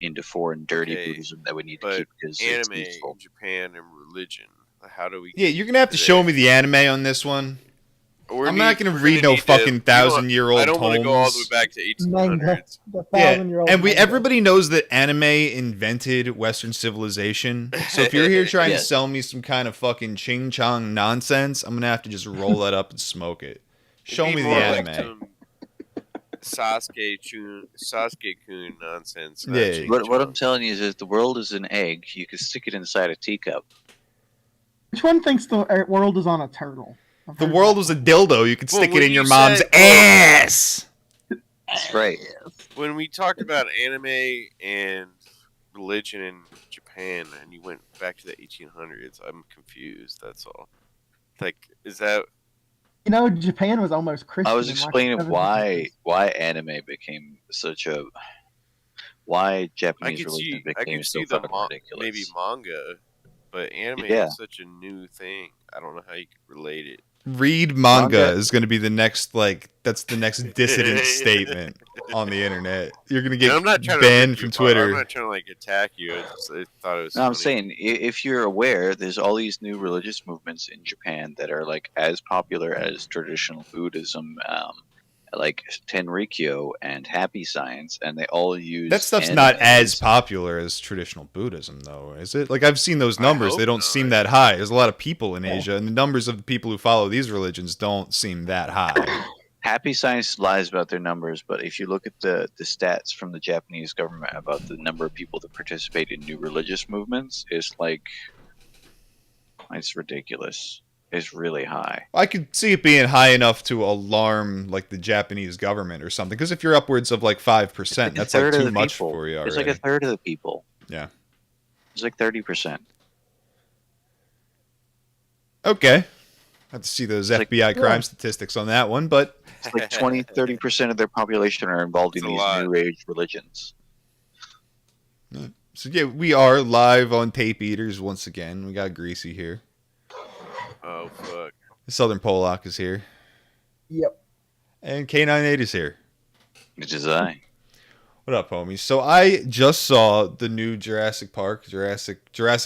into foreign dirty Okay, Buddhism that we need to but keep because it's anime, useful. Japan, and religion. How do we? Yeah, Get you're gonna have to there? show me the anime on this one. I'm not gonna We're read no need to. fucking You don't. I 1,000-year-old don't want to go all the way tomes. back to Manga, 1800s. the Yeah, 1,000-year-old and manga. everybody knows that anime invented Western civilization. So if you're here trying to Yes. sell me some kind of fucking ching chong nonsense, I'm gonna have to just roll that up and smoke it. Show It'd be me the more anime. like some Sasuke-kun nonsense. not Yeah. Ching What I'm Chong. telling you is that the world is an egg. You can stick it inside a teacup. Which one thinks the world is on a turtle? I've The heard world that. was a dildo. You could Well, stick it when in your you mom's said- ass. That's right. When we talked about anime and religion in Japan, and you went back to the 1800s, I'm confused. That's all. Like, is that? You know, Japan was almost Christian. I was in like explaining the 70s. why anime became such a why I Japanese could religion see. I became could so see the fucking ridiculous. maybe manga, but anime Yeah. is such a new thing. I don't know how you could relate it. Read manga Manga- is going to be the next, like, that's the next dissident statement on the internet. You're going to get And I'm not trying banned to from rip you apart. Twitter. I'm not trying to like attack you. I thought it was. No, I'm funny. saying if you're aware, there's all these new religious movements in Japan that are like as popular as traditional Buddhism, like Tenrikyo and Happy Science, and they all use That stuff's animes. not as popular as traditional Buddhism, though, is it? Like, I've seen those I numbers. hope They don't not. seem that high. There's a lot of people in Yeah. Asia, and the numbers of the people who follow these religions don't seem that high. Happy Science lies about their numbers, but if you look at the stats from the Japanese government about the number of people that participate in new religious movements, it's ridiculous. It's really high. I could see it being high enough to alarm, like, the Japanese government or something. Because if you're upwards of, like, 5%, that's, like, too much for you already. It's like a third of the people. Yeah. It's like 30%. Okay. Have to see those It's like- FBI crime Yeah. statistics on that one, but It's like 30% of their population are involved in That's a these lot. new age religions. so yeah, we are live on Tape Eaters once again. We got Greasy here. Oh fuck! Southern Pollock is here. Yep. And K98 is here. Which is I. What up, homies? So I just saw the new Jurassic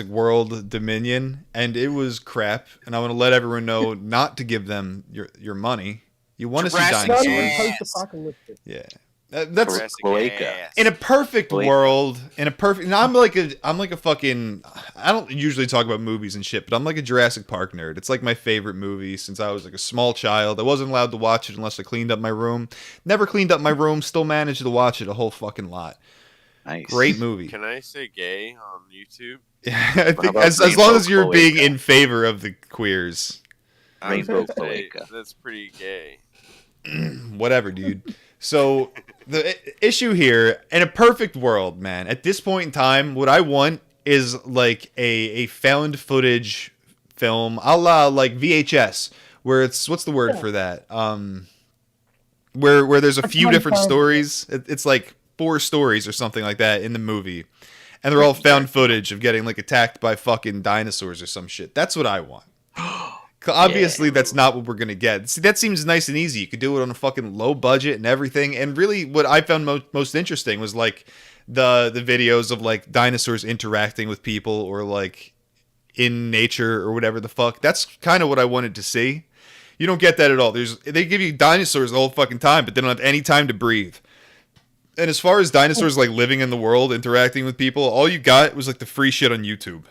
World Dominion, and it was crap. And I want to let everyone know not to give them your money. You want to see Jurassic Not dinosaurs? even Yes. post-apocalyptic. Yeah, that's Jurassic Cloaca. ass. in a perfect Blake. world. And I'm like a fucking. I don't usually talk about movies and shit, but I'm like a Jurassic Park nerd. It's like my favorite movie since I was like a small child. I wasn't allowed to watch it unless I cleaned up my room. Never cleaned up my room. Still managed to watch it a whole fucking lot. Nice. Great movie. Can I say gay on YouTube? I think about as long Rainbow as you're being Cloaca? in favor of the queers, I was Rainbow gonna say, Cloaca. that's pretty gay. whatever, dude. So the issue here, in a perfect world, man, at this point in time, what I want is like a found footage film, a la like VHS, where it's what's the word for that? Where there's a few different stories. It's like 4 stories or something like that in the movie, and they're all found footage of getting like attacked by fucking dinosaurs or some shit. That's what I want. Obviously, that's not what we're gonna get. See, that seems nice and easy. You could do it on a fucking low budget and everything. And really, what I found most interesting was like the videos of like dinosaurs interacting with people or like in nature or whatever the fuck. That's kind of what I wanted to see. You don't get that at all. They give you dinosaurs the whole fucking time, but they don't have any time to breathe. And as far as dinosaurs like living in the world, interacting with people, all you got was like the free shit on YouTube.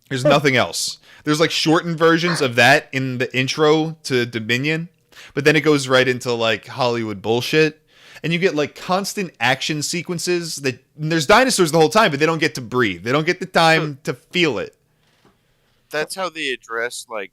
There's nothing else. There's like shortened versions of that in the intro to Dominion, but then it goes right into like Hollywood bullshit. And you get like constant action sequences that and there's dinosaurs the whole time, but they don't get to breathe. They don't get the time to feel it. That's how they address like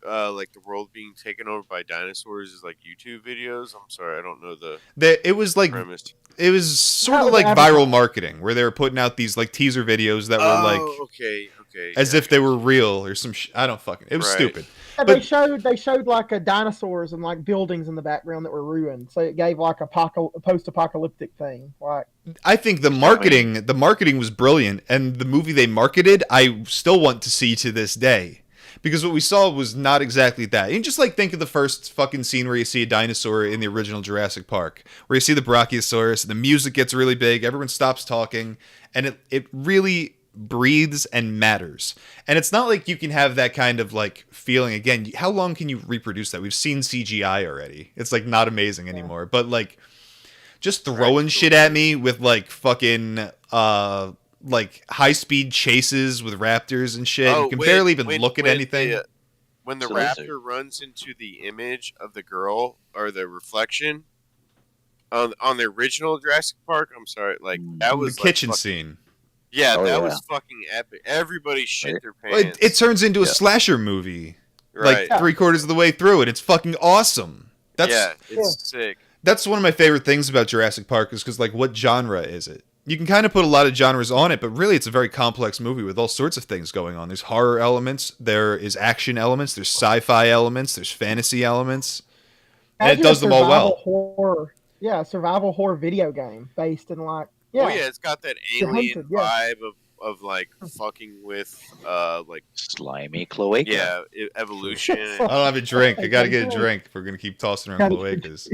the world being taken over by dinosaurs is like YouTube videos. I'm sorry, I don't know the It was like premise. it was sort How of like Avatar. viral marketing where they were putting out these like teaser videos that were like okay, as yeah, if they were real or some I don't fucking. It was Right. stupid. Yeah, But- they showed like a dinosaurs and like buildings in the background that were ruined, so it gave like a post-apocalyptic thing. Like, I think the marketing was brilliant, and the movie they marketed, I still want to see to this day, Because what we saw was not exactly that. You just like think of the first fucking scene where you see a dinosaur in the original Jurassic Park, where you see the Brachiosaurus, and the music gets really big, everyone stops talking, and it really breathes and matters. And it's not like you can have that kind of like feeling again. How long can you reproduce that? We've seen CGI already. It's like not amazing anymore. But like just throwing shit at me with like fucking like high-speed chases with raptors and shit. You can barely even look at anything. When the raptor runs into the image of the girl or the reflection on the original Jurassic Park, I'm sorry, like that was the kitchen scene. Yeah, that was fucking epic. Everybody shit their pants. It turns into a slasher movie, right? Like 3/4 of the way through it. It's fucking awesome. It's sick. That's one of my favorite things about Jurassic Park is because like, what genre is it? You can kind of put a lot of genres on it, but really it's a very complex movie with all sorts of things going on. There's horror elements, there is action elements, there's sci-fi elements, there's fantasy elements. And it does them all well. Horror, survival horror video game based in like... Yeah. Oh yeah, it's got that alien vibe of like fucking with like slimy cloaca. Yeah, evolution. I don't have a drink. I gotta get a drink if we're gonna keep tossing around cloacas.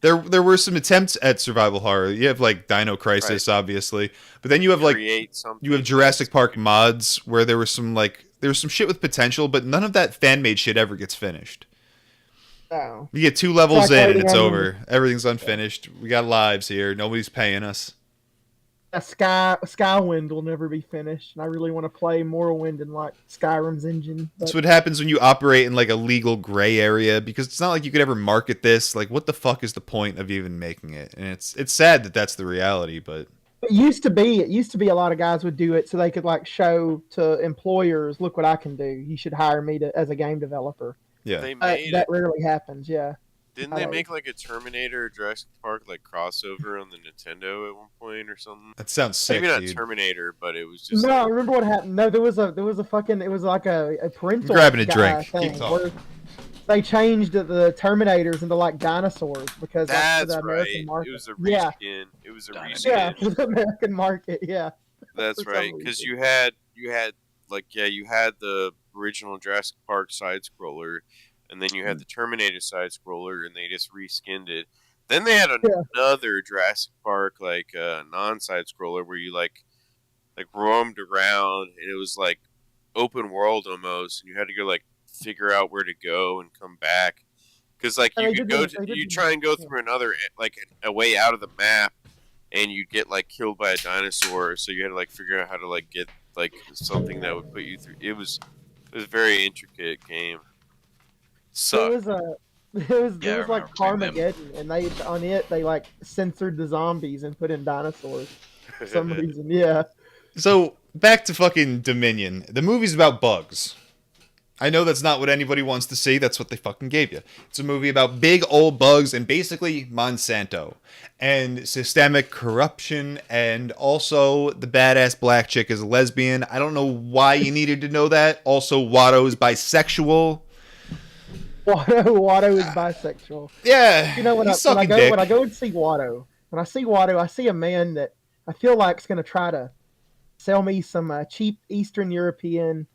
There were some attempts at survival horror. You have like Dino Crisis, obviously, but then you have like Jurassic Park mods where there was some shit with potential, but none of that fan made shit ever gets finished. Oh. You get 2 levels in and it's over. Everything's unfinished. We got lives here. Nobody's paying us. Skywind will never be finished, and I really want to play Morrowind and like Skyrim's engine. That's what happens when you operate in like a legal gray area, because it's not like you could ever market this. Like, what the fuck is the point of even making it? And it's sad that that's the reality, but it used to be a lot of guys would do it so they could like show to employers, look what I can do. You should hire me as a game developer. Yeah, that rarely happens. Yeah. Didn't they make like a Terminator Jurassic Park like crossover on the Nintendo at one point or something? That sounds sick. Maybe not Terminator, but it was just. No, I remember what happened. No, there was a fucking. It was like a parental. I'm grabbing a drink. Keep talking. They changed the Terminators into like dinosaurs because that's the American market. It was a reskin. It was a reskin. Yeah, for the American market. Yeah. That's right, because you had the original Jurassic Park side scroller. And then you had the Terminator side scroller, and they just reskinned it. Then they had another Jurassic Park like non side scroller where you like roamed around, and it was like open world almost, and you had to go like figure out where to go and come back. Because like you try and go through another like a way out of the map, and you get like killed by a dinosaur. So you had to like figure out how to like get like something that would put you through. It was a very intricate game. It was like Carmageddon, and they like censored the zombies and put in dinosaurs for some reason. Yeah. So back to fucking Dominion. The movie's about bugs. I know that's not what anybody wants to see. That's what they fucking gave you. It's a movie about big old bugs and basically Monsanto and systemic corruption, and also the badass black chick is a lesbian. I don't know why you needed to know that. Also, Watto is bisexual. Watto is bisexual. Yeah, you know when I go and see Watto, I see a man that I feel like is going to try to sell me some cheap Eastern European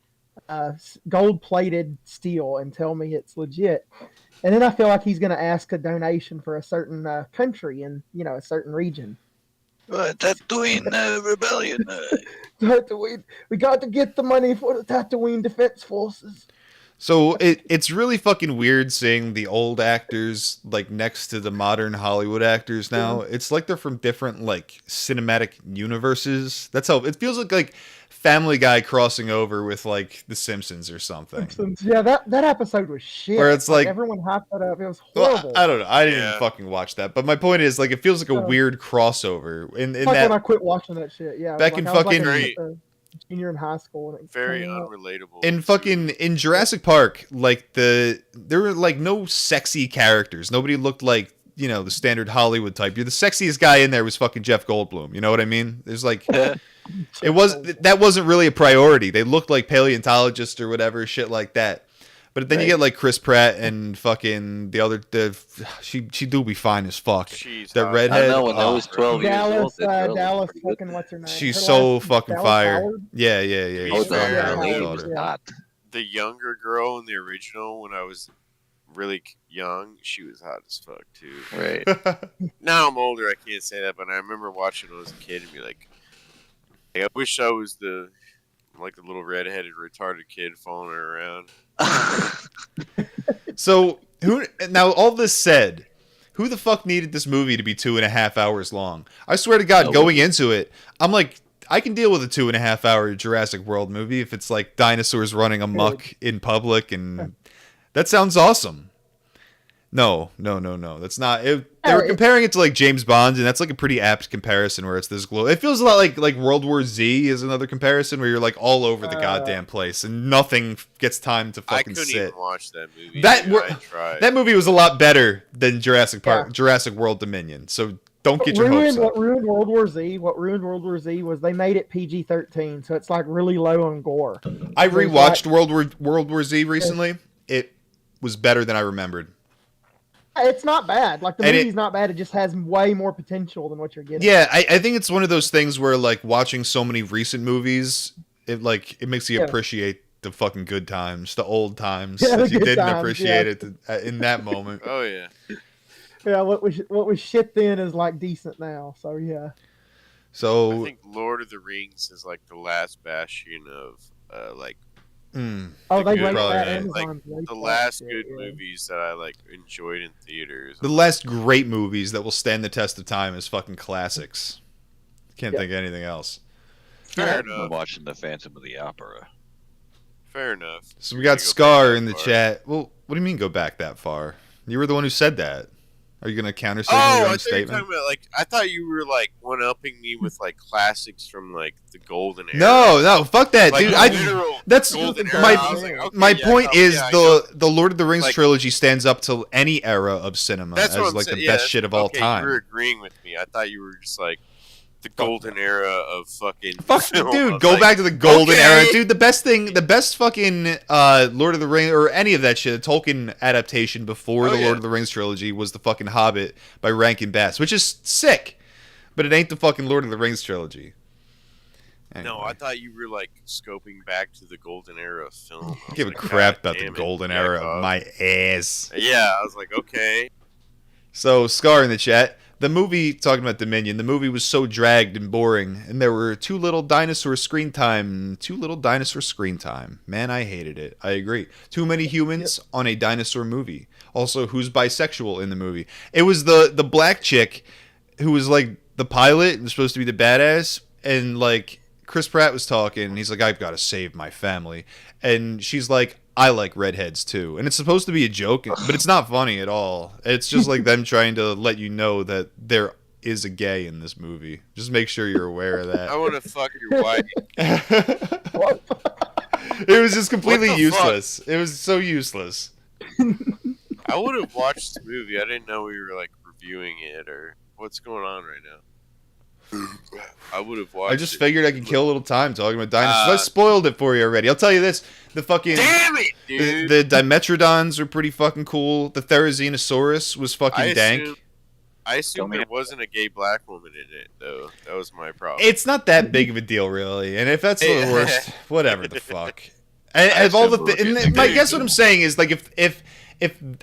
gold-plated steel and tell me it's legit, and then I feel like he's going to ask a donation for a certain country in a certain region. Tatooine rebellion. Tatooine, we got to get the money for the Tatooine Defense Forces. So it's really fucking weird seeing the old actors like next to the modern Hollywood actors now. It's like they're from different like cinematic universes. That's how it feels like Family Guy crossing over with like The Simpsons or something. Yeah, that episode was shit. Where it's like everyone hyped that up. It was horrible. Well, I don't know. I didn't even fucking watch that. But my point is like it feels like a weird crossover. In like that when I quit watching that shit. Yeah. Back in fucking junior in high school. Very unrelatable. In Jurassic Park, like there were like no sexy characters. Nobody looked like, the standard Hollywood type. The sexiest guy in there was fucking Jeff Goldblum. You know what I mean? There's like that wasn't really a priority. They looked like paleontologists or whatever, shit like that. But then you get like Chris Pratt and fucking she do be fine as fuck. She's That hot. redhead. I know when I was 12 years old. Dallas, that girl was Dallas, pretty good. fucking what's her name? She's Her so last- fucking Dallas fire. Howard? Yeah. be Oh, fair, the I lady love was her. hot. The younger girl in the original, when I was really young, she was hot as fuck too. Right. Now I'm older, I can't say that, but I remember watching when I was a kid and be like, hey, I wish I was the little redheaded retarded kid following her around. So now all this said, who the fuck needed this movie to be 2.5 hours long? I swear to God, going into it, I'm like, I can deal with a 2.5 hour Jurassic World movie if it's like dinosaurs running amok in public, and that sounds awesome. No. That's not. They were comparing it to like James Bond, and that's like a pretty apt comparison where it's this glow. It feels a lot like World War Z is another comparison where you're like all over the goddamn place and nothing gets time to I fucking couldn't sit. even watch that movie. That dude. I tried. That movie was a lot better than Jurassic World Dominion. So don't get your hopes up. What ruined World War Z was they made it PG-13, so it's like really low on gore. I rewatched World War Z recently. It was better than I remembered. It's not bad. Like the movie's not bad. It just has way more potential than what you're getting. Yeah, I think it's one of those things where like watching so many recent movies, it makes you appreciate the fucking good times, the old times that you didn't appreciate it in that moment. Oh yeah. Yeah, what was shit then is like decent now. So yeah. So I think Lord of the Rings is like the last bastion of like. They good, ranked that right. Amazon. The last good movies that I like enjoyed in theaters. the last great movies that will stand the test of time is fucking classics. Can't think of anything else. Fair I'm enough. watching the Phantom of the Opera. Fair enough. So we got Go Scar back in that the far. chat. Well, what do you mean go back that far? You were the one who said that. Are you gonna counter Oh, your I own thought you were statement? talking about like I thought you were like one upping me with like classics from like the golden era. No, fuck that, Like, dude. the literal That's golden era. my I was like, okay, my yeah, point no, is yeah, I know. the Lord of the Rings Like- trilogy stands up to any era of cinema That's what as I'm like saying. the Yeah, best shit of all okay, time. You were agreeing with me. I thought you were just like the golden era of fucking. Fuck, film. I dude, was go like, back to the golden okay. era, dude. The best fucking Lord of the Rings or any of that shit, the Tolkien adaptation before the yeah. Lord of the Rings trilogy was the fucking Hobbit by Rankin Bass, which is sick, but it ain't the fucking Lord of the Rings trilogy. Anyway. No, I thought you were like scoping back to the golden era of film. I I was give like, a crap God about the damn it, golden era of Yakov. my ass. Yeah, I was like, okay. So, Scar in the chat. The movie, talking about Dominion, the movie was so dragged and boring, and there were too little dinosaur screen time. Man, I hated it. I agree. Too many humans on a dinosaur movie. Also, who's bisexual in the movie? It was the black chick who was like the pilot and was supposed to be the badass, and like Chris Pratt was talking, and he's like, I've got to save my family. And she's like, I like redheads too. And it's supposed to be a joke, but it's not funny at all. It's just like them trying to let you know that there is a gay in this movie. Just make sure you're aware of I that. want to fuck your wife. It was just completely What the useless. It was so useless. I would have watched the movie. I didn't know we were like reviewing it or what's going on right now. I would have watched. I just it. figured I could kill a little time talking about dinosaurs. I spoiled it for you already. I'll tell you this. The fucking... Damn it, dude! The Dimetrodons are pretty fucking cool. The Therizinosaurus was fucking dank. I assumed there wasn't a gay black woman in it, though. That was my problem. It's not that big of a deal, really. And if that's the worst, whatever the fuck. And of all I guess what I'm saying is, like, if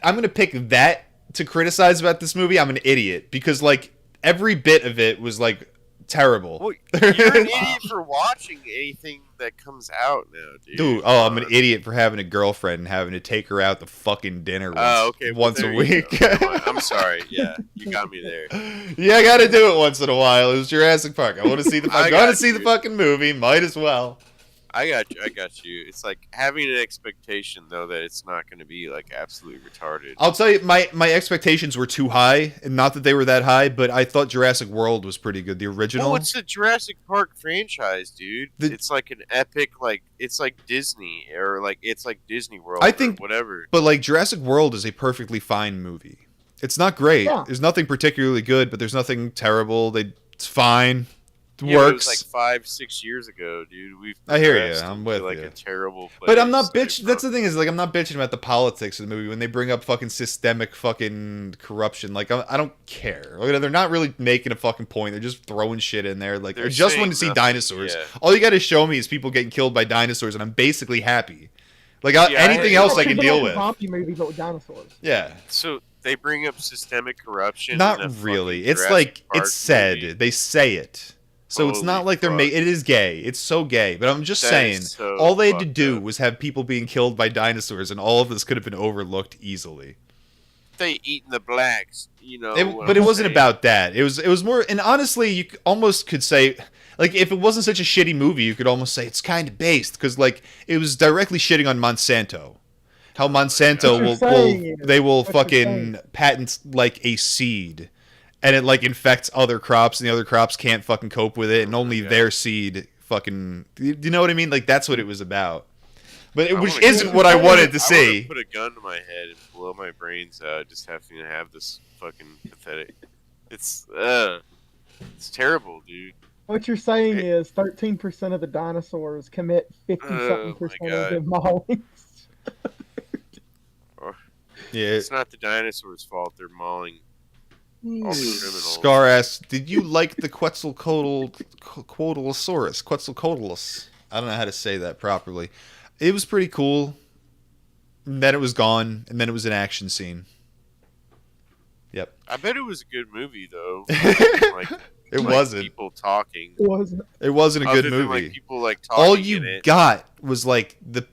I'm gonna pick that to criticize about this movie, I'm an idiot because like every bit of it was like terrible. Well, you're an idiot for watching anything that comes out now, dude. Dude, I'm an idiot for having a girlfriend and having to take her out to fucking dinner once a week. I'm sorry. Yeah, you got me there. Yeah, I gotta do it once in a while. It was Jurassic Park. I want to see the. I'm going to see the you. fucking movie. Might as well. I got you. It's like having an expectation though that it's not going to be like absolutely retarded. I'll tell you, my expectations were too high, and not that they were that high, but I thought Jurassic World was pretty good. The original. Oh, it's the Jurassic Park franchise, dude. It's like an epic, like it's like Disney or like it's like Disney World. I think or whatever. But like Jurassic World is a perfectly fine movie. It's not great. Yeah. There's nothing particularly good, but there's nothing terrible. It's fine. Yeah, but it was works. like 5-6 years ago, dude. We've I hear you. progressed I'm into, with like you. a terrible place. But I'm not bitching. That's the thing is, like, I'm not bitching about the politics of the movie when they bring up fucking systemic fucking corruption. Like, I don't care. Like, they're not really making a fucking point. They're just throwing shit in there. Like, I They're just saying want to see nothing, dinosaurs. yeah. All you got to show me is people getting killed by dinosaurs, and I'm basically happy. Like, Yeah, anything else I can deal like with. a zombie movie, but with dinosaurs. Yeah. So they bring up systemic corruption. in Not a really. fucking It's Jurassic like Park it's said. movie. They say it. So it's not Holy like they're fuck. making. It is gay. It's so gay. But I'm just That saying, is so all they had to fucked do up. was have people being killed by dinosaurs, and all of this could have been overlooked easily. They eating the blacks, you know. But it wasn't about that. It was more. And honestly, you almost could say, like, if it wasn't such a shitty movie, you could almost say it's kind of based because, like, it was directly shitting on Monsanto. How Monsanto will fucking patent like a seed, and it like infects other crops, and the other crops can't fucking cope with it, and only their seed fucking. You know what I mean? Like that's what it was about. But which isn't what I wanted to see. Put a gun to my head and blow my brains out. Just having to have this fucking pathetic. It's terrible, dude. What you're saying is 13% of the dinosaurs commit 50-something% of the maulings. Yeah, it's not the dinosaurs' fault. They're mauling all the criminals. Scar asks, "Did you like the Quetzalcoatlosaurus? Quetzalcoatlus? I don't know how to say that properly. It was pretty cool. And then it was gone, and then it was an action scene. Yep. I bet it was a good movie though. It wasn't. People talking. It wasn't a good than, movie. like, people like talking. All you got was like the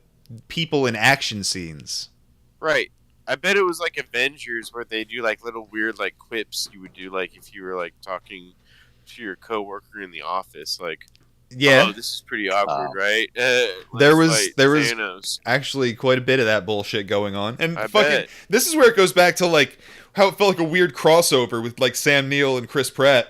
people in action scenes. Right. I bet it was like Avengers where they do like little weird like quips you would do like if you were like talking to your coworker in the office like yeah, oh, this is pretty awkward, right? There was Thanos. Actually quite a bit of that bullshit going on. And I fucking bet. This is where it goes back to like how it felt like a weird crossover with like Sam Neill and Chris Pratt.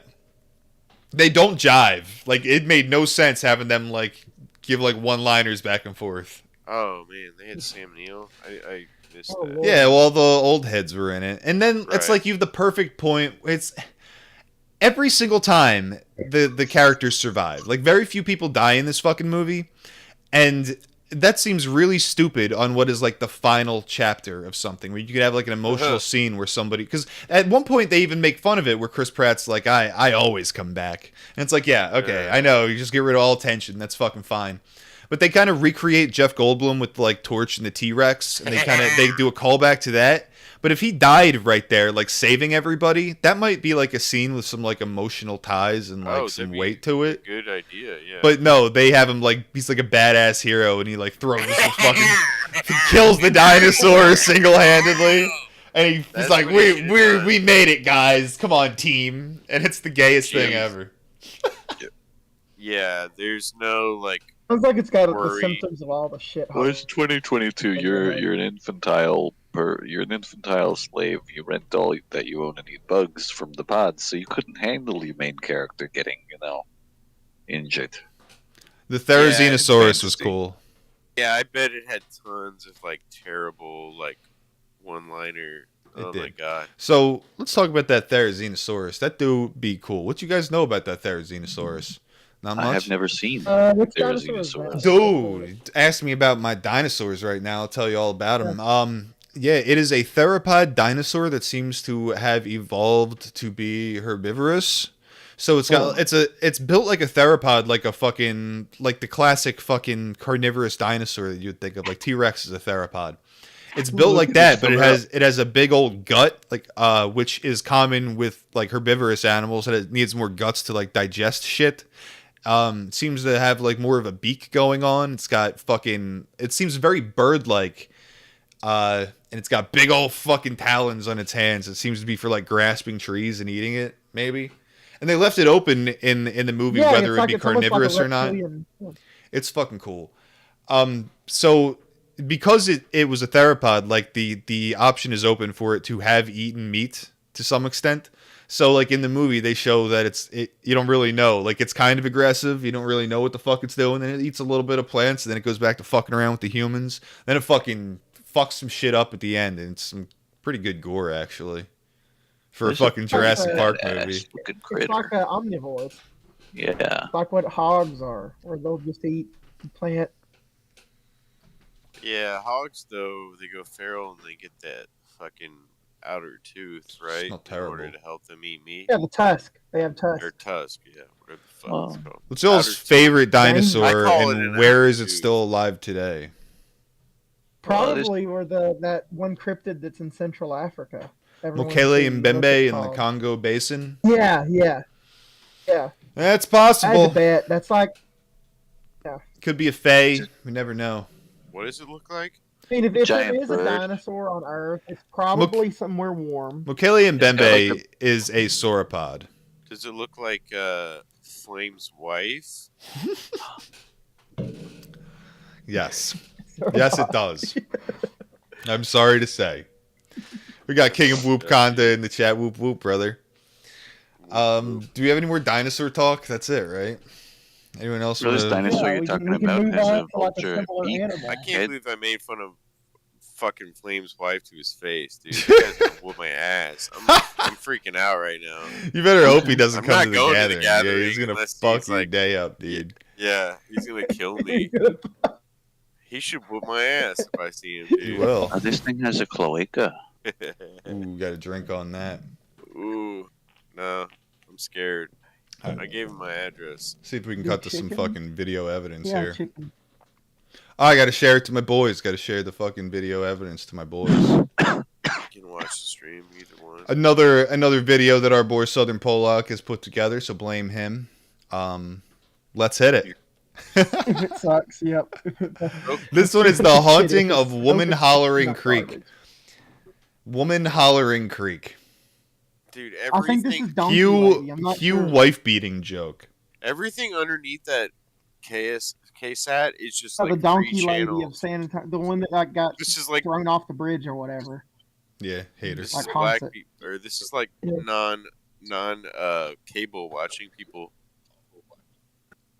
They don't jive. Like it made no sense having them like give like one-liners back and forth. Oh man, they had Sam Neill. I missed that. Yeah, well, the old heads were in it, and then it's like you have the perfect point. It's every single time the characters survive. Like very few people die in this fucking movie, and that seems really stupid on what is like the final chapter of something where you could have like an emotional scene where somebody, because at one point they even make fun of it where Chris Pratt's like, I always come back, and it's like, yeah, okay, I know, you just get rid of all tension, that's fucking fine. But they kind of recreate Jeff Goldblum with like Torch and the T-Rex, and they do a callback to that. But if he died right there, like saving everybody, that might be like a scene with some like emotional ties and like some weight to it. Good idea, yeah. But no, they have him like he's like a badass hero, and he like throws the fucking kills the dinosaur single-handedly, and he's like, we made it, guys, come on, team, and it's the gayest thing ever. Yeah, there's no like. Sounds like it's got the symptoms of all the shit. Well, it's 2022. You're an infantile slave. You rent all that you own and eat bugs from the pods, so you couldn't handle your main character getting, injured. The Therizinosaurus was cool. Yeah, I bet it had tons of like terrible like one-liner. Oh my god. So let's talk about that Therizinosaurus. That dude be cool. What you guys know about that Therizinosaurus? Not much? I have never seen Therizinosaurus. Dude, ask me about my dinosaurs right now. I'll tell you all about them. Yeah, it is a theropod dinosaur that seems to have evolved to be herbivorous. So it's built like a theropod, like a fucking like the classic fucking carnivorous dinosaur that you'd think of. Like T-Rex is a theropod. It's built like that, but it has a big old gut, like which is common with like herbivorous animals, and it needs more guts to like digest shit. Seems to have like more of a beak going on. It's got fucking. It seems very bird-like, and it's got big old fucking talons on its hands. It seems to be for like grasping trees and eating it, maybe. And they left it open in the movie whether it be carnivorous or not. It's fucking cool. So because it was a theropod, like the option is open for it to have eaten meat to some extent. So, like, in the movie, they show that you don't really know. Like, it's kind of aggressive. You don't really know what the fuck it's doing. Then it eats a little bit of plants, and then it goes back to fucking around with the humans. Then it fucking fucks some shit up at the end, and it's some pretty good gore, actually. For a fucking Jurassic Park movie. It's like an omnivore. Yeah. Like what hogs are, where they'll just eat the plant. Yeah, hogs though they go feral and they get that fucking outer tooth, right? not In order terrible. to help them eat meat. Yeah, the tusk. They have Or tusk. tusk, yeah, whatever the fuck Well, it's called. What's y'all's Outer tooth. favorite I dinosaur, call it and an where outer is it tooth. still alive today? Probably where that one cryptid that's in Central Africa. Everyone's Mokele seen. and What's Bembe it in the called? Congo Basin? Yeah. That's I had to possible. bet. That's like, Could be a fae. We never know. What does it look like? I mean, if there Giant is a bird. dinosaur on Earth, it's probably somewhere warm. Mokele and It's got Bembe like is a sauropod. Does it look like Flame's wife? Yes. Yes, it does. I'm sorry to say. We got King of Whoop Conda in the chat. Whoop whoop, brother. Do we have any more dinosaur talk? That's it, right? Anyone else? So this wanna- dinosaur Yeah, you're we can talking about move has on a to like a vulture similar beak. animal. I can't Head. believe I made fun of fucking Flame's wife to his face, dude. You guys gonna whoop my ass. I'm freaking out right now. You better hope he doesn't I'm come not to the going to gathering. the gathering Yeah, he's gonna unless fuck he's your like- day up, dude. Yeah, he's gonna kill me. He should whoop my ass if I see him, He dude. will. This thing has a cloaca. Ooh, got a drink on that. Ooh, no, I'm scared. I gave him my address. See if we can Big cut to some chicken? fucking video evidence Yeah, here. chicken. Oh, I gotta share it to my boys. Gotta share the fucking video evidence to my boys. You can watch the stream, either one. Another video that our boy Southern Polak has put together, so blame him. Let's hit it. If it sucks, yep. This one is the haunting of Woman Open- Hollering not Creek. garbage. Woman Hollering Creek. Dude, I think this is everything, Donkey Lady. I'm not Hugh sure. wife beating joke. everything underneath that KSAT is just Oh, like the Donkey three Lady of channels. San Antonio, the one that like got This is like thrown off the bridge or whatever. Yeah, haters. this is like black Haunted. people, or this is like Yeah. non cable watching people.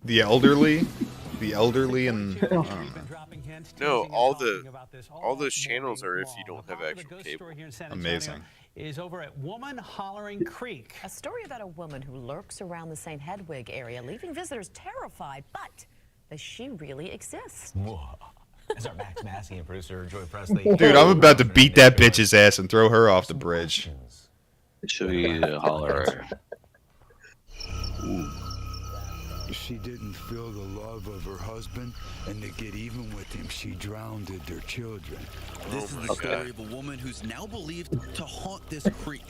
The elderly and I don't know. No, all those channels are if you don't have actual cable. Amazing. Is over at Woman Hollering Creek. A story about a woman who lurks around the St. Hedwig area, leaving visitors terrified. But does she really exist? As our Max Massey and producer Joy Presley. Dude, I'm about to beat that bitch's ass and throw her off the bridge. Show you the holler. She didn't feel the love of her husband, and to get even with him, she drowned their children. This is my the God. story of a woman who's now believed to haunt this creek.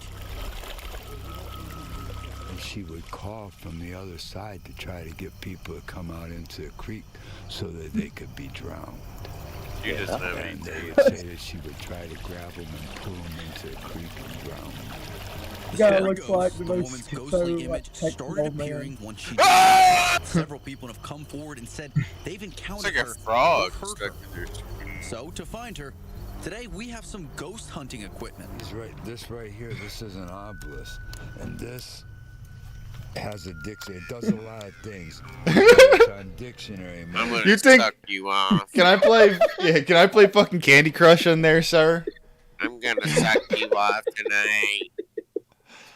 And she would call from the other side to try to get people to come out into the creek so that they could be drowned. Dude doesn't have any And they teeth. would say that she would try to grab them and pull them into the creek and drown them. Guy Yeah. looks like the The most woman's schizo, ghostly like, image Texas started old man. appearing once she died. Several people have come forward and said they've It's encountered like a her frog or heard stuck her. to their So to find her, today we have some ghost hunting equipment. This right here, this is an obelisk, and this has a dictionary. It does a lot of things. It's on dictionary, I'm man. gonna You think- suck you off. Can I play? Yeah, can I play fucking Candy Crush on there, sir? I'm gonna suck you off tonight.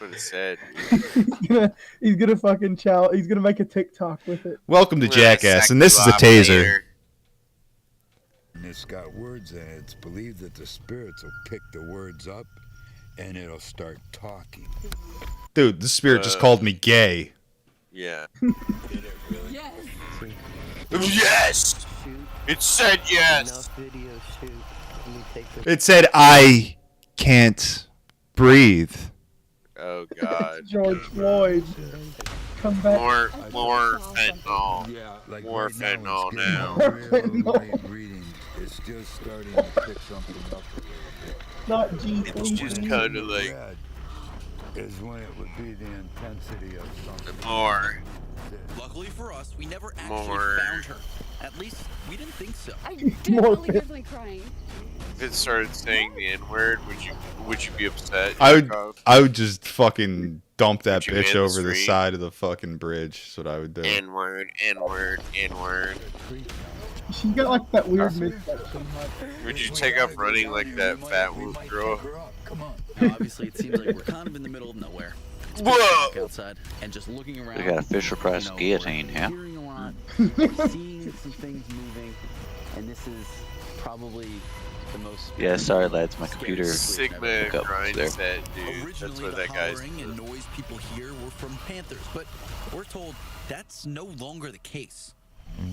That's what it said. he's gonna fucking chow. He's gonna make a TikTok with it. Welcome to I'm gonna Jackass, suck and this you is a off taser. later. And it's got words in it. It's believed that the spirits will pick the words up, and it'll start talking. Dude, the spirit just called me gay. Yeah. Yes. It said yes. It said, I can't breathe. Oh God. George Floyd, come back. More fentanyl. Yeah, like More right now, fentanyl it's now. getting real light reading. It's just starting to pick something up a little bit. Not G. It's just kind of like Red is when it would be the intensity of something. more. Luckily for us, we never actually More. found her. At least we didn't think so. I did More believe it was my crying. If it started saying the N word, would you be upset? I would just fucking dump that Would you bitch man the over the street? side of the fucking bridge. That's what I would do. N word, N word, N word. She got like that weird midsection. Like, Would you take up running like that fat wolf girl? Come on. Now, obviously, it seems like we're kind of in the middle of nowhere. Whoa! outside and just looking around. They got a Fisher-Price you know, guillotine, we're yeah? hearing a lot, seeing some things moving, and this is probably the most. Yeah, sorry lads, my computer. Sigma Hookup grind there. set, dude. That's Originally, what the that guy's. hollering and noise people hear were from panthers, but we're told that's no longer the case.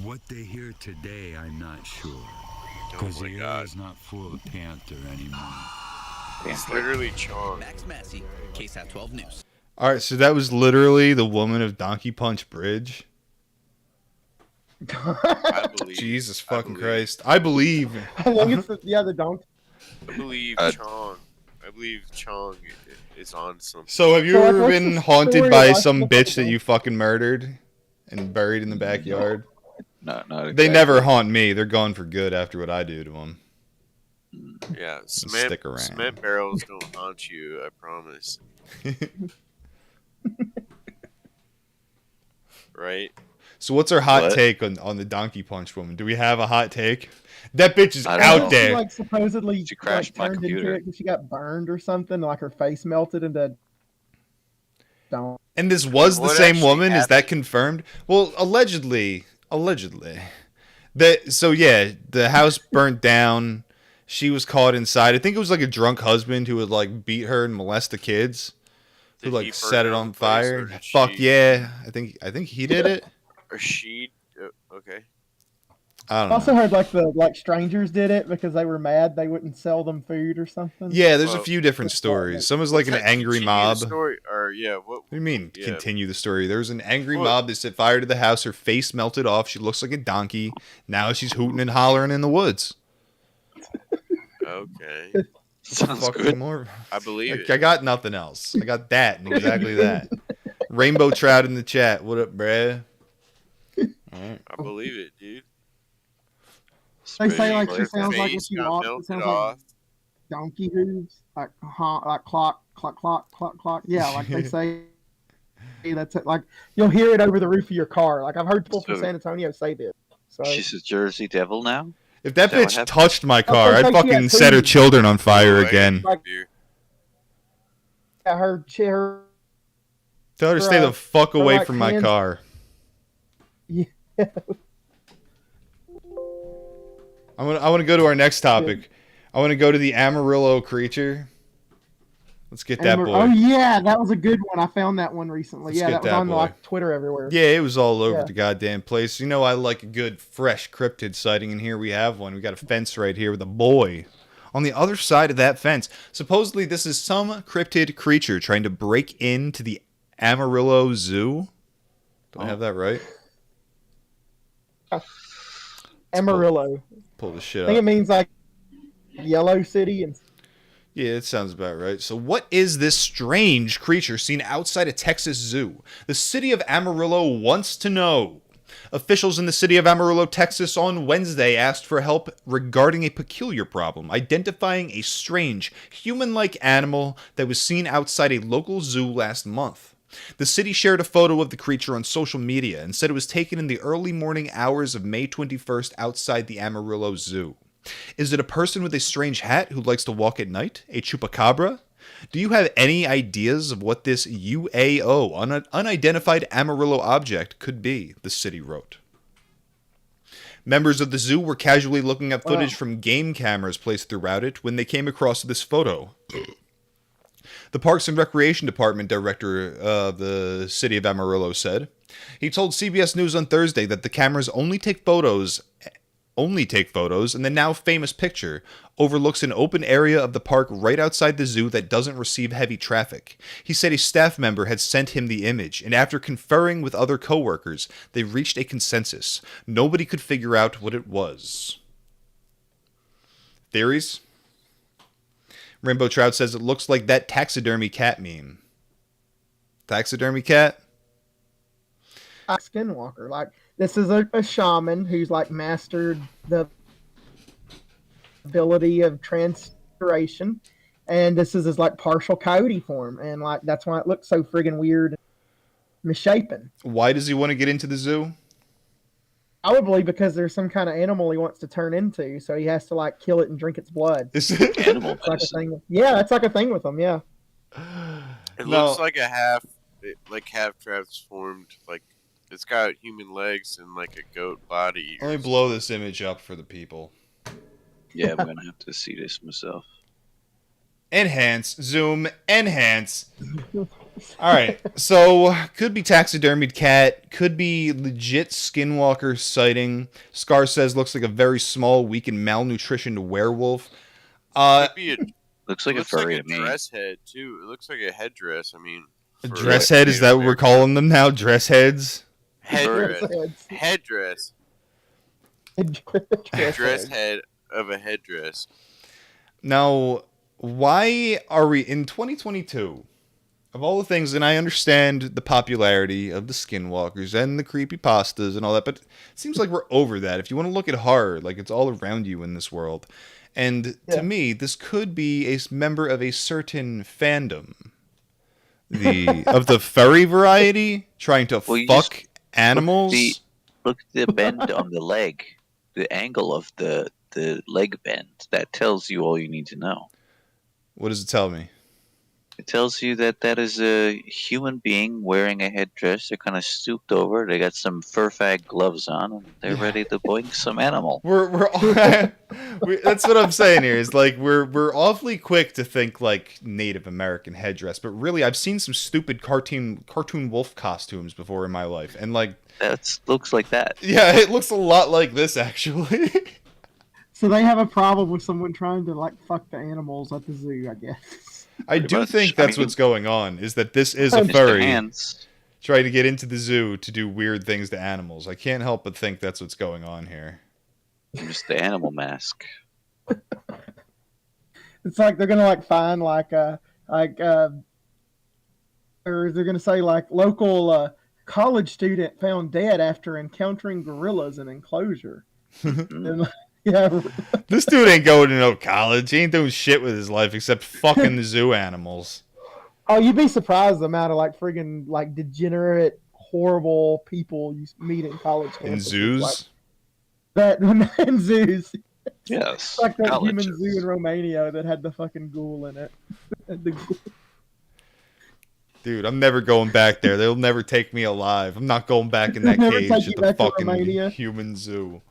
What they hear today, I'm not sure. Oh Because my the air god. is not full of panther anymore. It's literally Chong. Max Massey, KSAT 12 News. All right, so that was literally the woman of Donkey Punch Bridge. I believe. Jesus I fucking believe. Christ. I believe. I think it's the donkey. I believe Uh, Chong. I believe Chong is on something. So have you So, like, ever what's been the haunted story by of some Lost bitch that Boy? you fucking murdered and buried in the backyard? No, not They exactly. never haunt me. They're gone for good after what I do to them. Yeah, Stick around. cement barrels don't haunt you. I promise. Right? So what's our hot What? take on the Donkey Punch woman? Do we have a hot take? That bitch is I don't out know. She there. like supposedly She crashed my turned into computer. it because she got burned or something. Like her face melted into. Don't. And this was the What same actually woman? Is that happened? confirmed? Well, allegedly. So yeah, the house burnt down. She was caught inside. I think it was like a drunk husband who would like beat her and molest the kids. Who Did he like burn set it down on the place, or fire. did Fuck she- yeah. I think he did it. Or she. Okay. I I don't also know. heard like strangers did it because they were mad they wouldn't sell them food or something. Yeah, there's a Well, few different stories. Some was like an angry Continue mob. The What story, or yeah, what? do you mean? Yeah. Continue the story. There was an angry What? mob that set fire to the house. Her face melted off. She looks like a donkey. Now she's hooting and hollering in the woods. Okay, Sounds Fucking good. more. I believe it. I got nothing else. I got that and exactly that. Rainbow Trout in the chat. What up, bruh? Alright. I believe it, dude. They say Pretty like clear. she sounds like when Face she got walks, it melted sounds off. like donkey hooves, like like clock, clock, clock, clock, clock. Yeah, like they say. That's it. Like you'll hear it over the roof of your car. Like I've heard people from So- San Antonio say this. So She's a Jersey Devil now? If that Is that what bitch happened? touched my car, think I'd she had fucking set her two. children on fire Oh, I again. got beer. I heard her. Tell her to stay the fuck her, away like, from my hands- car. Yeah. I want to go to our next topic. I want to go to the Amarillo creature. Let's get that boy. Oh yeah, that was a good one. I found that one recently. Let's Yeah, get that was that on boy. like Twitter everywhere. Yeah, it was all over Yeah. the goddamn place. You know, I like a good, fresh cryptid sighting, and here we have one. We got a fence right here with a boy on the other side of that fence. Supposedly, this is some cryptid creature trying to break into the Amarillo Zoo. Do I have that right? Amarillo. Pull this shit I think it up. means like Yellow City and Yeah, it sounds about right. So, what is this strange creature seen outside a Texas zoo? The city of Amarillo wants to know. Officials in the city of Amarillo, Texas on Wednesday asked for help regarding a peculiar problem, identifying a strange, human-like animal that was seen outside a local zoo last month. The city shared a photo of the creature on social media and said it was taken in the early morning hours of May 21st outside the Amarillo Zoo. Is it a person with a strange hat who likes to walk at night? A chupacabra? Do you have any ideas of what this UAO, unidentified Amarillo object, could be? The city wrote. Members of the zoo were casually looking at footage from game cameras placed throughout it when they came across this photo. The Parks and Recreation Department director of the city of Amarillo said. He told CBS News on Thursday that the cameras only take photos, and the now famous picture overlooks an open area of the park right outside the zoo that doesn't receive heavy traffic. He said a staff member had sent him the image, and after conferring with other coworkers, they reached a consensus. Nobody could figure out what it was. Theories? Rainbow Trout says it looks like that taxidermy cat meme. Taxidermy cat? Skinwalker. Like this is a shaman who's like mastered the ability of transfiguration, and this is his like partial coyote form, and like that's why it looks so friggin' weird, and misshapen. Why does he want to get into the zoo? I would believe because there's some kind of animal he wants to turn into, so he has to like kill it and drink its blood. Is Animal It's like a medicine. thing. Yeah, that's like a thing with him. Yeah. It No. looks like half transformed. Like it's got human legs and like a goat body. Let me blow this image up for the people. Yeah, I'm gonna have to see this myself. Enhance, zoom, enhance. All right, so could be taxidermied cat, could be legit skinwalker sighting. Scar says looks like a very small, weak, and malnutritioned werewolf. Could be a Looks like a looks like furry a to me. dress head too. It looks like a headdress. I mean, A for dress head, is that what we're American- calling them now? Dress heads? Headdress. Headdress. Dress head of a headdress. Now, why are we in 2022? Of all the things, and I understand the popularity of the skinwalkers and the creepypastas and all that, but it seems like we're over that. If you want to look at horror, like it's all around you in this world. And to me, this could be a member of a certain fandom. Of the furry variety, trying to fuck animals. Look at the bend on the leg. The angle of the leg bend. That tells you all you need to know. What does it tell me? It tells you that is a human being wearing a headdress. They're kind of stooped over. They got some fur fag gloves on, and they're ready to boink some animal. We're that's what I'm saying here. Is like we're awfully quick to think like Native American headdress, but really I've seen some stupid cartoon wolf costumes before in my life, and like that looks like that. Yeah, it looks a lot like this actually. So they have a problem with someone trying to like fuck the animals at the zoo, I guess. I do think that's what's going on, is that this is a furry trying to get into the zoo to do weird things to animals. I can't help but think that's what's going on here. Just the animal mask. It's like they're gonna like find or they're gonna say like local college student found dead after encountering gorillas in enclosure. And, yeah. This dude ain't going to no college. He ain't doing shit with his life except fucking the zoo animals. Oh, you'd be surprised the amount of like friggin' like degenerate, horrible people you meet in college campuses. In zoos? Like, that in zoos. Yes. Like that colleges. human zoo in Romania that had the fucking ghoul in it. Dude, I'm never going back there. They'll never take me alive. I'm not going back in that cage at the fucking human zoo.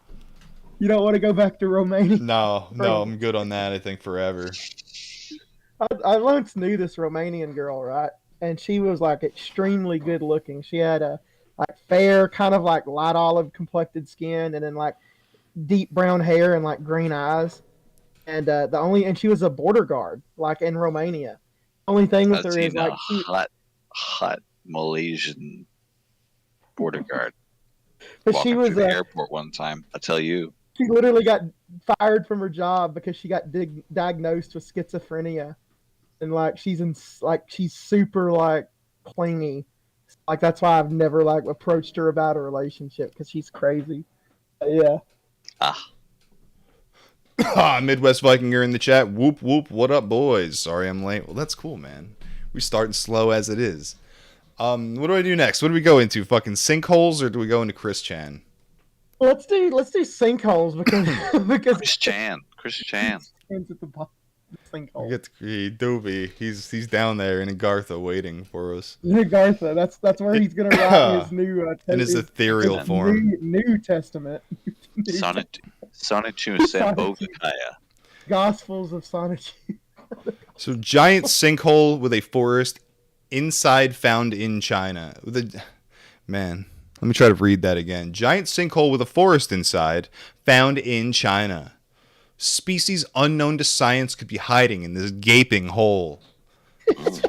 You don't want to go back to Romania? No, I'm good on that, I think, forever. I once knew this Romanian girl, right? And she was like extremely good looking. She had a like fair, kind of like light olive complected skin, and then like deep brown hair and like green eyes. And and she was a border guard, like in Romania. Only thing with her is like hot Malaysian border guard. But Walking she was through the airport one time. I tell you. She literally got fired from her job because she got diagnosed with schizophrenia, and like she's super like clingy. Like that's why I've never like approached her about a relationship because she's crazy. Yeah. Midwest Vikinger in the chat. Whoop whoop. What up, boys? Sorry I'm late. Well, that's cool, man. We're starting slow as it is. What do I do next? What do we go into? Fucking sinkholes, or do we go into Chris Chan? Let's do sinkholes because Chris Chan. At the bottom of the sinkhole. We get the Doobie. He's down there in Agartha waiting for us. In Agartha, that's where he's gonna write his new in his ethereal form. New Testament. Sonnet Sambhogakaya. Gospels of Sonnet. So giant sinkhole with a forest inside found in China. Man, let me try to read that again. Giant sinkhole with a forest inside found in China. Species unknown to science could be hiding in this gaping hole. It's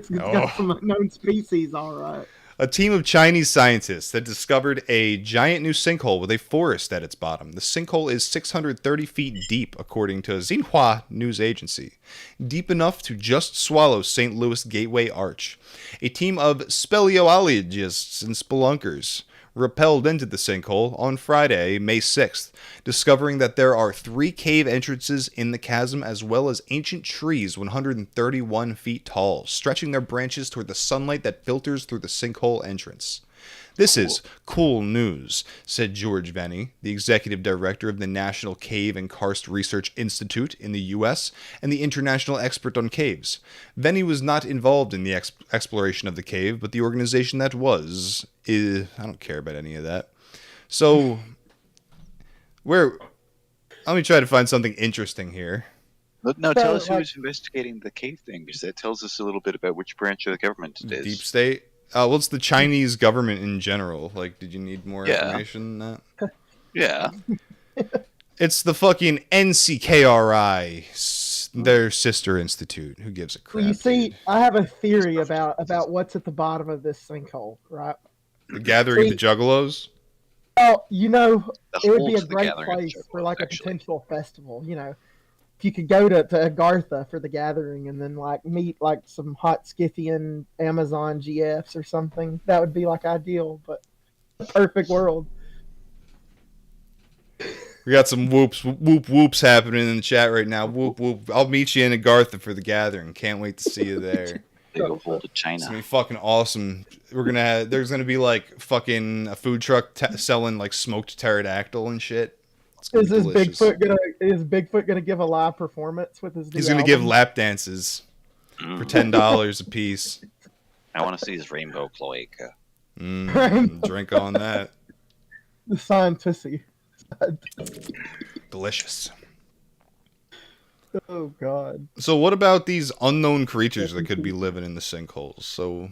got some unknown species, all right. A team of Chinese scientists had discovered a giant new sinkhole with a forest at its bottom. The sinkhole is 630 feet deep, according to Xinhua news agency. Deep enough to just swallow St. Louis Gateway Arch. A team of speleologists and spelunkers rappelled into the sinkhole on Friday, May 6th, discovering that there are 3 cave entrances in the chasm as well as ancient trees 131 feet tall, stretching their branches toward the sunlight that filters through the sinkhole entrance. This is cool news, said George Venny, the executive director of the National Cave and Karst Research Institute in the U.S. and the international expert on caves. Venny was not involved in the exploration of the cave, but the organization that was I don't care about any of that. So, let me try to find something interesting here. No, tell us who's investigating the cave thing, because that tells us a little bit about which branch of the government it is. Deep state? Well, it's the Chinese government in general. Like, did you need more information than that? Yeah. It's the fucking NCKRI, their sister institute. Who gives a crap? Well, you see, dude? I have a theory about what's at the bottom of this sinkhole, right? The gathering of the Juggalos? Well, you know, it would be a the great gathering of the place for like a actually. potential festival, you know. If you could go to Agartha for the gathering and then like meet like some hot Scythian Amazon GFs or something, that would be like ideal, but perfect world. We got some whoops happening in the chat right now. Whoop whoop. I'll meet you in Agartha for the gathering. Can't wait to see you there. Big old to It's China. gonna be fucking awesome. There's gonna be like fucking a food truck selling like smoked pterodactyl and shit. Is Bigfoot gonna give a live performance with his? He's gonna give lap dances for $10 a piece. I want to see his rainbow cloaca. Drink on that. The scientific. Delicious. Oh God. So what about these unknown creatures that could be living in the sinkholes? So.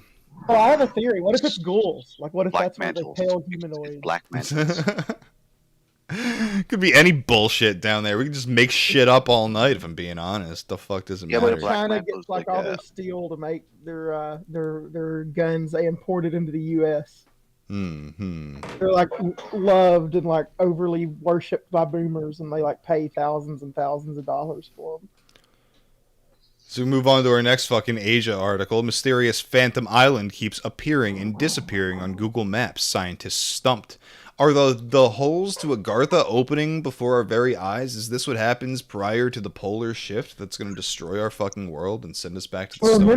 Oh, I have a theory. What if it's ghouls? Like, what if Black that's what mantles. they tell humanoids? Black mantles. Could be any bullshit down there. We can just make shit up all night. If I'm being honest, the fuck doesn't Yeah, What matter. if Black China mantles gets like like all their steel to make their guns they imported into the U.S. They're like loved and like overly worshipped by boomers, and they like pay thousands and thousands of dollars for them. So we move on to our next fucking Asia article. Mysterious Phantom Island keeps appearing and disappearing on Google Maps. Scientists stumped. Are the holes to Agartha opening before our very eyes? Is this what happens prior to the polar shift that's going to destroy our fucking world and send us back to the Stone Age?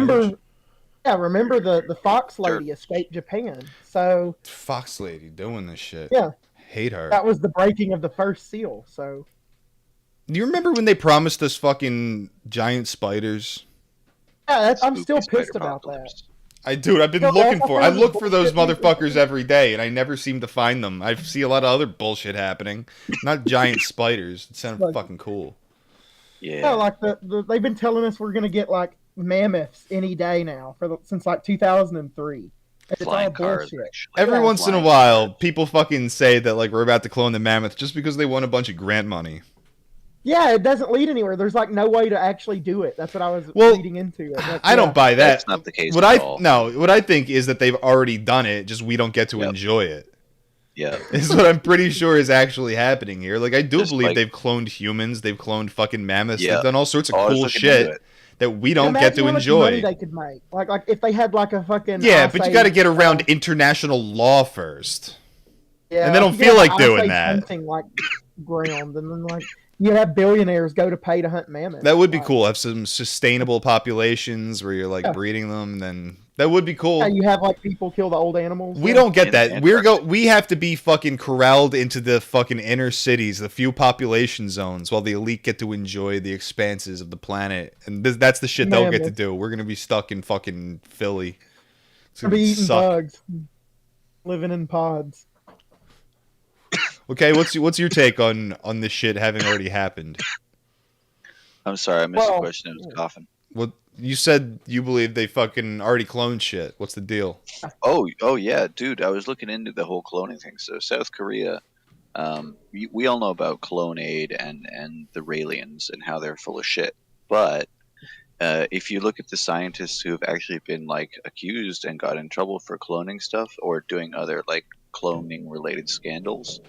Remember the fox lady escaped Japan. So Fox lady doing this shit. Yeah. Hate her. That was the breaking of the first seal. So do you remember when they promised us fucking giant spiders? yeah, I'm Spooky still spider pissed about that. apocalypse. I've been No, looking for. I I found look for those bullshit. motherfuckers every day, and I never seem to find them. I see a lot of other bullshit happening. Not giant spiders. It sounded Like- fucking cool. Yeah. Yeah, like they've been telling us we're gonna get like mammoths any day now since like 2003. It's Flying all cars, bullshit. actually. Every Yeah, once in a flying while, cars. people fucking say that like we're about to clone the mammoth just because they won a bunch of grant money. Yeah, it doesn't lead anywhere. There's like no way to actually do it. That's what I was Well, reading into. I don't buy that. That's not the case What at all. what I think is that they've already done it, just we don't get to Yep. enjoy it. Yeah. Is what I'm pretty sure is actually happening here. Like I do Just believe like- they've cloned humans, they've cloned fucking mammoths, Yeah. they've done all sorts of Oh, I was cool looking into shit it. that we don't Imagine get to how much money enjoy. they could make. Like if they had like a fucking Yeah, Ice but you got to Age, get around international law first. yeah, and they don't if you feel had like Ice doing Age that. hunting, like ground, and then like you have billionaires go to pay to hunt mammoths. That would be Like, cool. Have some sustainable populations where you're like Yeah. breeding them. Then that would be cool. Yeah, you have like people kill the old animals. We Yeah. don't get In that. Antarctica. We have to be fucking corralled into the fucking inner cities, the few population zones, while the elite get to enjoy the expanses of the planet. And that's the shit they'll get to Mammoth. do. We're gonna be stuck in fucking Philly. It's Be gonna eating suck. bugs, living in pods. Okay, what's your take on this shit having already happened? I'm sorry, I missed the Well, question. I was coughing. What you said you believe they fucking already cloned shit. What's the deal? Oh yeah, dude. I was looking into the whole cloning thing. So South Korea, we all know about Clonaid and the Raelians and how they're full of shit. But if you look at the scientists who have actually been like accused and got in trouble for cloning stuff or doing other like cloning related scandals,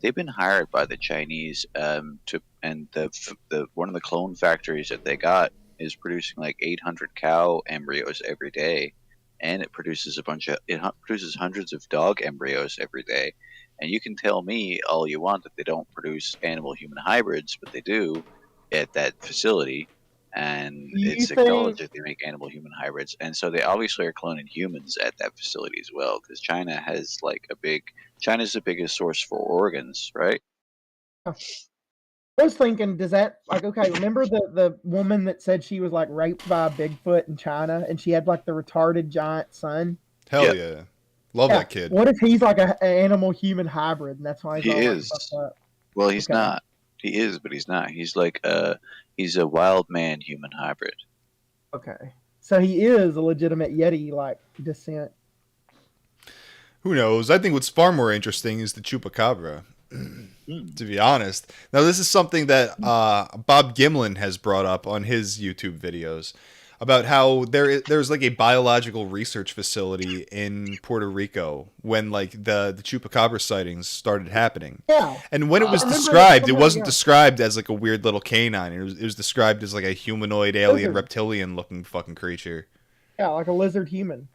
they've been hired by the Chinese and the one of the clone factories that they got is producing like 800 cow embryos every day, and it produces produces hundreds of dog embryos every day. And you can tell me all you want that they don't produce animal human hybrids, but they do at that facility. and You it's think acknowledged that they make animal-human hybrids, and so they obviously are cloning humans at that facility as well, because China's the biggest source for organs, right? I was thinking, does that like okay? Remember the woman that said she was like raped by a Bigfoot in China, and she had like the retarded giant son? Hell Yeah. yeah. Love Yeah. that kid. What if he's like an animal human hybrid, and that's why he's He all like is. fucked up? Well, he's Okay. not. He is, but he's not. He's a wild man human hybrid. Okay, so he is a legitimate Yeti like descent. Who knows? I think what's far more interesting is the chupacabra. To be honest. Now, this is something that Bob Gimlin has brought up on his YouTube videos about how there's like a biological research facility in Puerto Rico when like the chupacabra sightings started happening. Yeah. And when it was remember described, it somebody- wasn't yeah. described as like a weird little canine. It was described as like a humanoid, alien, Lizard. reptilian looking fucking creature. Yeah, like a lizard human.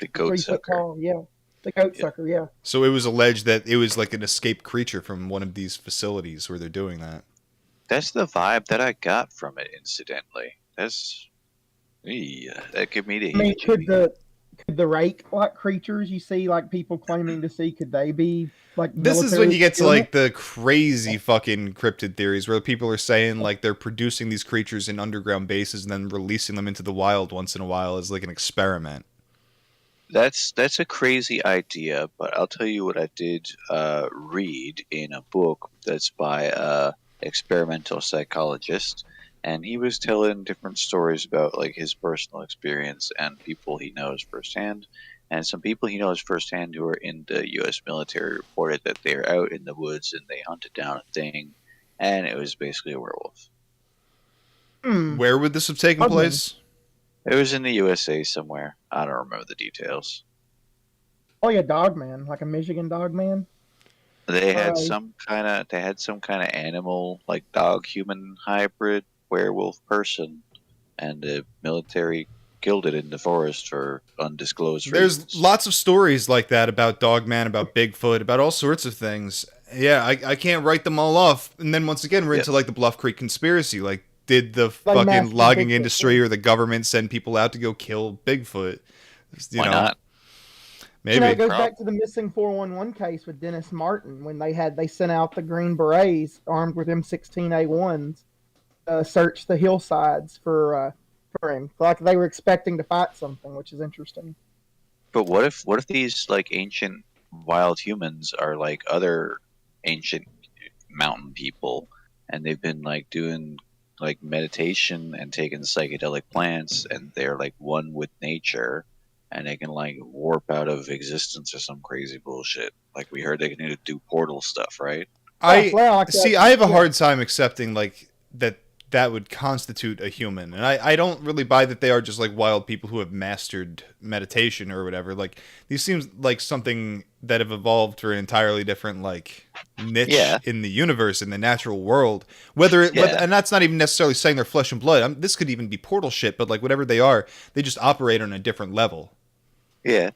The 3 goat foot sucker. tall. Yeah, the goat Yeah. sucker. Yeah. So it was alleged that it was like an escaped creature from one of these facilities where they're doing that. That's the vibe that I got from it. Incidentally, that gave me the I mean, heebie-jeebies. could the rake like creatures you see like people claiming to see, could they be like? This is when you get to military like the crazy fucking cryptid theories where people are saying like they're producing these creatures in underground bases and then releasing them into the wild once in a while as like an experiment. That's a crazy idea, but I'll tell you what I did read in a book that's by a experimental psychologist, and he was telling different stories about like his personal experience and people he knows firsthand. And some people he knows firsthand who are in the U.S. military reported that they were out in the woods and they hunted down a thing, and it was basically a werewolf. Hmm. Where would this have taken Okay. place? It was in the USA somewhere. I don't remember the details. Probably a dog man, like a Michigan dog man. They had Right. some kind of animal, like dog human hybrid werewolf person, and the military killed it in the forest for undisclosed There's reasons. lots of stories like that about Dogman, about Bigfoot, about all sorts of things. Yeah, I can't write them all off. And then once again, we're into like the Bluff Creek conspiracy. Like, did the Like fucking Master logging Bigfoot, industry yeah. or the government send people out to go kill Bigfoot? You Why know, not? maybe. You know, it goes Prob- back to the missing 411 case with Dennis Martin when they sent out the Green Berets armed with M16A1s search the hillsides for him. Like they were expecting to fight something, which is interesting. But what if these like ancient wild humans are like other ancient mountain people, and they've been like doing like meditation and taking psychedelic plants, and they're like one with nature, and they can like warp out of existence or some crazy bullshit. Like we heard they can do portal stuff, right? I well, like see. that- I have a yeah. hard time accepting like that would constitute a human, and I don't really buy that they are just like wild people who have mastered meditation or whatever. Like these seems like something that have evolved for an entirely different like niche Yeah. in the universe, in the natural world. Whether Yeah. and that's not even necessarily saying they're flesh and blood. This could even be portal shit, but like whatever they are, they just operate on a different level. Yeah.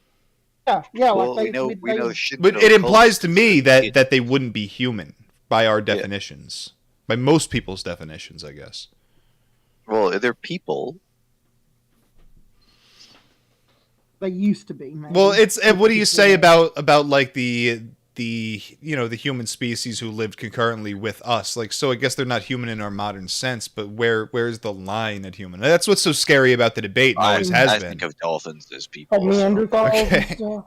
Yeah, Well, like we know But Shinto it implies to cults- me that they wouldn't be human by our definitions, by most people's definitions, I guess. Well, they're people. They used to be. Maybe. Well, it's what do you say about like the you know the human species who lived concurrently with us? Like, so I guess they're not human in our modern sense, but where's the line at human? That's what's so scary about the debate, and always has I been. think of dolphins as people. like so- Neanderthals Okay. and stuff.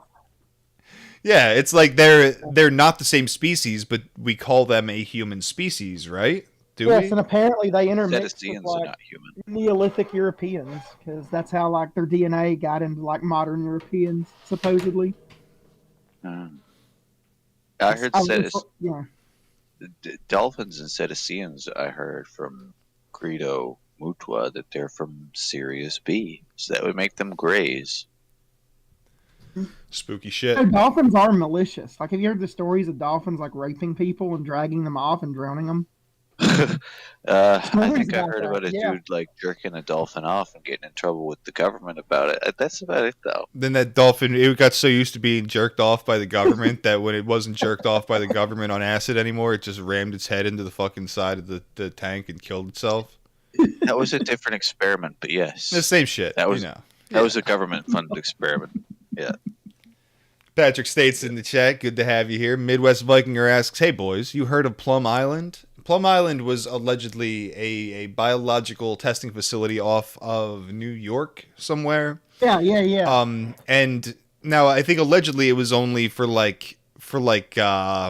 Yeah, it's like they're not the same species, but we call them a human species, right? Do Yes, we? and apparently they intermixed with Cetaceans are like not human. Neolithic Europeans because that's how like their DNA got into like modern Europeans supposedly. I heard yeah. dolphins and cetaceans. I heard from Credo Mutwa that they're from Sirius B, so that would make them grays. Spooky shit. So dolphins are malicious. Like, have you heard the stories of dolphins like raping people and dragging them off and drowning them? I Stories think I about heard that, about a yeah. dude like jerking a dolphin off and getting in trouble with the government about it. That's about it, though. Then that dolphin, it got so used to being jerked off by the government that when it wasn't jerked off by the government on acid anymore, it just rammed its head into the fucking side of the tank and killed itself. That was a different experiment, but yes, The same shit. that was you know. that was a government-funded experiment. Yeah. Patrick states in the chat, good to have you here. Midwest Vikinger asks, hey boys, you heard of Plum Island? Plum Island was allegedly a biological testing facility off of New York somewhere. Yeah. And now I think allegedly it was only for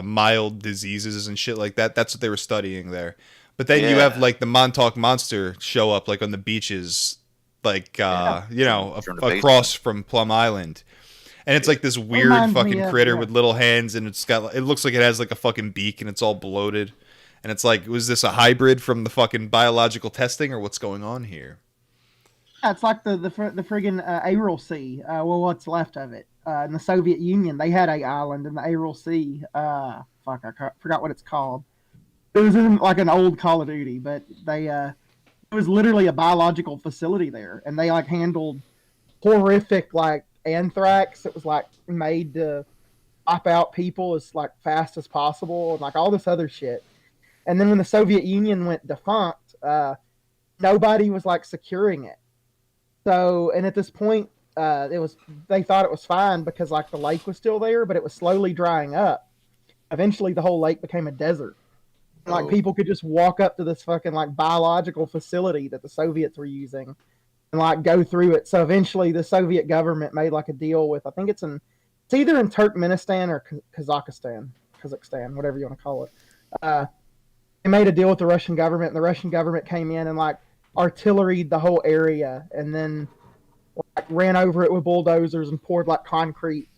mild diseases and shit like that. That's what they were studying there. But then you have Yeah. like the Montauk Monster show up like on the beaches, like From the across from Plum Island. And it's like this weird Reminds me fucking of- critter yeah. with little hands, and it looks like it has like a fucking beak, and it's all bloated. And it's like, was this a hybrid from the fucking biological testing, or what's going on here? Yeah, it's like the friggin' Aral Sea. Well, what's left of it? In the Soviet Union, they had a island in the Aral Sea. Forgot what it's called. It was in like an old Call of Duty, but it was literally a biological facility there, and they like handled horrific like anthrax that was like made to wipe out people as like fast as possible, and like all this other shit. And then when the Soviet Union went defunct, nobody was like securing it. So, and at this point, they thought it was fine because like the lake was still there, but it was slowly drying up. Eventually, the whole lake became a desert. Like people could just walk up to this fucking like biological facility that the Soviets were using and like go through it. So eventually, the Soviet government made like a deal with, I think it's either in Turkmenistan or Kazakhstan, whatever you want to call it. They made a deal with the Russian government, and the Russian government came in and like artilleried the whole area, and then like ran over it with bulldozers and poured like concrete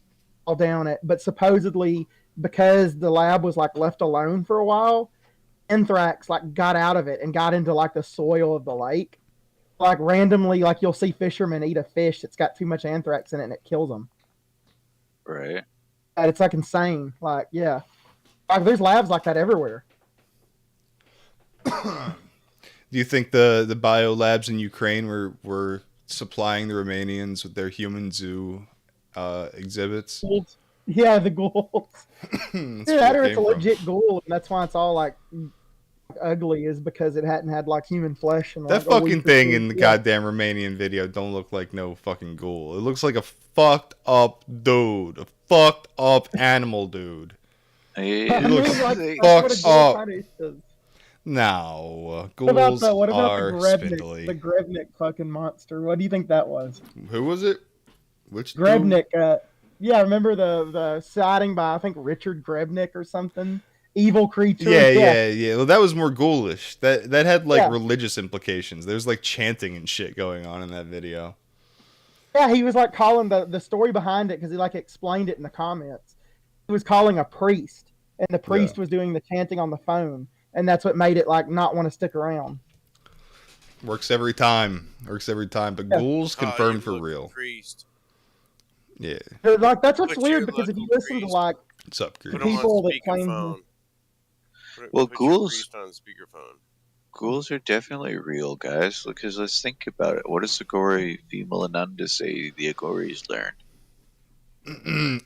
all down it. But supposedly, because the lab was like left alone for a while, anthrax like got out of it and got into like the soil of the lake. Like randomly, like you'll see fishermen eat a fish that's got too much anthrax in it and it kills them. Right. And it's like insane. Like, yeah. Like there's labs like that everywhere. Do you think the bio labs in Ukraine were supplying the Romanians with their human zoo exhibits? Yeah, the ghouls. Yeah, or it's a legit ghoul, and that's why it's all like ugly, is because it hadn't had like human flesh. And That like, fucking thing in the goddamn Romanian video don't look like no fucking ghoul. It looks like a fucked up dude, a fucked up animal dude. Yeah. He looks fucked up. No, ghouls what about are the spindly. The Grevnik fucking monster? What do you think that was? Who was it? Which Grevnik? Yeah, remember the sighting by I think Richard Grevnik or something? Evil creature. Yeah. Well, that was more ghoulish. That had like religious implications. There's like chanting and shit going on in that video. Yeah, he was like calling the story behind it because he like explained it in the comments. He was calling a priest, and the priest was doing the chanting on the phone, and that's what made it like not want to stick around. Works every time. But ghouls confirmed for real. Priest. Yeah. Like that's what's weird because if you listen to like what's up, the people that claim. Well, put ghouls on speakerphone. Ghouls are definitely real, guys. Because let's think about it. What does Agori female Ananda say the Agoris learned?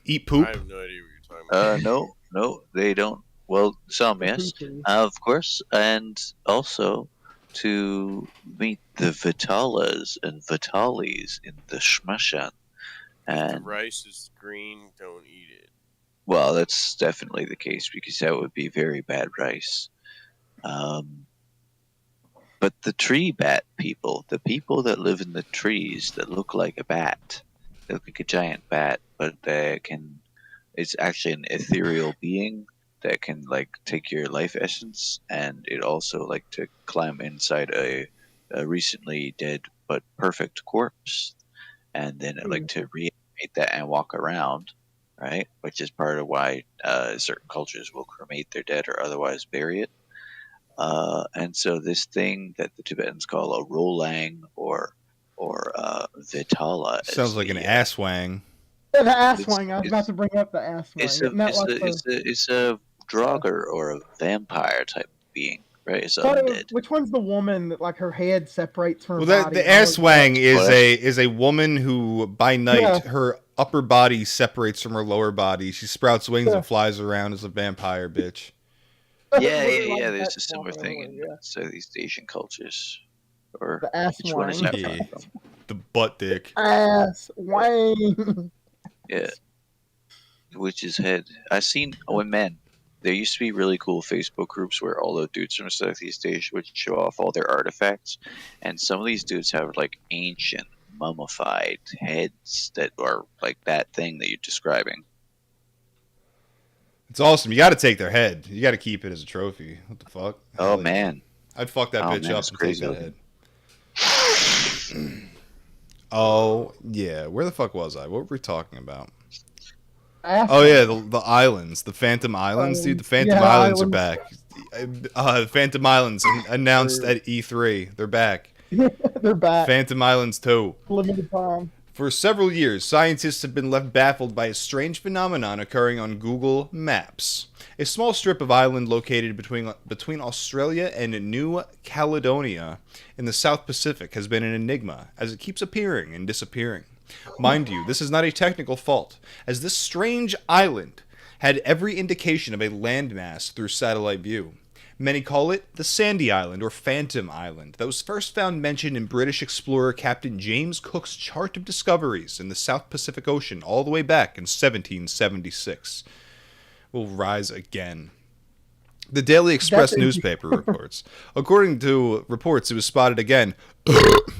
Eat poop. I have no idea what you're talking about. No, they don't. Well, some yes, of course, and also to meet the Vitalas and Vitalis in the Shmashan. And if the rice is green, don't eat it. Well, that's definitely the case because that would be very bad rice. But the tree bat people, the people that live in the trees that look like a bat, they look like a giant bat, but it's actually an ethereal being that can like take your life essence, and it also like to climb inside a recently dead but perfect corpse, and then it like to reanimate that and walk around, right? Which is part of why certain cultures will cremate their dead or otherwise bury it. And so this thing that the Tibetans call a rolang or vitala sounds like an asswang. Yeah, the asswang. I was about to bring up the asswang. It's a draugr or a vampire type being, right? It's undead. Which one's the woman that like her head separates from her body? The asswang is a woman who by night her upper body separates from her lower body. She sprouts wings and flies around as a vampire bitch. Yeah. There's a similar thing in Southeast Asian cultures. Or The ass which one is wang. that Yeah. from? The butt dick. Ass wang. Yeah. Witch's head. I've seen men. There used to be really cool Facebook groups where all the dudes from Southeast Asia would show off all their artifacts, and some of these dudes have like ancient mummified heads that are like that thing that you're describing. It's awesome. You got to take their head. You got to keep it as a trophy. What the fuck? Oh Hell yeah. man. I'd fuck that Oh, bitch man, up it's and crazy take that looking. head. Oh yeah, where the fuck was I? What were we talking about? Ass Oh yeah, wang. the islands, the Phantom Islands, dude. The Phantom Yeah, Islands are islands. back. Phantom Islands announced at E3. They're back. They're back. Phantom Islands 2. Limited time. For several years, scientists have been left baffled by a strange phenomenon occurring on Google Maps. A small strip of island located between Australia and New Caledonia in the South Pacific has been an enigma, as it keeps appearing and disappearing. Mind you, this is not a technical fault, as this strange island had every indication of a landmass through satellite view. Many call it the Sandy Island or Phantom Island, that was first found mentioned in British explorer Captain James Cook's chart of discoveries in the South Pacific Ocean all the way back in 1776. Will rise again. The Daily Express newspaper reports. According to reports, it was spotted again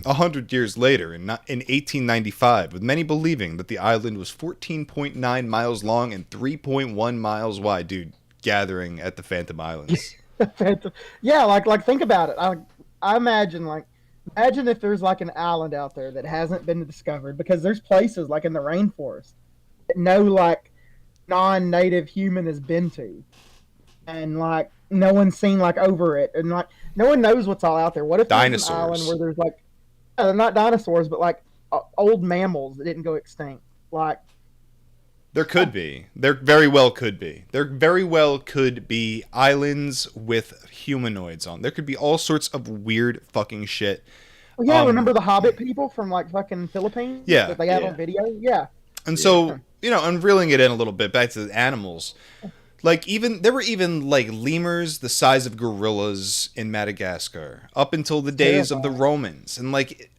100 years later in 1895, with many believing that the island was 14.9 miles long and 3.1 miles wide. Dude, gathering at the Phantom Islands. Yeah, like think about it. I imagine imagine if there's like an island out there that hasn't been discovered, because there's places like in the rainforest that no like non-native human has been to, and like no one's seen like over it, and like no one knows what's all out there. What if there's an island Dinosaurs. where there's like not dinosaurs, but like old mammals that didn't go extinct? Like There could be. There very well could be. There very well could be islands with humanoids on. There could be all sorts of weird fucking shit. oh, yeah, remember the Hobbit people from like fucking Philippines? Yeah. That they had Yeah. on video. Yeah. And so, I'm reeling it in a little bit back to the animals. Like there were even like lemurs the size of gorillas in Madagascar up until the days of the Romans. And like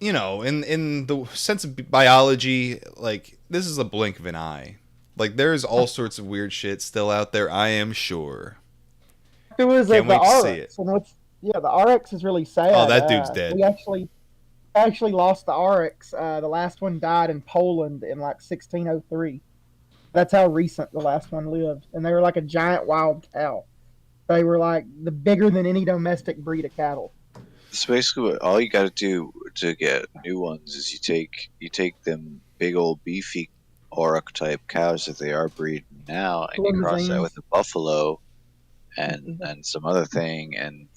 in the sense of biology, like this is a blink of an eye. Like there's all sorts of weird shit still out there, I am sure. There was Can't the wait to see RX, and the RX is really sad. Oh, that dude's dead. We actually lost the RX. The last one died in Poland in like 1603. That's how recent the last one lived, and they were like a giant wild cow. They were like the bigger than any domestic breed of cattle. So basically, all you got to do to get new ones is you take them big old beefy auroch type cows that they are breeding now, and you cross that Limousines. with a buffalo, and some other thing, and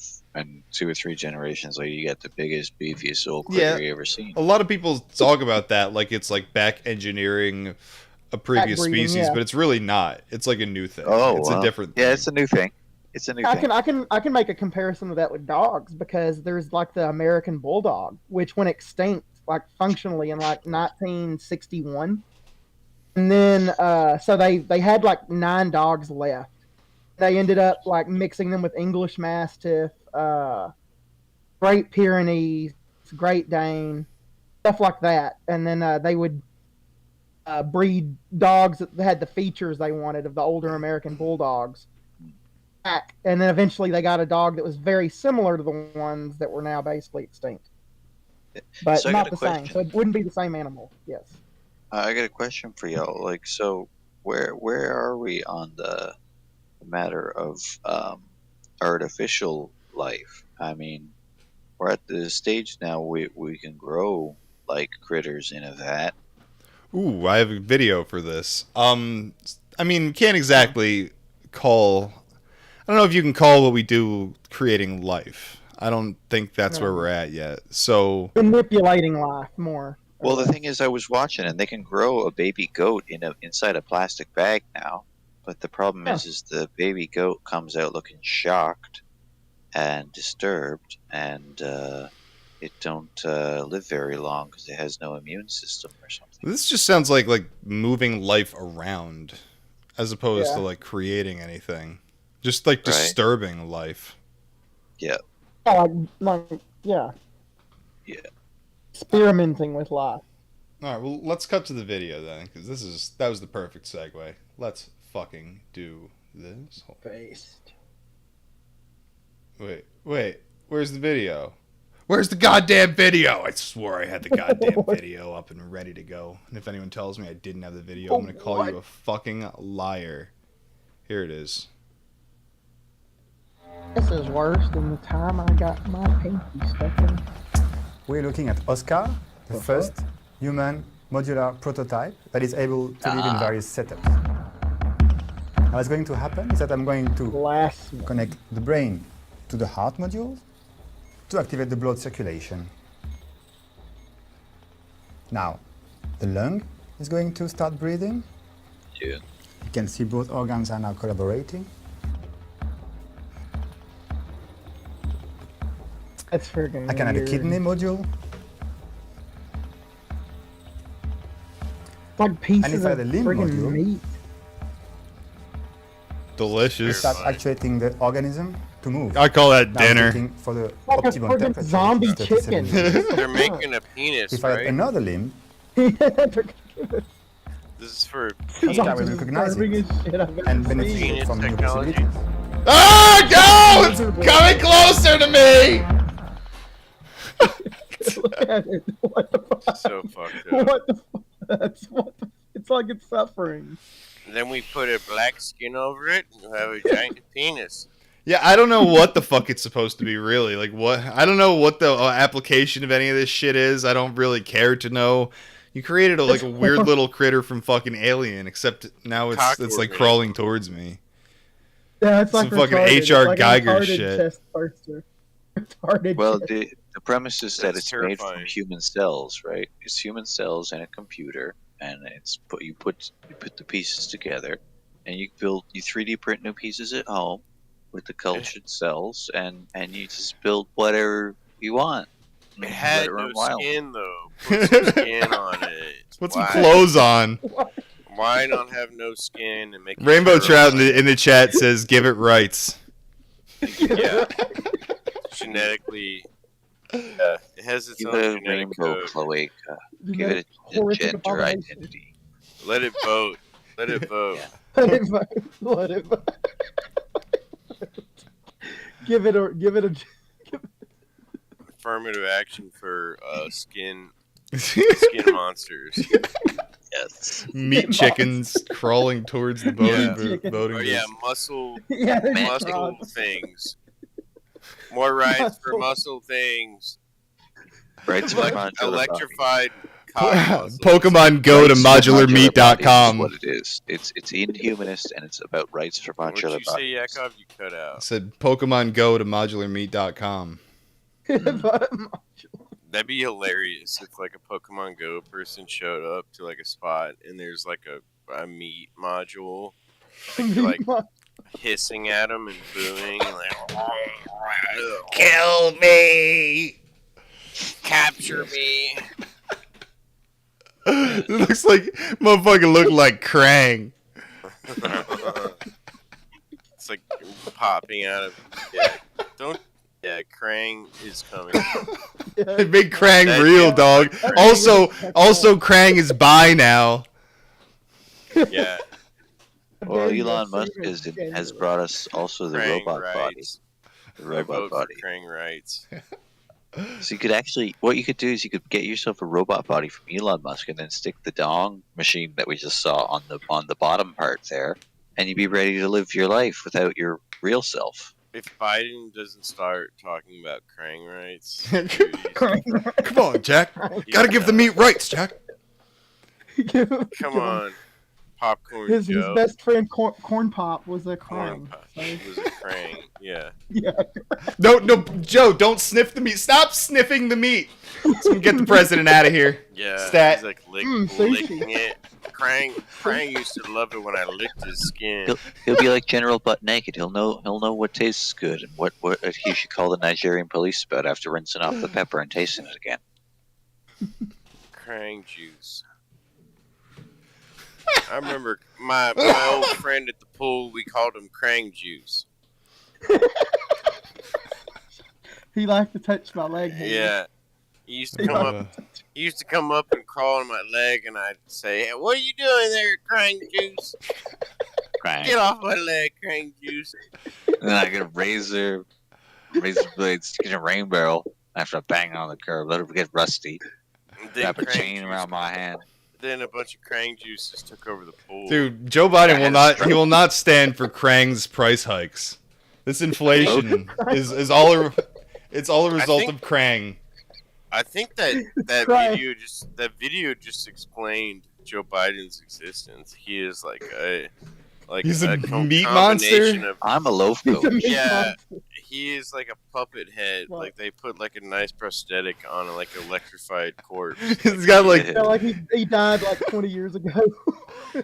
2 or 3 generations later, you get the biggest, beefiest old critter you ever seen. A lot of people talk about that like it's like back engineering a previous Backbreeding, species, yeah. but it's really not. It's like a new thing. Oh, It's wow. a different thing. Yeah, it's a new thing. It's a new thing. I can make a comparison of that with dogs, because there's like the American Bulldog, which went extinct like functionally in like 1961, and then so they had like 9 dogs left. They ended up like mixing them with English Mastiff, Great Pyrenees, Great Dane, stuff like that, and then they would breed dogs that had the features they wanted of the older American Bulldogs. And then eventually they got a dog that was very similar to the ones that were now basically extinct, but So I got not a the same. question. So it wouldn't be the same animal. Yes. I got a question for y'all. Like, so where are we on the matter of artificial life? I mean, we're at the stage now we can grow like critters in a vat. Ooh, I have a video for this. I mean, can't exactly call. I don't know if you can call what we do creating life. I don't think that's where we're at yet. So Manipulating life more. Well, the thing is, I was watching, and they can grow a baby goat inside a plastic bag now. But the problem is the baby goat comes out looking shocked and disturbed, and it don't live very long because it has no immune system or something. this just sounds like moving life around, as opposed to like creating anything. Just like disturbing life. Yeah. Yeah, like Yeah. Yeah. Experimenting with life. All right, well, let's cut to the video then, because that was the perfect segue. Let's fucking do this. Based. Wait, where's the video? Where's the goddamn video? I swore I had the goddamn video up and ready to go. And if anyone tells me I didn't have the video, I'm going to call you a fucking liar. Here it is. This is worse than the time I got my pinky stuck in. We're looking at Oscar, the first human modular prototype that is able to live in various setups. Now what's going to happen is that I'm going to connect the brain to the heart module to activate the blood circulation. Now, the lung is going to start breathing. Yeah. You can see both organs are now collaborating. That's freaking I can add a weird. kidney module. It's like pieces And if I of add a limb friggin' module, meat. Delicious. start actuating the organism to move. I call that Now dinner. looking for the Like a optimum friggin' temperature, zombie which is 37 chicken. degrees. They're making a penis, If I add right? another limb, This is for Oscar will recognize it and benefit Penis from new technology. possibilities. Oh, no! It's coming closer to me! Look at it. What the fuck? So fucked up. What the fuck? That's what the... It's like it's suffering. And then we put a black skin over it, and you have a giant penis. Yeah, I don't know what the fuck it's supposed to be, really. Like, what? I don't know what the application of any of this shit is. I don't really care to know. You created a weird little critter from fucking Alien, except now it's like crawling towards me. Yeah, it's Some like fucking retarded. H.R. It's like a Geiger retarded shit. chest burster. Retarded Well, chest. the premise is that That's it's made from terrifying. human cells, right? It's human cells in a computer, and you put the pieces together, and you 3D print new pieces at home with the cultured cells, and you just build whatever you want. It had Let it no run wild. skin, though. Put some skin on it. Put some Why? clothes on. Why not have no skin and make it Rainbow Trout terrifying? in the chat says, "Give it rights." Yeah. Genetically, it has its Give own it a genetic rainbow code. cloaca. Give it a Horrific gender abomination. identity. Let it vote. Let it vote. Let it vote. Let it vote. Give it a Affirmative action for skin Meat monsters. Yes. chickens crawling towards the Yeah. voting Oh yeah, booth. muscle yeah, there's muscle frogs. things. More rights for Muscle. muscle things. Rights for modular body. Electrified cock muscles. Pokemon Go to Rights for modular bodies is modularmeat.com. what it is. It's inhumanist, and it's about rights for What'd modular you say, bodies. Yakov? You cut out. Said Pokemon Go to modularmeat.com. That'd be hilarious if like a Pokemon Go person showed up to like a spot and there's like a meat module like hissing at them and booing and like Kill me! capture me. It looks like motherfucker look like Krang. It's like popping out of Krang is coming. They made Krang That- real, yeah. dog. Also Krang is bi now. Yeah. Well, Again, Elon yes, Musk even has brought us also the Krang robot body. rights. The I robot vote for body. Krang rights. So you could actually, what you could do is you could get yourself a robot body from Elon Musk, and then stick the dong machine that we just saw on the bottom part there, and you'd be ready to live your life without your real self. If Biden doesn't start talking about Krang rights, Come on, Jack. Gotta give the meat rights, Jack. come on, Popcorn His Joe. best friend Corn Pop was a Corn Krang. Pop So, was a Krang. Yeah. yeah. No, Joe, don't sniff the meat. Stop sniffing the meat. Let's get the president out of here. Yeah. Stat. He's like sushi. licking it. Krang used to love it when I licked his skin. He'll be like General Butt Naked. He'll know what tastes good and what he should call the Nigerian police about after rinsing off the pepper and tasting it again. Krang juice. I remember my old friend at the pool. We called him Krang Juice. He liked to touch my leg hair. Yeah. He used to come up. He used to come up and crawl on my leg, and I'd say, "Hey, what are you doing there, Krang Juice? Get off my leg, Krang Juice." And then I get a razor blades, get a rain barrel after I bang it on the curb. Let it get rusty. Wrap a chain around my hand. Then a bunch of Krang Juices took over the pool. Dude, Joe Biden will not stand for Krang's price hikes. This inflation is all a result of Krang. I think that video just explained Joe Biden's existence. He is like he's a meat monster. I'm a loco. Yeah, he is like a puppet head. What? Like they put like a nice prosthetic on like an electrified corpse. He's got like he died like 20 years ago.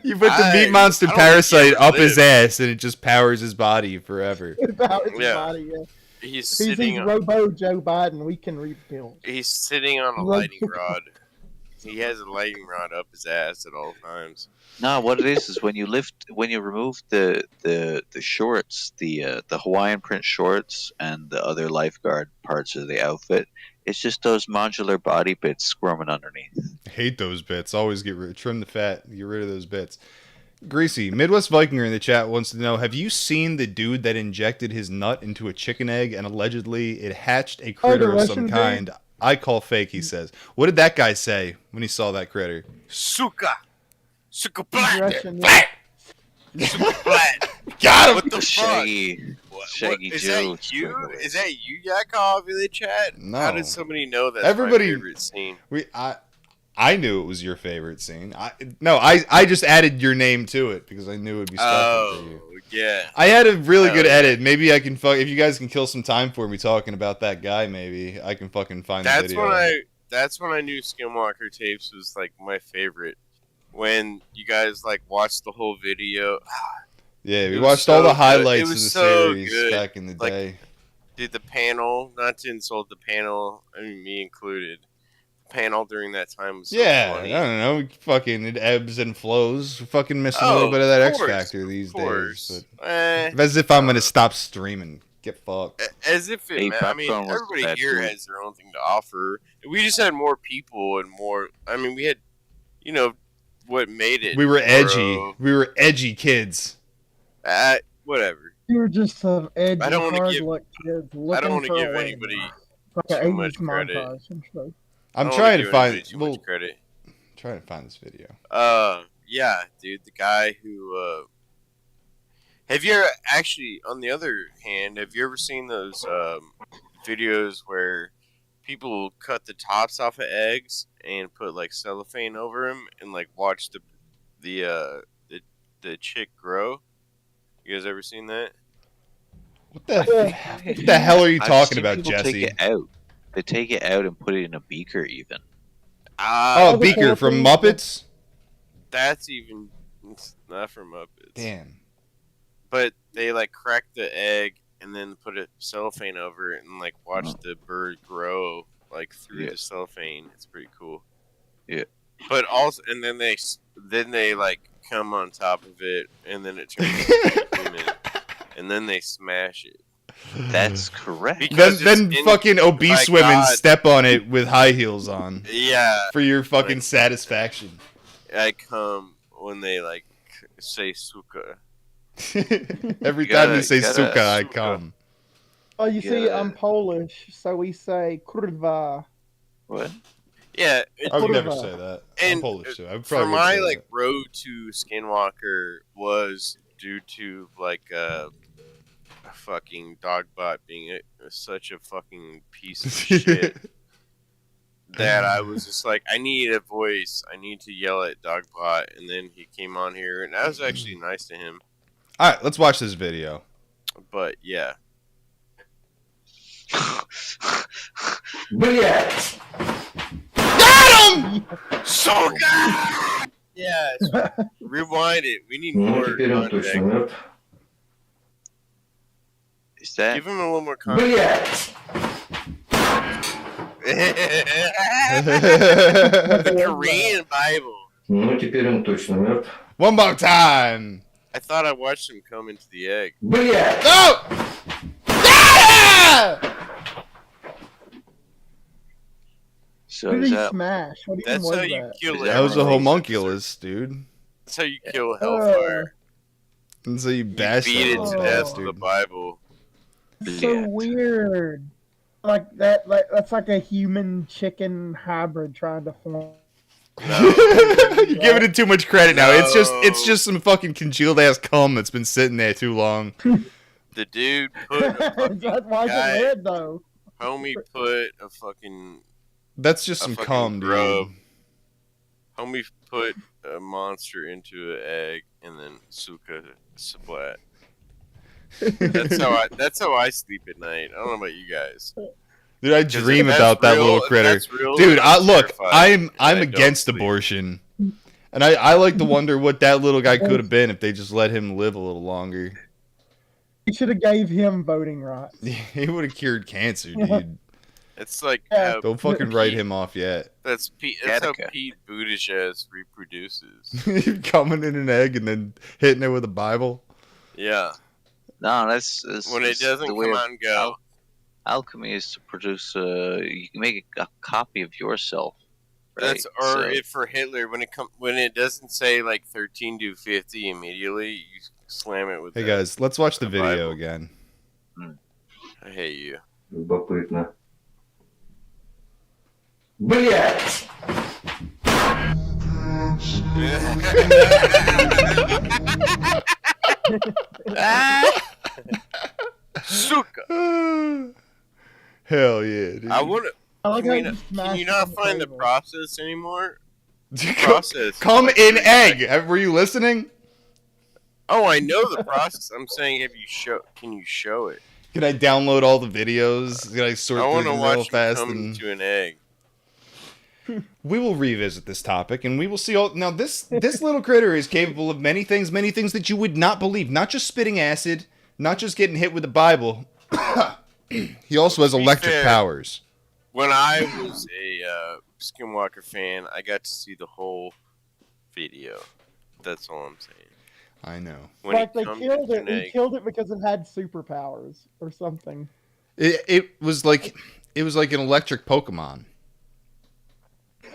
You put the meat monster parasite up his ass and it just powers his body forever. It powers his body, yeah. He's sitting on Robo Joe Biden. We can rebuild. He's sitting on a lightning rod. He has a lightning rod up his ass at all times. No, what it is when you remove the shorts, the Hawaiian print shorts and the other lifeguard parts of the outfit, it's just those modular body bits squirming underneath. I hate those bits. Always trim the fat, get rid of those bits. Greasy, Midwest Vikinger in the chat wants to know, have you seen the dude that injected his nut into a chicken egg and allegedly it hatched a critter of some kind? Dude? I call fake, he says. What did that guy say when he saw that critter? Suka black. Suka black. Got him. What the Shaggy. fuck? Shaggy is Joe. That you? Is that you, Yakov, in the chat? No. How did somebody know that's Everybody, my favorite scene? I knew it was your favorite scene. I just added your name to it because I knew it would be special for you. Yeah. I had a really good edit. Maybe I can if you guys can kill some time for me talking about that guy, maybe I can fucking find the video. That's when I knew Skinwalker Tapes was like my favorite. When you guys like watched the whole video. Yeah, we watched all the highlights of the series back in the day. Did the panel, not to insult the panel, I mean me included. Panel during that time was so funny. I don't know. Fucking it ebbs and flows. We're fucking missing a little bit of that X Factor these days. But as if I'm gonna stop streaming. Get fucked. As if it. I mean, everybody here has their own thing to offer. We just had more people and more. I mean, we had, what made it. We were edgy. We were edgy kids. Whatever. You were just some edgy, I don't want to give anybody too much credit. I'm trying to find credit. Trying to find this video. Yeah, dude, the guy who have you ever actually, on the other hand, have you ever seen those videos where people cut the tops off of eggs and put like cellophane over them and like watch the chick grow? You guys ever seen that? What the hell are you talking about, Jesse? Take it out. They take it out and put it in a beaker, even. Beaker from Muppets? It's not from Muppets. Damn. But they like crack the egg and then put a cellophane over it and like watch the bird grow like through the cellophane. It's pretty cool. Yeah. But also, and then they like come on top of it and then it turns into a human and then they smash it. That's correct. Then fucking obese women step on it with high heels on. Yeah. For your fucking satisfaction. I come when they like say suka. Every time you say suka, I come. Oh, you see, I'm Polish, so we say kurwa. What? Yeah. I would never say that. I'm Polish too. For my like road to Skinwalker was due to like fucking Dogbot being such a fucking piece of shit that I was just like, I need a voice. I need to yell at Dogbot, and then he came on here, and I was actually nice to him. All right, let's watch this video. But yeah. Got him! So good! Yes. Rewind it. We need more context. Is that? Give him a little more context. The Korean Bible. One more time. I thought I watched him come into the egg. No! Yeah! So Who did is he that smash? What even That's was how you that? kill That was a everything. homunculus, dude. That's how you kill Hellfire. And so you You bash that beat it little to death with the bastard. Bible. So Yeah. weird. Like that. Like that's like a human chicken hybrid trying to form. You're giving it too much credit now. It's No. just some fucking congealed ass cum that's been sitting there too long. The dude put a fucking That's why it's guy, red though. homie put a fucking That's just some fucking cum, grub. dude. Homie put a monster into an egg and then suka splat. That's how I sleep at night. I don't know about you guys. Dude, I 'Cause dream if that's about that real- little if critter. that's real, Dude, I'm look, terrified, I'm and I don't against sleep. abortion. And I like to wonder what that little guy could have been if they just let him live a little longer. You should have gave him voting rights. He would have cured cancer, dude. It's like Yeah. how Don't fucking write him off yet. That's how Gattaca. Pete Buttigieg reproduces. Coming in an egg and then hitting it with a Bible. Yeah, No, that's when it doesn't the way come of out and go. alchemy is to produce. You can make a copy of yourself. Right? That's So- if for Hitler when it doesn't say like 13 to 50 immediately, you slam it with. Hey that. guys, let's watch the The video Bible. again. I hate you. Любопытно. Блять! Suka. Hell yeah, dude. I want to. I like how Can you you smashed not the find the table. process anymore? Process. Come Like, in like- egg. Were you listening? Oh, I know the process. I'm saying, can you show it? Can I download all the videos? Can I sort I through want to them watch real you fast? come And to an egg. we will revisit this topic, and we will see all. Now, this little critter is capable of many things that you would not believe. Not just spitting acid, not just getting hit with the Bible. He also has To be electric fair, powers. When I was a Skinwalker fan, I got to see the whole video. That's all I'm saying. I know. When Like he they comes killed into it. an He egg. killed it because it had superpowers or something. It was like an electric Pokemon.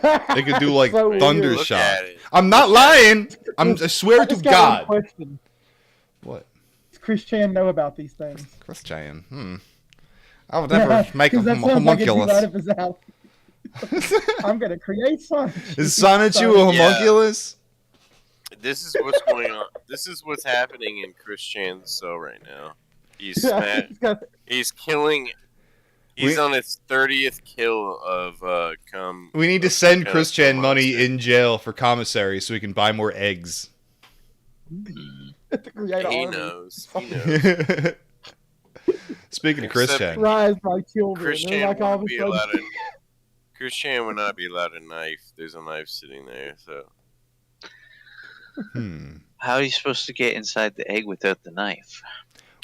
They could do like So thunder weird. Look shot. at it. I'm not lying. I swear I to just got God. one question. What? Does Chris Chan know about these things? Christian. I would never make a 'Cause that sounds like it'd be homunculus. right up his alley. I'm gonna create Sonic. Is Sonichu a Yeah. homunculus? This is what's going on. This is what's happening in Chris Chan's cell right now. He's Yeah, he's got- He's killing. He's We- on his 30th kill of cum. We need to send of Chris Chan money monster. in jail for commissary so he can buy more eggs. to create an He army. knows. He knows. Speaking of Chris Except- Chan, Rise my children. Chris And Chan like all of wouldn't a be sudden- allowed to. Chris Chan would not be allowed a knife. There's a knife sitting there, so. How are you supposed to get inside the egg without the knife?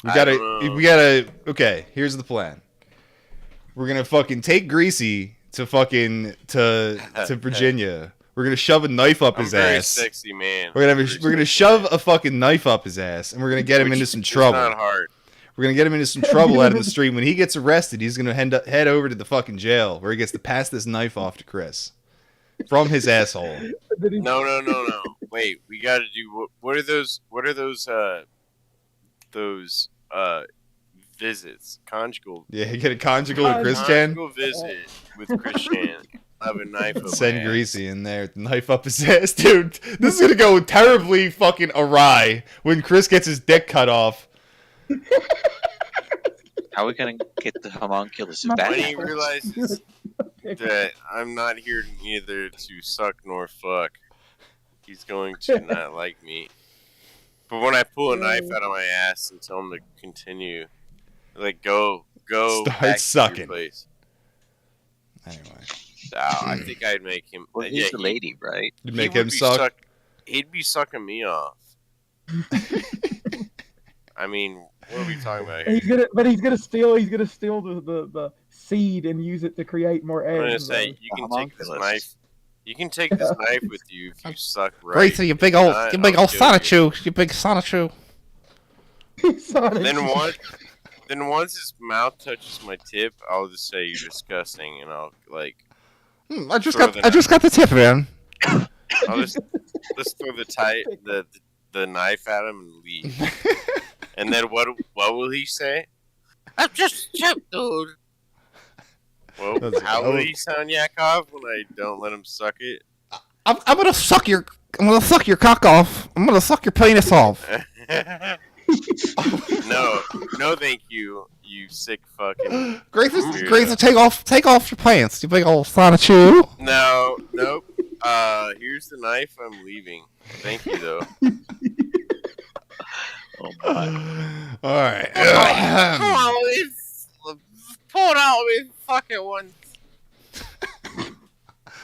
we I gotta, don't know. we gotta. Okay, here's the plan. We're gonna fucking take Greasy to Virginia. We're gonna shove a knife up I'm a his very ass. sexy man. We're gonna shove a fucking knife up his ass, and we're gonna get him Which into some is trouble. not hard. We're gonna get him into some trouble out in the street. When he gets arrested, he's gonna head over to the fucking jail where he gets to pass this knife off to Chris from his asshole. No. Wait, we got to do. What are those? What are those? Visits, conjugal. Yeah, you get a conjugal with Chris Chan. Conjugal visit with Chris Chan. I have a knife. Up Send my ass. Greasy in there, with the knife up his ass, dude. This is gonna go terribly fucking awry when Chris gets his dick cut off. How are we gonna get the homunculus When back? he realizes that I'm not here neither to suck nor fuck, he's going to not like me. But when I pull a knife out of my ass and tell him to continue, like go Start back to your sucking. place. Anyway, I think I'd make him. Well, he's the lady, right? you he make would him be suck. He'd be sucking me off. I mean, what are we talking about here? He's gonna steal the seed and use it to create more eggs. I'm gonna and say those. you can take this Homunculus. knife. You can take this knife with you if you suck right. Greasy, you big If old, not, you big I'll old kill Sonichu, you big Sonichu. Sonic. Then once his mouth touches my tip, I'll just say you're disgusting, and I'll like I just got the tip, man. I'll just throw the knife at him and leave. And then what will he say? I'm just a chip, dude. Well, how will he sound Yakov when I don't let him suck it? I'm gonna suck your cock off. I'm gonna suck your penis off. No, thank you, you sick fucking. Grace, take off your pants, you big old son of chew. No, nope. Here's the knife. I'm leaving. Thank you, though. Oh my. All right. Come on, pull it out with fucking one.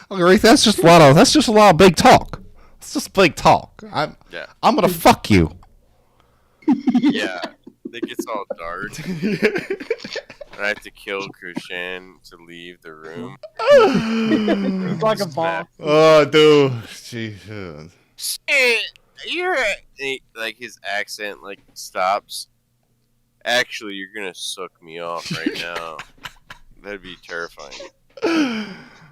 Grace, that's just a lot of big talk. It's just big talk. I'm gonna fuck you. Yeah, it gets all dark. And I have to kill Krishan to leave the room. It's like a boss. Oh, dude. Jesus. Hey, like his accent like stops. Actually, you're gonna suck me off right now. That'd be terrifying.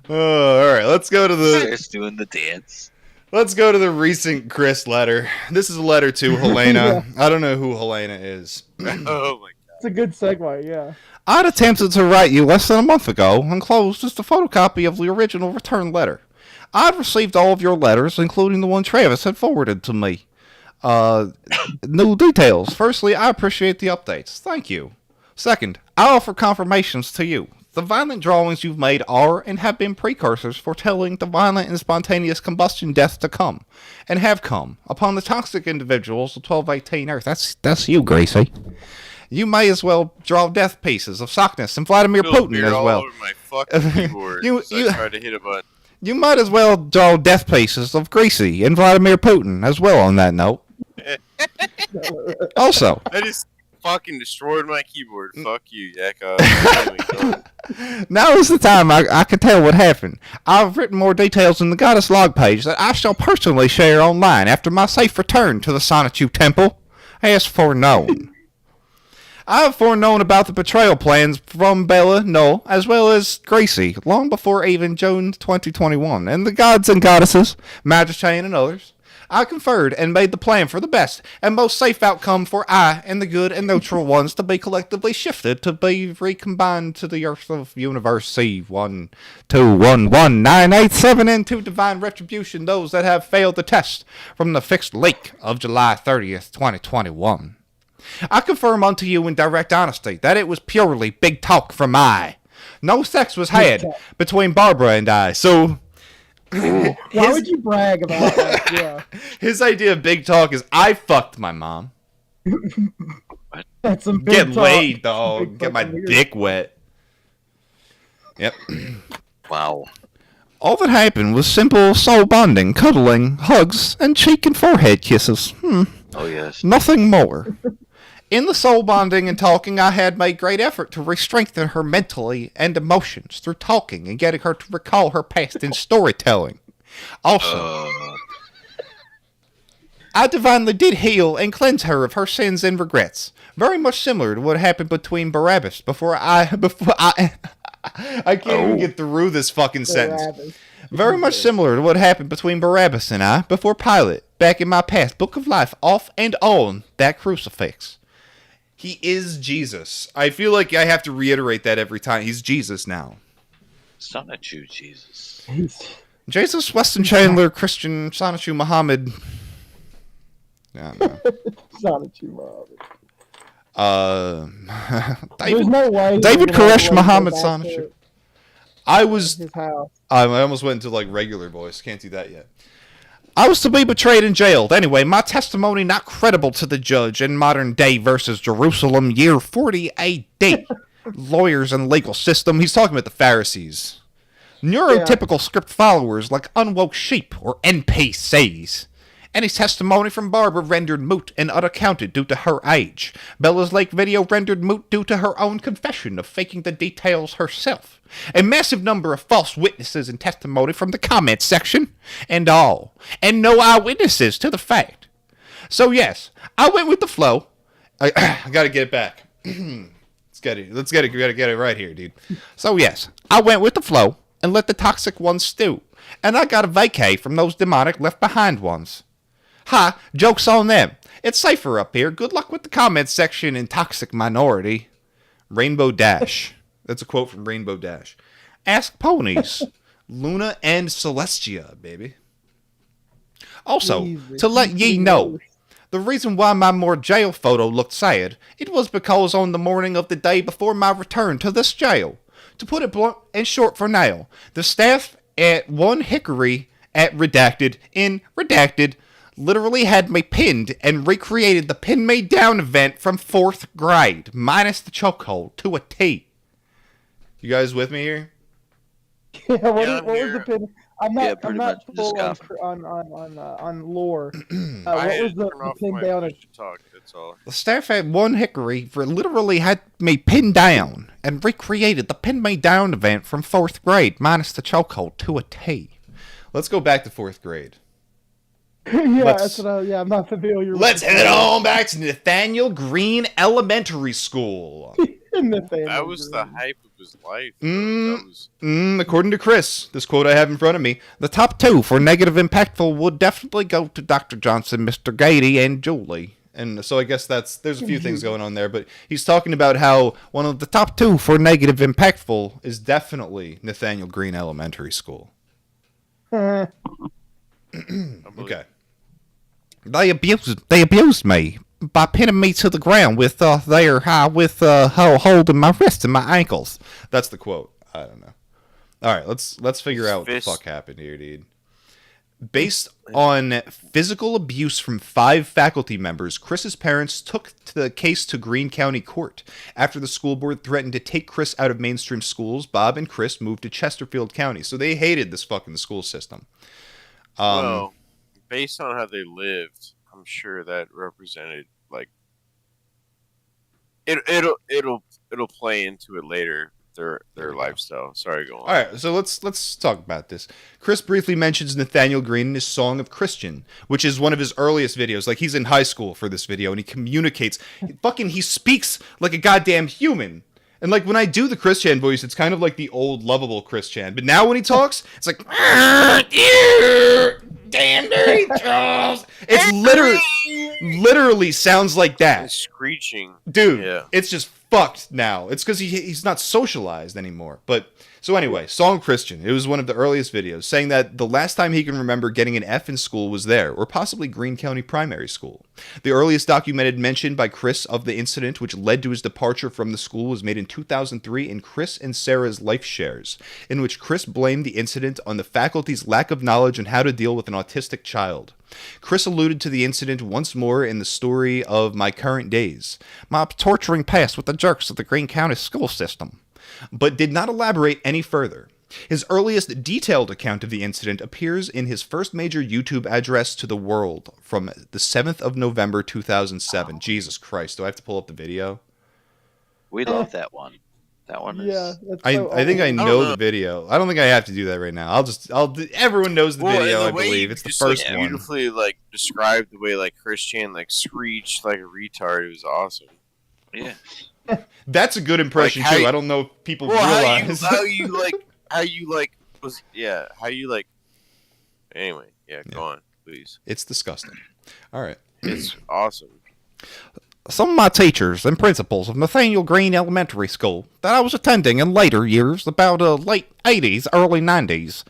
All right, let's go to the. Chris doing the dance. Let's go to the recent Chris letter. This is a letter to Helena. I don't know who Helena is. Oh my god. It's a good segue, yeah. I'd attempted to write you less than a month ago, enclosed just a photocopy of the original return letter. I'd received all of your letters, including the one Travis had forwarded to me. New details. Firstly, I appreciate the updates. Thank you. Second, I offer confirmations to you. The violent drawings you've made are and have been precursors foretelling the violent and spontaneous combustion deaths to come, and have come, upon the toxic individuals of 1218 Earth. That's you, Gracie. You may as well draw death pieces of Sockness and Vladimir Putin as well. All over my fucking keyboard, I tried to hit a button. You might as well draw death pieces of Greasy and Vladimir Putin as well on that note. Also, I just fucking destroyed my keyboard. Fuck you, Yakov. now is the time I can tell what happened. I've written more details in the Goddess log page that I shall personally share online after my safe return to the Sonichu Temple, as foreknown. I have foreknown about the betrayal plans from Bella, Noel, as well as Gracie, long before even June 2021, and the gods and goddesses, Magistrain and others. I conferred and made the plan for the best and most safe outcome for I and the good and neutral ones to be collectively shifted to be recombined to the Earth of Universe C1211987 and to divine retribution those that have failed the test from the fixed lake of July 30th, 2021. I confirm unto you in direct honesty that it was purely big talk from I. No sex was had between Barbara and I, so... Why would you brag about that? Yeah. His idea of big talk is I fucked my mom. That's some big Get talk. laid, dog. Get my dick wet. Yep. Wow. All that happened was simple soul bonding, cuddling, hugs, and cheek and forehead kisses. Oh, yes. Nothing more. In the soul bonding and talking, I had made great effort to re-strengthen her mentally and emotions through talking and getting her to recall her past in storytelling. Also, I divinely did heal and cleanse her of her sins and regrets. Very much similar to what happened between Barabbas before I can't even get through this fucking sentence. Very much similar to what happened between Barabbas and I before Pilate, back in my past book of life, off and on that crucifix. He is Jesus. I feel like I have to reiterate that every time. He's Jesus now. Sonichu Jesus. Jesus, Weston Chandler, Christian, Sonichu Muhammad. Yeah, no. Sonichu Muhammad. There's no way David Koresh Muhammad His Sonichu. house. I almost went into like regular voice. Can't do that yet. I was to be betrayed and jailed. Anyway, my testimony not credible to the judge in modern day versus Jerusalem, year 40 AD. Lawyers and legal system. He's talking about the Pharisees. Neurotypical script followers like unwoke sheep or NPCs. And his testimony from Barbara rendered moot and unaccounted due to her age. Bella's Lake video rendered moot due to her own confession of faking the details herself. A massive number of false witnesses and testimony from the comments section, and all. And no eyewitnesses to the fact. So yes, I went with the flow. I gotta get it back. Let's get it. We gotta get it right here, dude. So yes, I went with the flow, and let the toxic ones stew. And I got a vacay from those demonic left behind ones. Ha, joke's on them. It's safer up here. Good luck with the comments section in toxic minority. Rainbow Dash. That's a quote from Rainbow Dash. Ask ponies. Luna and Celestia, baby. Also, to let ye know, the reason why my more jail photo looked sad, it was because on the morning of the day before my return to this jail, to put it blunt and short for now, the staff at One Hickory at Redacted literally had me pinned and recreated the Pin Me Down event from 4th grade, minus the chokehold, to a T. You guys with me here? Yeah, what was the pin? I'm not full on lore. What was the pin down? That's all. The staff at One Hickory literally had me pinned down and recreated the Pin Me Down event from 4th grade, minus the chokehold, to a T. Let's go back to 4th grade. I'm not familiar with. Let's head on back to Nathaniel Green Elementary School. That was the hype of his life. According to Chris, this quote I have in front of me, the top 2 for negative impactful would definitely go to Dr. Johnson, Mr. Gady, and Julie. And so I guess there's a few things going on there, but he's talking about how one of the top 2 for negative impactful is definitely Nathaniel Green Elementary School. Uh-huh. Okay. They abused me by pinning me to the ground with holding my wrists and my ankles. That's the quote. I don't know. All right, let's figure out what the fuck happened here, dude. Based on physical abuse from 5 faculty members, Chris's parents took the case to Greene County Court. After the school board threatened to take Chris out of mainstream schools, Bob and Chris moved to Chesterfield County. So they hated this fucking school system. Well, based on how they lived, I'm sure that represented like it'll play into it later. Their lifestyle. Sorry, go on. All right, so let's talk about this. Chris briefly mentions Nathaniel Green in his Song of Christian, which is one of his earliest videos. Like, he's in high school for this video, and he communicates. He speaks like a goddamn human. And like when I do the Chris Chan voice, it's kind of like the old lovable Chris Chan. But now when he talks, it's like, damn dirty Charles. It's literally sounds like that. It's screeching. Dude, yeah. It's just fucked now. It's because he's not socialized anymore. But so anyway, Song Christian. It was one of the earliest videos, saying that the last time he can remember getting an F in school was there, or possibly Greene County Primary School. The earliest documented mention by Chris of the incident which led to his departure from the school was made in 2003 in Chris and Sarah's Life Shares, in which Chris blamed the incident on the faculty's lack of knowledge on how to deal with an autistic child. Chris alluded to the incident once more in the story of My Current Days, my torturing past with the jerks of the Greene County school system, but did not elaborate any further. His earliest detailed account of the incident appears in his first major YouTube address to the world from the 7th of November 2007. Jesus Christ, do I have to pull up the video? We love that one. That one is... Yeah, I think I know the video. I don't think I have to do that right now. Everyone knows the video, I believe. It's the first one. Beautifully, described the way, Christian, screeched like a retard. It was awesome. Yeah. That's a good impression, too. I don't know if people realize. Anyway, go on, please. It's disgusting. All right. It's awesome. Some of my teachers and principals of Nathaniel Green Elementary School that I was attending in later years, about late 80s, early 90s,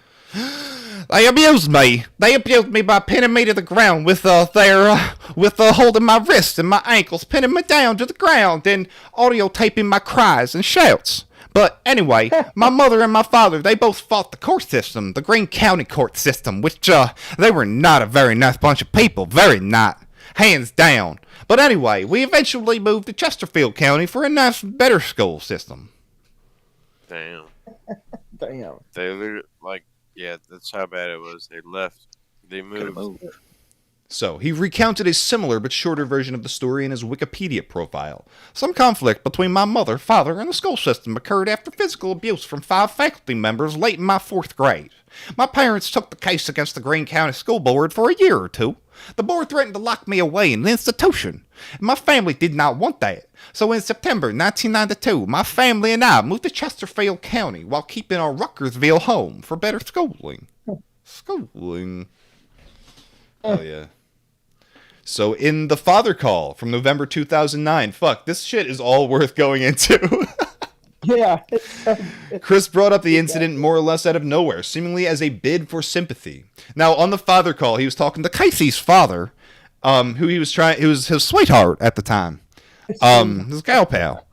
they abused me. They abused me by pinning me to the ground with holding my wrists and my ankles, pinning me down to the ground, and audio taping my cries and shouts. But anyway, my mother and my father, they both fought the court system, the Greene County court system, which they were not a very nice bunch of people, very not, hands down. But anyway, we eventually moved to Chesterfield County for a nice, better school system. Damn. Damn. They literally, that's how bad it was. They left. They moved. So, he recounted a similar but shorter version of the story in his Wikipedia profile. Some conflict between my mother, father, and the school system occurred after physical abuse from 5 faculty members late in my 4th grade. My parents took the case against the Greene County School Board for a year or 2, The board threatened to lock me away in an institution. My family did not want that. So in September 1992, my family and I moved to Chesterfield County while keeping our Ruckersville home for better schooling. Schooling. Oh, yeah. So in The Father Call from November 2009, fuck, this shit is all worth going into. Yeah. Chris brought up the incident more or less out of nowhere, seemingly as a bid for sympathy. Now, on The Father Call, he was talking to Casey's father, who was his sweetheart at the time. His gal pal.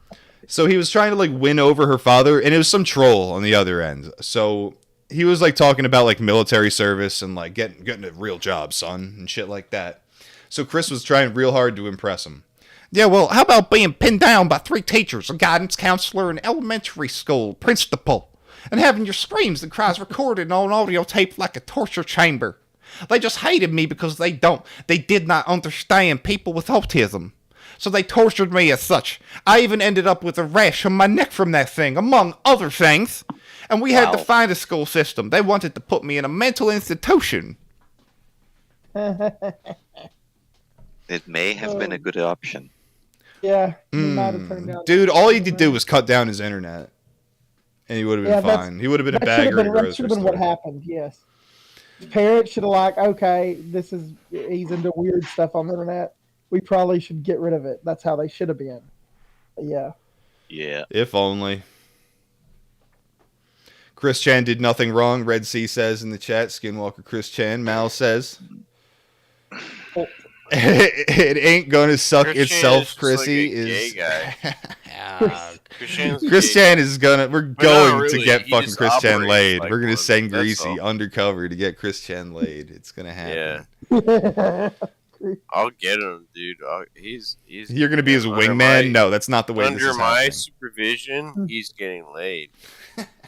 So he was trying to, like, win over her father, and it was some troll on the other end. So he was, like, talking about, like, military service and, like, getting a real job, son, and shit like that. So Chris was trying real hard to impress him. Yeah, well, how about being pinned down by 3 teachers, a guidance counselor, an elementary school principal, and having your screams and cries recorded on audio tape like a torture chamber? They just hated me because they did not understand people with autism. So they tortured me as such. I even ended up with a rash on my neck from that thing, among other things. And we had to find a school system. They wanted to put me in a mental institution. It may have been a good option. Yeah, he might have turned out. Dude, all he did do was cut down his internet, and he would have been fine. He would have been a bagger in a grocery store. That should have been what happened. Yes, his parents should have okay, he's into weird stuff on the internet. We probably should get rid of it. That's how they should have been. Yeah. Yeah. If only. Chris Chan did nothing wrong. Red Sea says in the chat. Skinwalker Chris Chan. Mal says. It ain't gonna suck itself, Chrissy. Like a gay guy. Chris Chan is gonna. We're going really. to get He fucking just Chris Chan operates laid. like We're gonna one. send That's Greasy all. undercover to get Chris Chan laid. It's gonna happen. Yeah. I'll get him, dude. He's. You're gonna be his under wingman? my- No, that's not the way this Under is my happening. supervision, he's getting laid.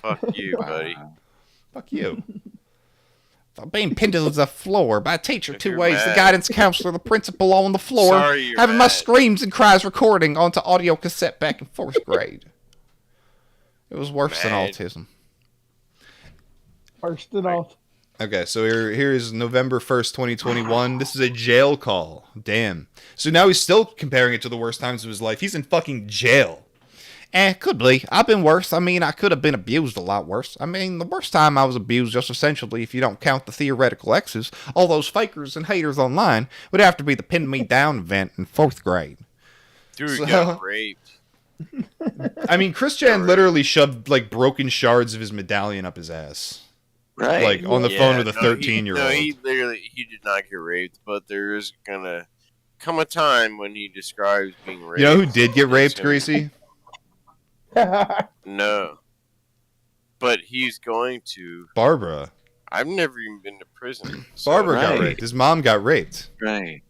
Fuck you, buddy. Fuck you. I'm being pinned to the floor by a teacher 2 you're ways, the mad. guidance counselor, the principal on the floor, Sorry you're having my mad. screams and cries recording onto audio cassette back in 4th grade. It was worse than Mad. autism. Worse than all. Okay, so here is November 1st, 2021. This is a jail call. Damn. So now he's still comparing it to the worst times of his life. He's in fucking jail. Could be. I've been worse. I mean, I could have been abused a lot worse. I mean, the worst time I was abused, just essentially, if you don't count the theoretical X's, all those fakers and haters online, would have to be the pin me down event in 4th grade. Dude So- got raped. I mean, Chris Chan literally shoved, like, broken shards of his medallion up his ass. Right. Like, on the phone with a 13-year-old. No, he did not get raped, but there is gonna come a time when he describes being raped. You know who did get It's raped, gonna- Greasy? No. But he's going to. Barbara. I've never even been to prison. so- Barbara got Right. raped. His mom got raped. Right.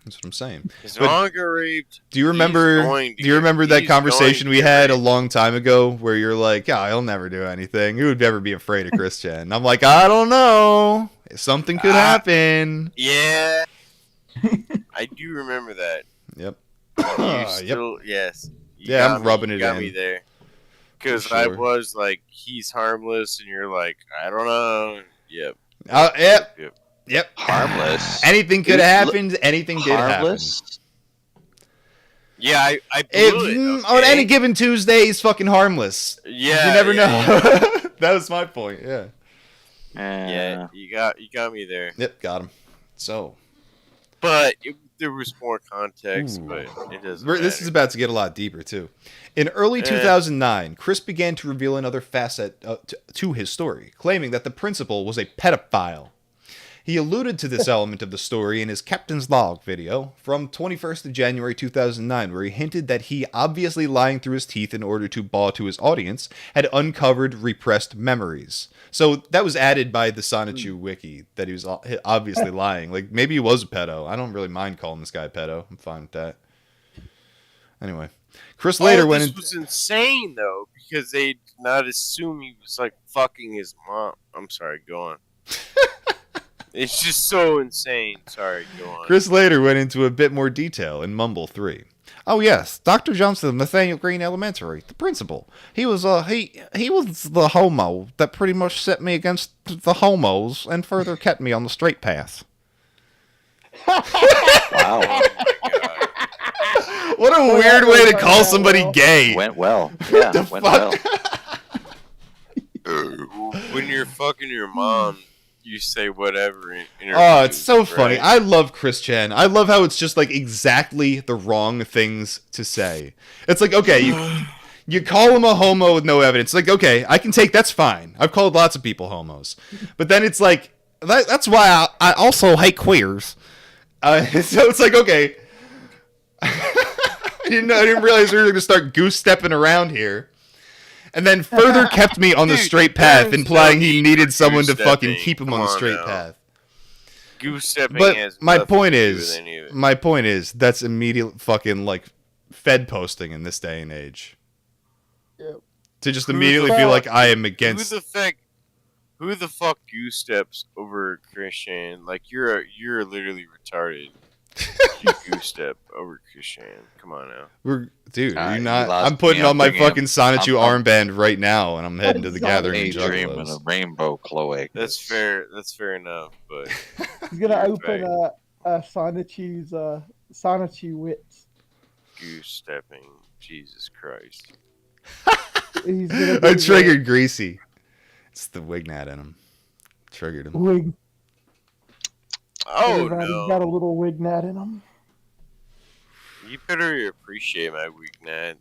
That's what I'm saying. His But mom got raped. do you remember? Do you remember that conversation we had a long time ago, where you're like, "Yeah, he'll never do anything. Who would never be afraid of Chris Chan?" And I'm like, I don't know. Something could happen. Yeah. I do remember that. Yep. You still, yes. You Yeah, got I'm me- rubbing you it got in. me there. Because For I sure. was like, he's harmless, and you're like, I don't know. Yep. Yep. Yep. Harmless. Anything could Dude, have look- happened. Anything did happen. Harmless. Yeah, I If, blew it. On okay? any given Tuesday, he's fucking harmless. Yeah, You never yeah, know. That was my point. Yeah. Yeah, you got me there. Yep. Got him. So. But there was more context, but it doesn't matter. This is about to get a lot deeper, too. In early 2009, Chris began to reveal another facet to his story, claiming that the principal was a pedophile. He alluded to this element of the story in his Captain's Log video from 21st of January 2009, where he hinted that he, obviously lying through his teeth in order to baw to his audience, had uncovered repressed memories. So that was added by the Sonichu wiki, that he was obviously lying. Like, maybe he was a pedo. I don't really mind calling this guy a pedo. I'm fine with that. Anyway. Chris later went This was insane, though, because they did not assume he was, like, fucking his mom. I'm sorry, go on. It's just so insane. Sorry, go on. Chris later went into a bit more detail in Mumble 3. Oh yes, Dr. Johnson of Nathaniel Green Elementary, the principal. He was he was the homo that pretty much set me against the homos and further kept me on the straight path. Wow. Oh my god. What a weird way to call somebody gay. Went well. Yeah, The went fuck? well. When you're fucking your mom, you say whatever in interviews. Oh, it's so funny. right? I love Chris Chan. I love how it's just like exactly the wrong things to say. It's like, okay, you call him a homo with no evidence. Like, okay, I can take that's fine. I've called lots of people homos. But then it's like that's why I also hate queers. So it's like, okay. I didn't realize we were going to start goose stepping around here. And then further kept me on the straight path, implying he needed someone to fucking keep him on the straight path. Goose stepping But has my nothing point to do with is, any of it. my point is, that's immediate fucking like Fed posting in this day and age. Yep. To just Who immediately the feel fuck- like I am against. Who the fuck goose steps over Christian? Like you're literally retarded. You goose step over Christian. Come on now. Dude, are you You not? lost I'm putting me. on my bringing fucking Sonichu I'm- armband right now, and I'm heading to the gathering in Daydream in a Juggalos. rainbow cloaca. That's fair. That's fair enough. But He's gonna You're open Sonichu's Sonichu wits. goose stepping. Jesus Christ. He's gonna I do triggered Greasy. It's the Wignat in him. Triggered him. Wig. Oh Everybody's no. got a little wig gnat in them. You better appreciate my wignat.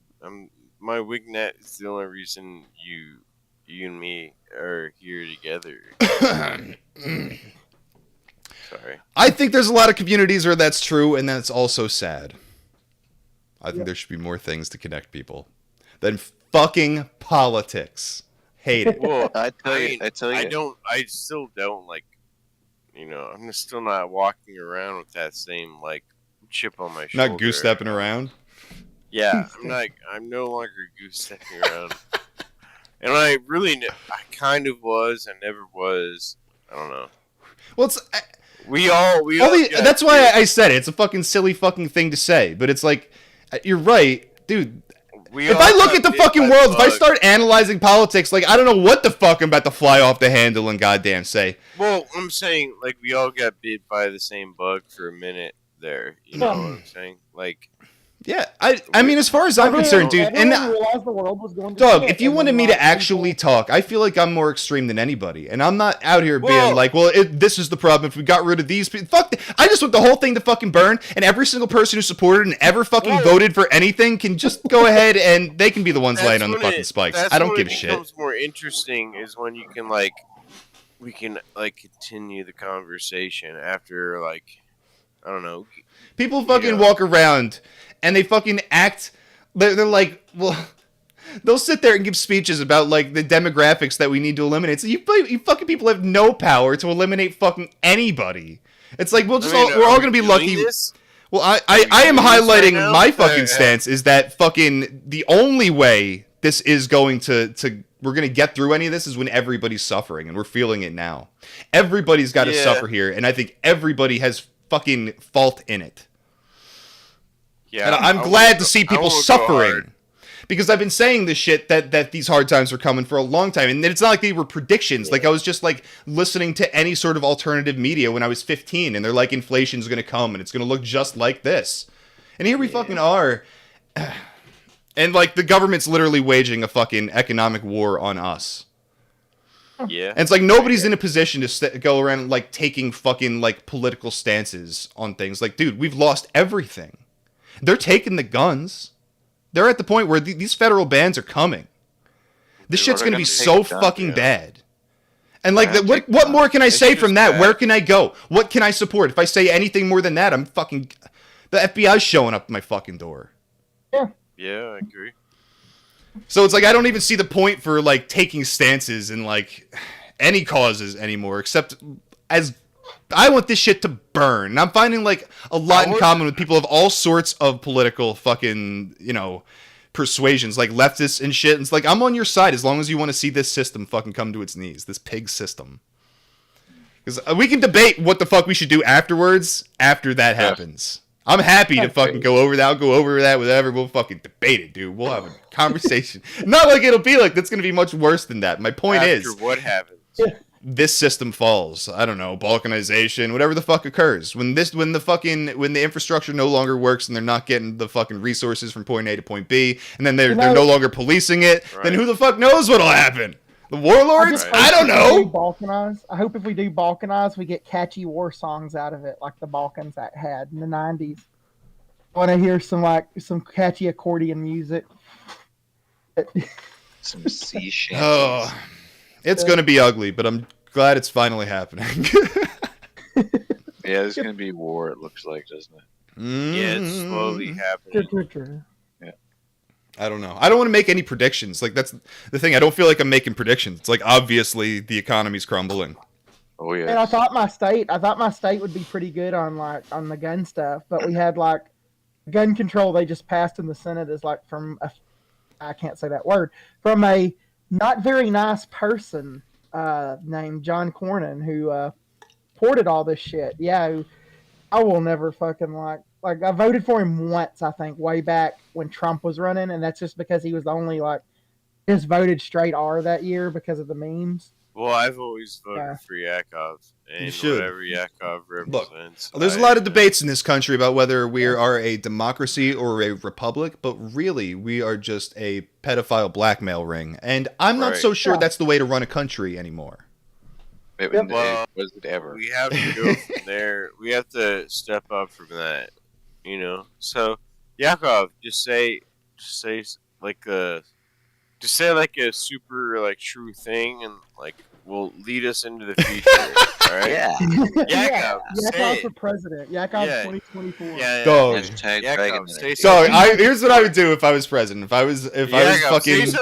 My wignat is the only reason you and me are here together. Sorry. I think there's a lot of communities where that's true, and that's also sad. I think there should be more things to connect people than fucking politics. Hate it. Well, I tell you, I still don't like. I'm still not walking around with that same like chip on my shoulder. Not goose stepping around. Yeah, I'm no longer goose stepping around. And I kind of was. I never was. I don't know. Well, it's we all. That's why I said it. It's a fucking silly fucking thing to say, but it's like you're right, dude. If I look at the fucking world, if I start analyzing politics, like I don't know what the fuck I'm about to fly off the handle and goddamn say. Well, I'm saying like we all got bit by the same bug for a minute there. You know what I'm saying? Like. Yeah, I mean, as far as I'm concerned, dude, and realized the world was going to dog, shit, if you and wanted then me a to lot of actually talk, I feel like I'm more extreme than anybody, and I'm not out here being like, well, this is the problem. If we got rid of these people, I just want the whole thing to fucking burn, and every single person who supported and ever fucking voted for anything can just go ahead and they can be the ones laying on the fucking spikes. I don't give a shit. What's more interesting is when you can we can continue the conversation after I don't know. People fucking walk around and they fucking act. They're like, well, they'll sit there and give speeches about like the demographics that we need to eliminate. So you fucking people have no power to eliminate fucking anybody. It's like we're all gonna be lucky. This? Well, I am highlighting my fucking stance is that fucking the only way this is going to we're gonna get through any of this is when everybody's suffering, and we're feeling it now. Everybody's got to suffer here, and I think everybody has fucking fault in it. Yeah, and I'm glad to see people suffering. Because I've been saying this shit that these hard times are coming for a long time. And it's not like they were predictions. Like I was just like listening to any sort of alternative media when I was 15 and they're like inflation's going to come and it's going to look just like this. And here we fucking are. And like the government's literally waging a fucking economic war on us. Yeah. And it's like nobody's in a position to go around like taking fucking like political stances on things. Like, dude, we've lost everything. They're taking the guns. They're at the point where these federal bans are coming. This shit's going to be so fucking bad. And like, what more can I say from that? Where can I go? What can I support? If I say anything more than that, I'm fucking... The FBI's showing up at my fucking door. Yeah, I agree. So it's like, I don't even see the point for like taking stances in like any causes anymore, except as... I want this shit to burn. And I'm finding like a lot in common with people of all sorts of political fucking, persuasions, like leftists and shit. And it's like, I'm on your side as long as you want to see this system fucking come to its knees, this pig system. Because we can debate what the fuck we should do afterwards, after that happens. I'm happy to fucking go over that. I'll go over that, whatever. We'll fucking debate it, dude. We'll have a conversation. Not like it'll be like, that's going to be much worse than that. My point is... After what happens? this system falls. I don't know, balkanization, whatever the fuck occurs. When the infrastructure no longer works and they're not getting the fucking resources from point A to point B, and then they're no longer policing it, then who the fuck knows what'll happen? The warlords? I don't know. I hope if we do balkanize, we get catchy war songs out of it, like the Balkans had in the 90s. I want to hear some catchy accordion music. Some sea shanties. Oh, it's going to be ugly, but I'm glad it's finally happening. Yeah, there's going to be war, it looks like, doesn't it? Yeah, it's slowly happening. Yeah. I don't know. I don't want to make any predictions. Like, that's the thing. I don't feel like I'm making predictions. It's like, obviously, the economy's crumbling. Oh, yeah. And I thought my state would be pretty good on the gun stuff, but we had like gun control they just passed in the Senate is like I can't say that word, from a not very nice person named John Cornyn who ported all this shit. Yeah, I will never fucking like I voted for him once, I think, way back when Trump was running, and that's just because he was the only just voted straight R that year because of the memes. Well, I've always voted for Yakov, and whatever Yakov represents. Look, there's a lot of debates in this country about whether we are a democracy or a republic, but really, we are just a pedophile blackmail ring, and I'm not so sure that's the way to run a country anymore. Well, was it ever? We have to go from there. We have to step up from that, So, Yakov, just say like a super true thing, and will lead us into the future. All right. Yeah. Yakov, Yakov for president. Yakov 2024. Yeah. Go. Yakov, So here's what I would do if I was president. If I was fucking,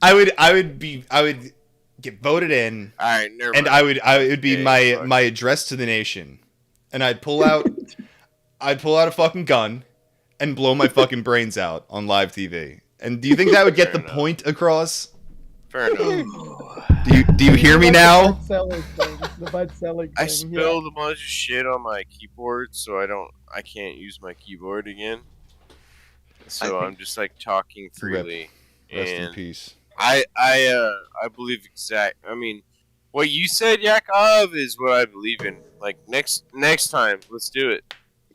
I would get voted in. All right, never and mind. it would be my address to the nation, and I'd pull out a fucking gun and blow my fucking brains out on live TV. And do you think that would get the point across? Fair enough. Do you hear me now? The Bud Selig I thing, spilled a bunch of shit on my keyboard, so I can't use my keyboard again. So I'm just talking freely. Rest in peace. I believe I mean, what you said, Yakov, is what I believe in. Next time, let's do it.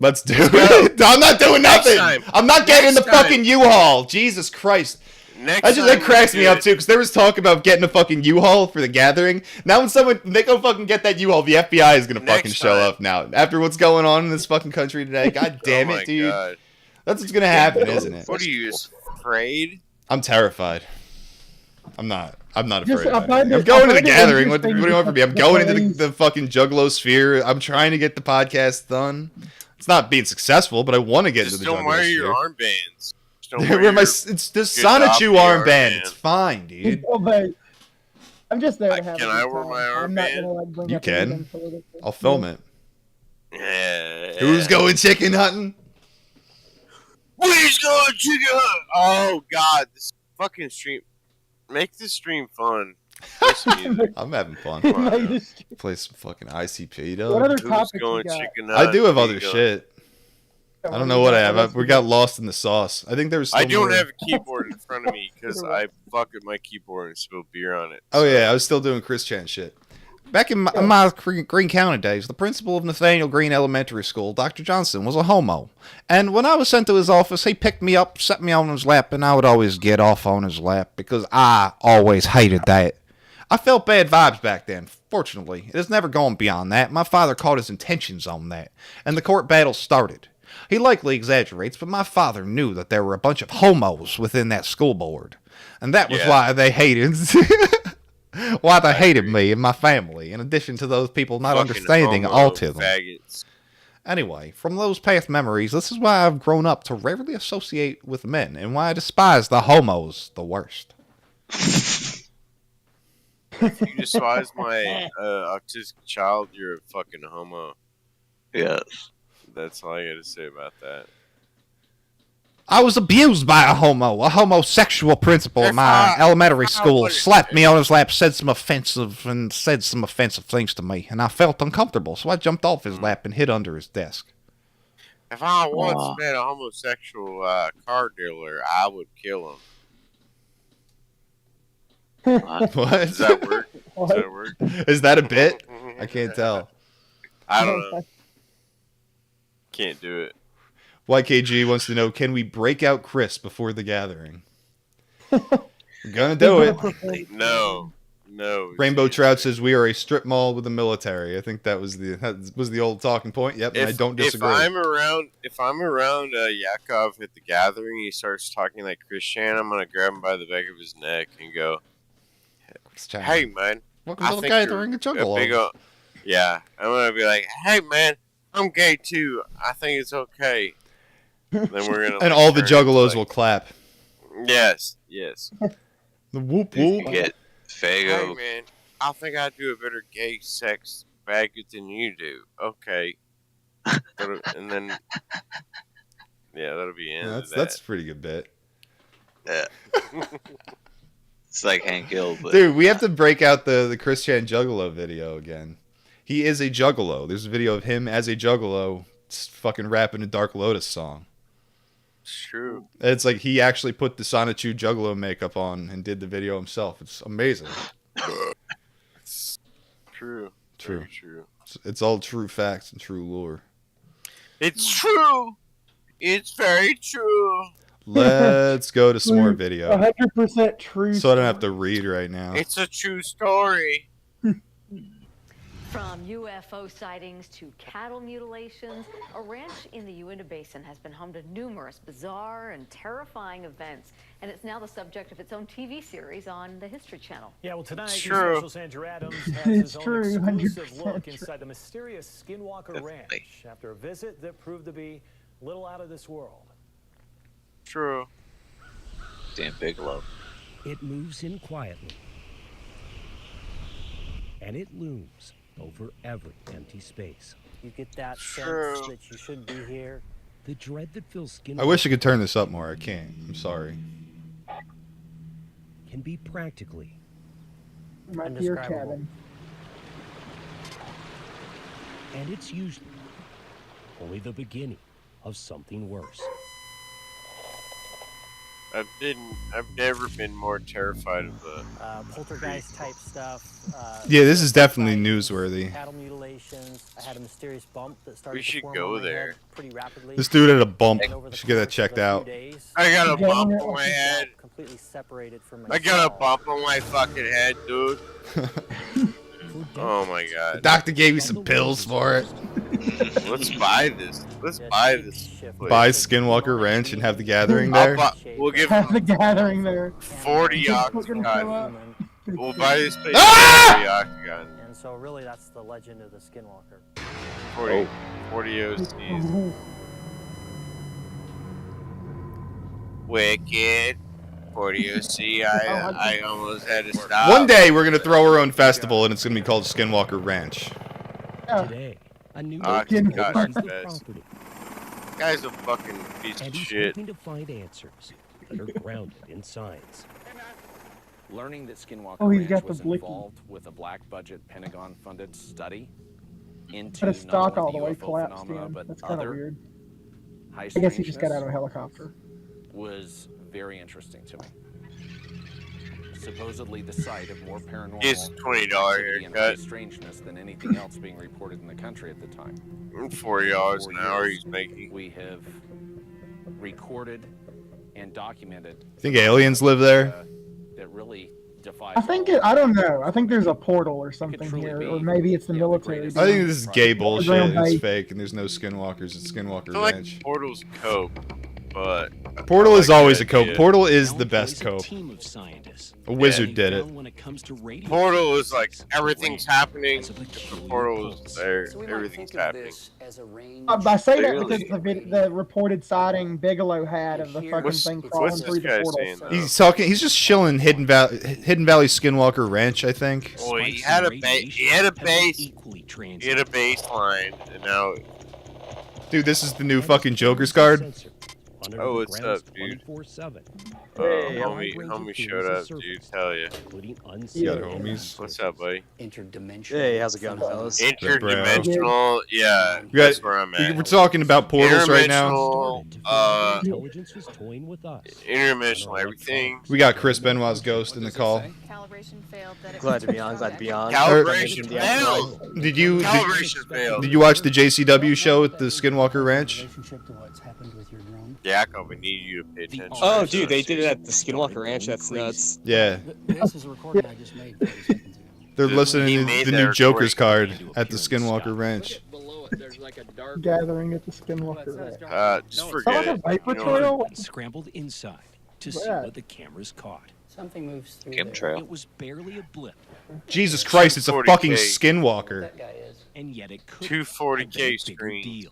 Let's do it. I'm not doing nothing. I'm not getting in the fucking U-Haul. Jesus Christ. That cracks me up too, because there was talk about getting a fucking U-Haul for the gathering. Now when they go fucking get that U-Haul, the FBI is gonna fucking show up now. After what's going on in this fucking country today. God damn it, dude. God. That's what's gonna happen, isn't it? What are you, afraid? I'm terrified. I'm not afraid. I'm going to the gathering. What do you want from me? I'm going into the fucking Juggalo sphere. I'm trying to get the podcast done. It's not being successful, but I want to get into the Juggalo sphere. Don't wear your armbands. It's the Sonichu armband. It's fine, dude. I'm just there to have. Can I wear my armband? You can. I'll film it. Yeah. Who's going chicken hunting? Who's going chicken hunting? Oh God, this fucking stream. Make this stream fun. I'm having fun. Play some fucking ICP, though. What other topics you got? I do have other shit. I don't know what I have. We got lost in the sauce. I think there was. I don't have a keyboard in front of me because I fucked with my keyboard and spilled beer on it. Oh yeah, I was still doing Chris Chan shit. Back in my Green County days, the principal of Nathaniel Green Elementary School, Dr. Johnson, was a homo. And when I was sent to his office, he picked me up, set me on his lap, and I would always get off on his lap because I always hated that. I felt bad vibes back then. Fortunately, it has never gone beyond that. My father caught his intentions on that, and the court battle started. He likely exaggerates, but my father knew that there were a bunch of homos within that school board. And that was why they hated me and my family, in addition to those people not understanding autism. Faggots. Anyway, from those past memories, this is why I've grown up to rarely associate with men, and why I despise the homos the worst. If you despise my autistic child, you're a fucking homo. Yes. That's all I got to say about that. I was abused by a homosexual principal in my elementary school. Slapped me on his lap, said some offensive things to me, and I felt uncomfortable, so I jumped off his lap and hid under his desk. If I once met a homosexual car dealer, I would kill him. What? Does that work? That's how it works. Is that a bit? I can't tell. I don't know. Can't do it. YKG wants to know, can we break out Chris before the gathering? We're gonna do it. No. Rainbow Trout says we are a strip mall with a military. I think that was the old talking point. Yep, and I don't disagree. If I'm around Yakov at the gathering, he starts talking like Christian, I'm gonna grab him by the back of his neck and go, "Hey man, welcome to the gathering at Juggalo." Yeah, I'm gonna be like, "Hey man, I'm gay too. I think it's okay." Then we're gonna and all the juggalos will clap. Yes. The whoop whoop. Get Fago. Hey man, I think I do a better gay sex faggot than you do. Okay. And then, yeah, that'll be the end of that. That's a pretty good bit. Yeah. It's like Hank Hill, but dude, we have to break out the Christian Juggalo video again. He is a juggalo. There's a video of him as a juggalo fucking rapping a Dark Lotus song. It's true. It's like he actually put the Sonichu Juggalo makeup on and did the video himself. It's amazing. It's true. True. Very true. It's all true facts and true lore. It's true. It's very true. Let's go to some more video. 100% true. So I don't have to read right now. It's a true story. From UFO sightings to cattle mutilations, a ranch in the Uinta Basin has been home to numerous bizarre and terrifying events, and it's now the subject of its own TV series on the History Channel. Yeah, well, tonight, True. Special's Andrew Adams has his own exclusive 100% look true. inside the mysterious Skinwalker Ranch after a visit that proved to be a little out of this world. True. damn Bigelow. It moves in quietly, and it looms over every empty space. You get that sense that you shouldn't be here. The dread that fills Skinwalker I wish I could turn this up more. I can't. I'm sorry. can be practically My dear cabin. and it's usually only the beginning of something worse. I've never been more terrified of the poltergeist type stuff. Yeah, this is definitely newsworthy. Cattle mutilations. I had a mysterious bump that started We to should form go on my there. head pretty rapidly. This dude had a bump. Should get that checked out. I got a bump on my head. Completely separated from my I got a bump on my fucking head, dude. Oh my god. The doctor gave you some pills for it. Let's buy this. Let's buy this. Buy Skinwalker Ranch and have the gathering there. We'll give Have the gathering there. 40 octagon. We'll buy this place Ah! 40 octagon. And so really that's the legend of the Skinwalker. 40 OCs. Wicked. 40 OC. I almost had to stop. One day we're gonna throw our own festival and it's gonna be called Skinwalker Ranch. Today, a new Octagon the Fest. property, Guy's a fucking piece and of he's shit. hoping to find answers that are grounded in science. Learning that Skinwalker Oh, he's Ranch got the was blicky. involved with a black-budget Pentagon-funded study into Had a stock not all the only way UFO collapsed phenomena, in. but That's kind of other weird. high I guess he just got out strangeness of a helicopter. was very interesting to me. Supposedly the site of more paranormal It's $20 activity and high haircut. strangeness than anything else being reported in the country at the time. $40 an For hour years, he's making. We have recorded and documented. Think aliens live there? That really defies. I think I don't know. I think there's a portal or something truly here, be, or maybe it's the military. I think this is gay bullshit. Underground It's base. fake, and there's no Skinwalkers. It's I Skinwalker feel like Ranch. Portal's cope, but Portal I is like always the a cope. idea. Portal is the best cope. Team of scientists. A wizard Yeah. did it. When it comes to radio Portal is like everything's happening. as a If the peculiar portal is pulse. there, So we might everything's think of happening. this as a range. I say that Clearly. because the reported sighting Bigelow had of the fucking What's- thing what's falling this through the guy portal. saying, though? He's talking. He's just chilling Hidden Valley Skinwalker Ranch, I think. Well, he Spikes had in a radiation he had a have been base. equally transient. He had a baseline, and now Dude, this is the new fucking Joker's card. Sensor under Oh, the what's ground up, dude? 24/7. Homie, Wide range homie of showed theories up, have dude. surfaced, Tell ya. including Got unseen homies. What's up, buddy? Interdimensional. Hey, how's it going, fellas? Interdimensional, yeah, We got, that's where I'm at. we're talking about portals right now. Interdimensional, intelligence was toying with us. interdimensional everything. We got Chris Benoit's ghost in the call. Glad to be on. Glad to be on. Calibration failed. Did you watch the JCW show at the Skinwalker Ranch? Jacob, we need you to pay attention. Oh, dude, they did it at the Skinwalker Ranch. That's nuts. Yeah. This is a recording I just made 30 seconds ago. They're He listening to made the that new Joker's recording. card at the Skinwalker Ranch. Gathering at the Skinwalker Ranch. Just Sound forget like a it. vapor You know trail? And scrambled inside to see Yeah. what the cameras caught. Something moves through Chemtrail. It was barely a blip, Jesus Christ, it's a 240K. fucking Skinwalker. and yet it could 240K screen.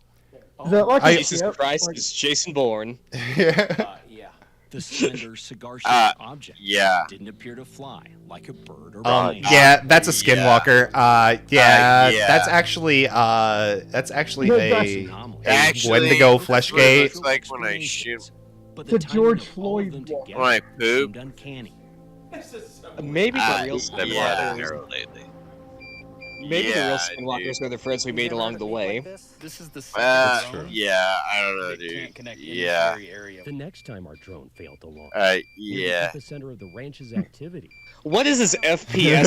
Is that like a Jesus ship? Christ, Like- it's Jason Bourne. Yeah. yeah. The slender cigar-shaped object yeah. didn't appear to fly like a bird or plane. Yeah, that's a Skinwalker. yeah. That's actually a Actually, Wendigo that's flesh what it gate. looks like when I shoot. But The timing George of all of Floyd them walk. together When I poop. seemed uncanny. Maybe the real yeah. Skinwalkers. lately. Maybe the real Yeah, Skinwalkers were the friends we made along the way. This is the Yeah, I don't know, dude. Yeah. The next time our drone failed to launch, Yeah. the center of the ranch's activity. What is this FPS?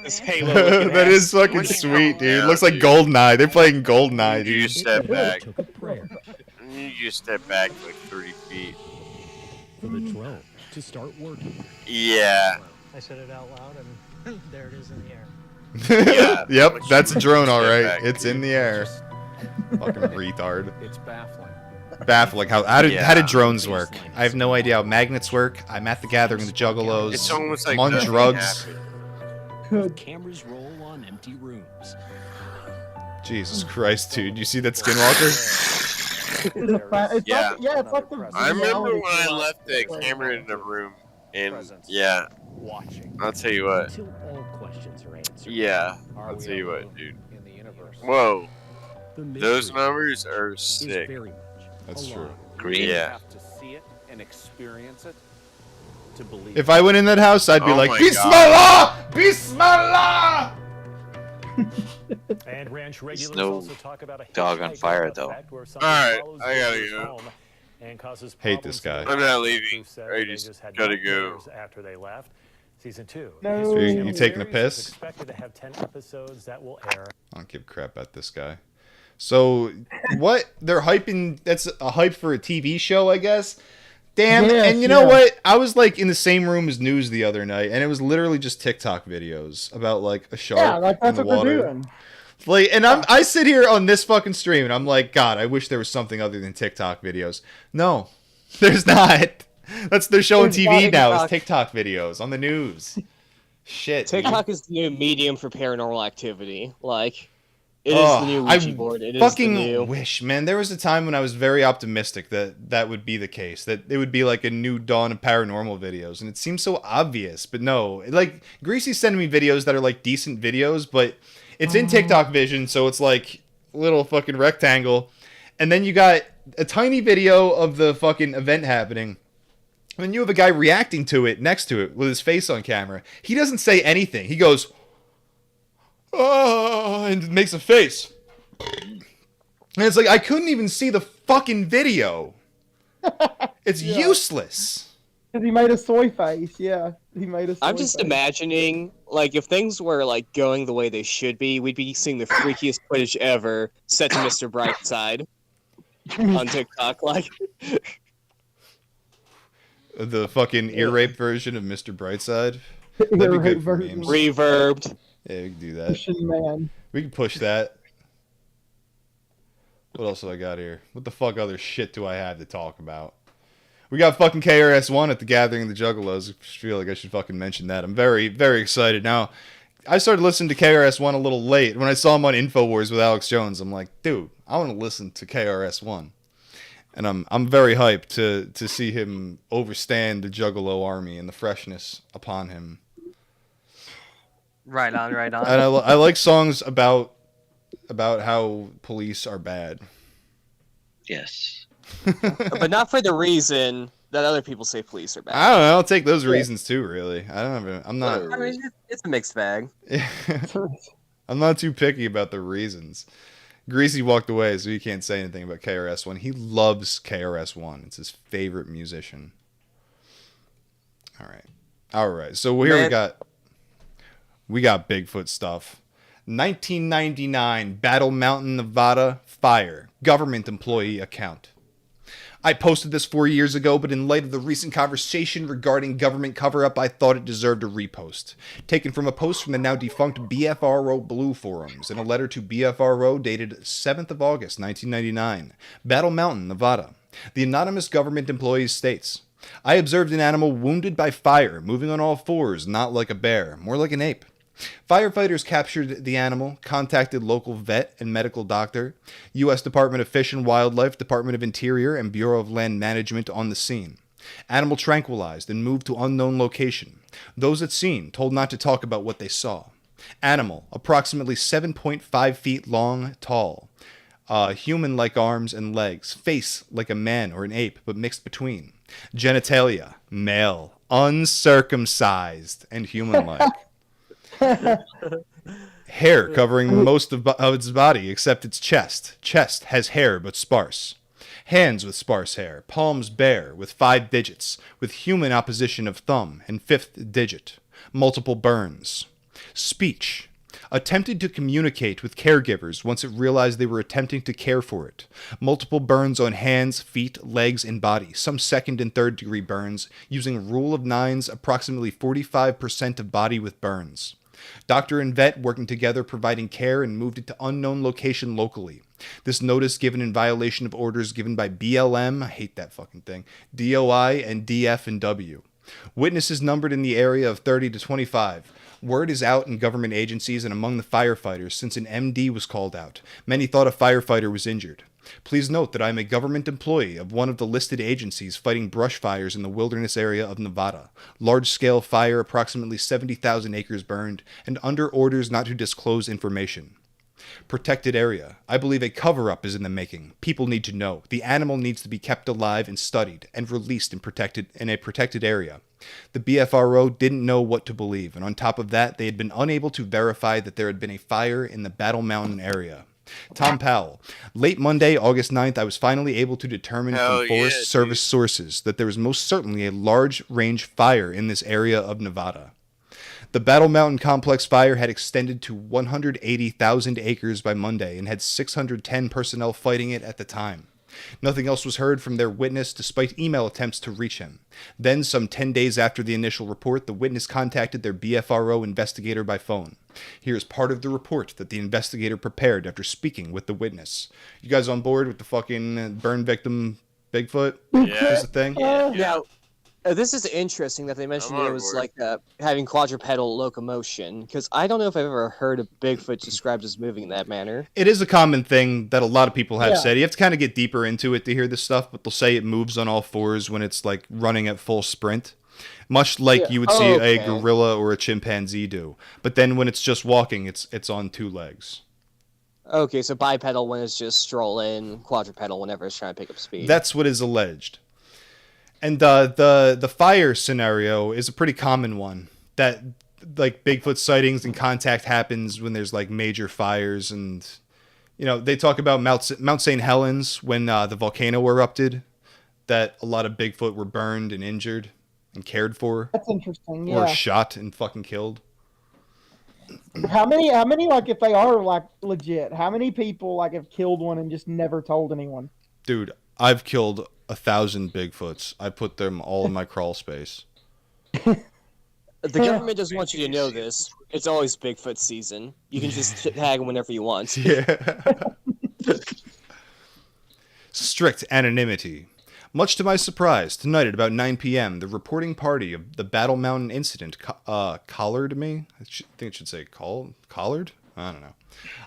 This Halo looking That ass? is fucking sweet, dude. Looks like Goldeneye. They're playing Goldeneye, You dude. just step back. Took a prayer You just step back like 30 feet. for the drone to start working. Yeah. I said it out loud, and there it is in the air. Yeah. Yep, that's a drone, all Step right. back, It's in the air. Fucking retard. It's baffling. Baffling. How did drones work? I have no idea how magnets work. I'm at the gathering of the Juggalos. It's almost like I'm on nothing drugs. happened. Cameras roll on empty rooms. Jesus Christ, dude. You see that Skinwalker? Yeah. It's like the I remember reality when I show. left the camera in the room, and Presence. yeah, Watching. I'll tell you what. Until all questions are answered. Yeah, Are I'll we tell you what, alone dude. in the universe? Whoa, The those mystery numbers are is sick. very much That's alive. true. Green. Yeah. have to see it and experience it to believe. If I went in that house, I'd be Oh like, my Bismillah! Bismillah! And ranch regulars no also talk about a dog on hitchhiking fire, though. effect where something Alright, follows I gotta visitors go. home and causes Hate this problems guy. for I'm not the leaving. who said I they just had gotta no go. cares after they left. Season 2. No. You taking a Series piss? is expected to have 10 episodes that will air. I don't give a crap about this guy. So, what? They're hyping. That's a hype for a TV show, I guess. Damn. Yes, And you know yeah. what? I was like in the same room as news the other night, and it was literally just TikTok videos about like a shark Yeah, like in that's the what they're water. doing. Like, and I sit here on this fucking stream, and I'm like, God, I wish there was something other than TikTok videos. No, there's not. They're showing There's TV not now. TikTok. It's TikTok videos on the news. Shit. dude. TikTok is the new medium for paranormal activity. Like, it is the new I Ouija board. It is fucking the new. wish, man. There was a time when I was very optimistic that would be the case. That it would be like a new dawn of paranormal videos, and it seems so obvious. But no, like Greasy's sending me videos that are like decent videos, but it's in TikTok vision, so it's like a little fucking rectangle, and then you got a tiny video of the fucking event happening. And then you have a guy reacting to it next to it with his face on camera. He doesn't say anything. He goes, "Oh," and makes a face. And it's like, I couldn't even see the fucking video. It's Yeah. useless. Because he made a soy face. Yeah, he made a soy I'm just face. imagining, like, if things were like going the way they should be, we'd be seeing the freakiest footage ever set to Mr. Brightside on TikTok. Like, The fucking ear rape version of Mr. Brightside. That'd be good for memes. reverbed. Yeah, we can do that. Pushing man. We can push that. What else have I got here? What the fuck other shit do I have to talk about? We got fucking KRS-One at the Gathering of the Juggalos. I just feel like I should fucking mention that. I'm very, very excited. Now, I started listening to KRS-One a little late. When I saw him on InfoWars with Alex Jones, I'm like, dude, I want to listen to KRS-One. And I'm very hyped to see him overstand the Juggalo army and the freshness upon him. Right on, right on. And I like songs about how police are bad. Yes. But not for the reason that other people say police are bad. I don't know. I'll take those reasons too. Really, I don't have. I'm not. I mean, it's a mixed bag. I'm not too picky about the reasons. Greasy walked away, so he can't say anything about KRS-One. He loves KRS-One. It's his favorite musician. All right. So here we got Bigfoot stuff. 1999 Battle Mountain, Nevada fire. Government employee account. I posted this 4 years ago, but in light of the recent conversation regarding government cover-up, I thought it deserved a repost. Taken from a post from the now defunct BFRO Blue forums in a letter to BFRO dated 7th of August, 1999. Battle Mountain, Nevada. The anonymous government employee states, I observed an animal wounded by fire, moving on all fours, not like a bear, more like an ape. Firefighters captured the animal, contacted local vet and medical doctor, U.S. Department of Fish and Wildlife, Department of Interior, and Bureau of Land Management on the scene. Animal tranquilized and moved to unknown location. Those at scene told not to talk about what they saw. Animal, approximately 7.5 feet long, tall. Human-like arms and legs. Face like a man or an ape, but mixed between. Genitalia, male, uncircumcised, and human-like. Hair covering most of its body except its chest. Chest has hair but sparse. Hands with sparse hair. Palms bare with 5 digits, with human opposition of thumb and 5th digit. Multiple burns. Speech. Attempted to communicate with caregivers once it realized they were attempting to care for it. Multiple burns on hands, feet, legs, and body. Some 2nd and 3rd degree burns, using rule of 9s, approximately 45% of body with burns. Doctor and vet working together providing care and moved it to unknown location locally. This notice given in violation of orders given by BLM, I hate that fucking thing, DOI, and DF and W. Witnesses numbered in the area of 30 to 25. Word is out in government agencies and among the firefighters since an MD was called out. Many thought a firefighter was injured. Please note that I am a government employee of one of the listed agencies fighting brush fires in the wilderness area of Nevada. Large-scale fire, approximately 70,000 acres burned, and under orders not to disclose information. Protected area. I believe a cover-up is in the making. People need to know. The animal needs to be kept alive and studied and released in a protected area. The BFRO didn't know what to believe, and on top of that, they had been unable to verify that there had been a fire in the Battle Mountain area. Tom Powell. Late Monday, August 9th, I was finally able to determine from Forest Service sources that there was most certainly a large range fire in this area of Nevada. The Battle Mountain Complex fire had extended to 180,000 acres by Monday and had 610 personnel fighting it at the time. Nothing else was heard from their witness despite email attempts to reach him. Then, some 10 days after the initial report, the witness contacted their BFRO investigator by phone. Here is part of the report that the investigator prepared after speaking with the witness. You guys on board with the fucking burn victim Bigfoot? Yeah. Is the thing? Now, this is interesting that they mentioned it was like having quadrupedal locomotion, because I don't know if I've ever heard of Bigfoot described as moving in that manner. It is a common thing that a lot of people have said. You have to kind of get deeper into it to hear this stuff, but they'll say it moves on all fours when it's like running at full sprint. Much like you would see a gorilla or a chimpanzee do. But then when it's just walking, it's on 2 legs. Okay, so bipedal when it's just strolling, quadrupedal whenever it's trying to pick up speed. That's what is alleged. And the fire scenario is a pretty common one. That like Bigfoot sightings and contact happens when there's like major fires, and you know they talk about Mount St. Helens when the volcano erupted. That a lot of Bigfoot were burned and injured and cared for. That's interesting. Or shot and fucking killed. How many like if they are like legit, how many people like have killed one and just never told anyone? Dude, I've killed 1,000 Bigfoots. I put them all in my crawl space. The government doesn't want you to know this. It's always Bigfoot season. You can just tag them whenever you want. Yeah. Strict anonymity. Much to my surprise, tonight at about 9 p.m., the reporting party of the Battle Mountain incident collared me. I think it should say collared? I don't know.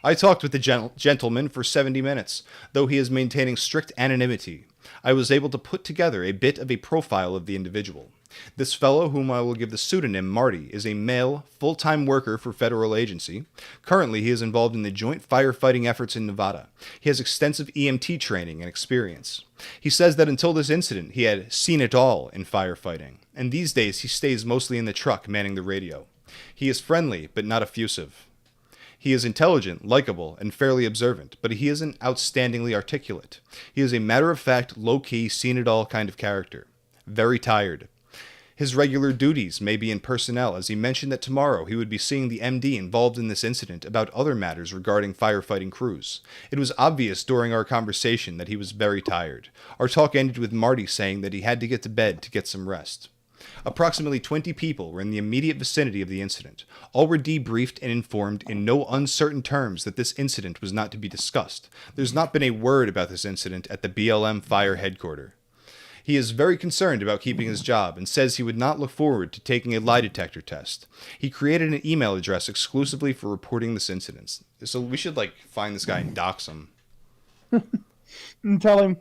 I talked with the gentleman for 70 minutes. Though he is maintaining strict anonymity, I was able to put together a bit of a profile of the individual. This fellow, whom I will give the pseudonym Marty, is a male, full-time worker for federal agency. Currently, he is involved in the joint firefighting efforts in Nevada. He has extensive EMT training and experience. He says that until this incident, he had seen it all in firefighting, and these days he stays mostly in the truck manning the radio. He is friendly, but not effusive. He is intelligent, likable, and fairly observant, but he isn't outstandingly articulate. He is a matter-of-fact, low-key, seen-it-all kind of character. Very tired. His regular duties may be in personnel, as he mentioned that tomorrow he would be seeing the MD involved in this incident about other matters regarding firefighting crews. It was obvious during our conversation that he was very tired. Our talk ended with Marty saying that he had to get to bed to get some rest. Approximately 20 people were in the immediate vicinity of the incident. All were debriefed and informed in no uncertain terms that this incident was not to be discussed. There's not been a word about this incident at the BLM fire headquarters. He is very concerned about keeping his job and says he would not look forward to taking a lie detector test. He created an email address exclusively for reporting this incident. So we should find this guy and dox him. And tell him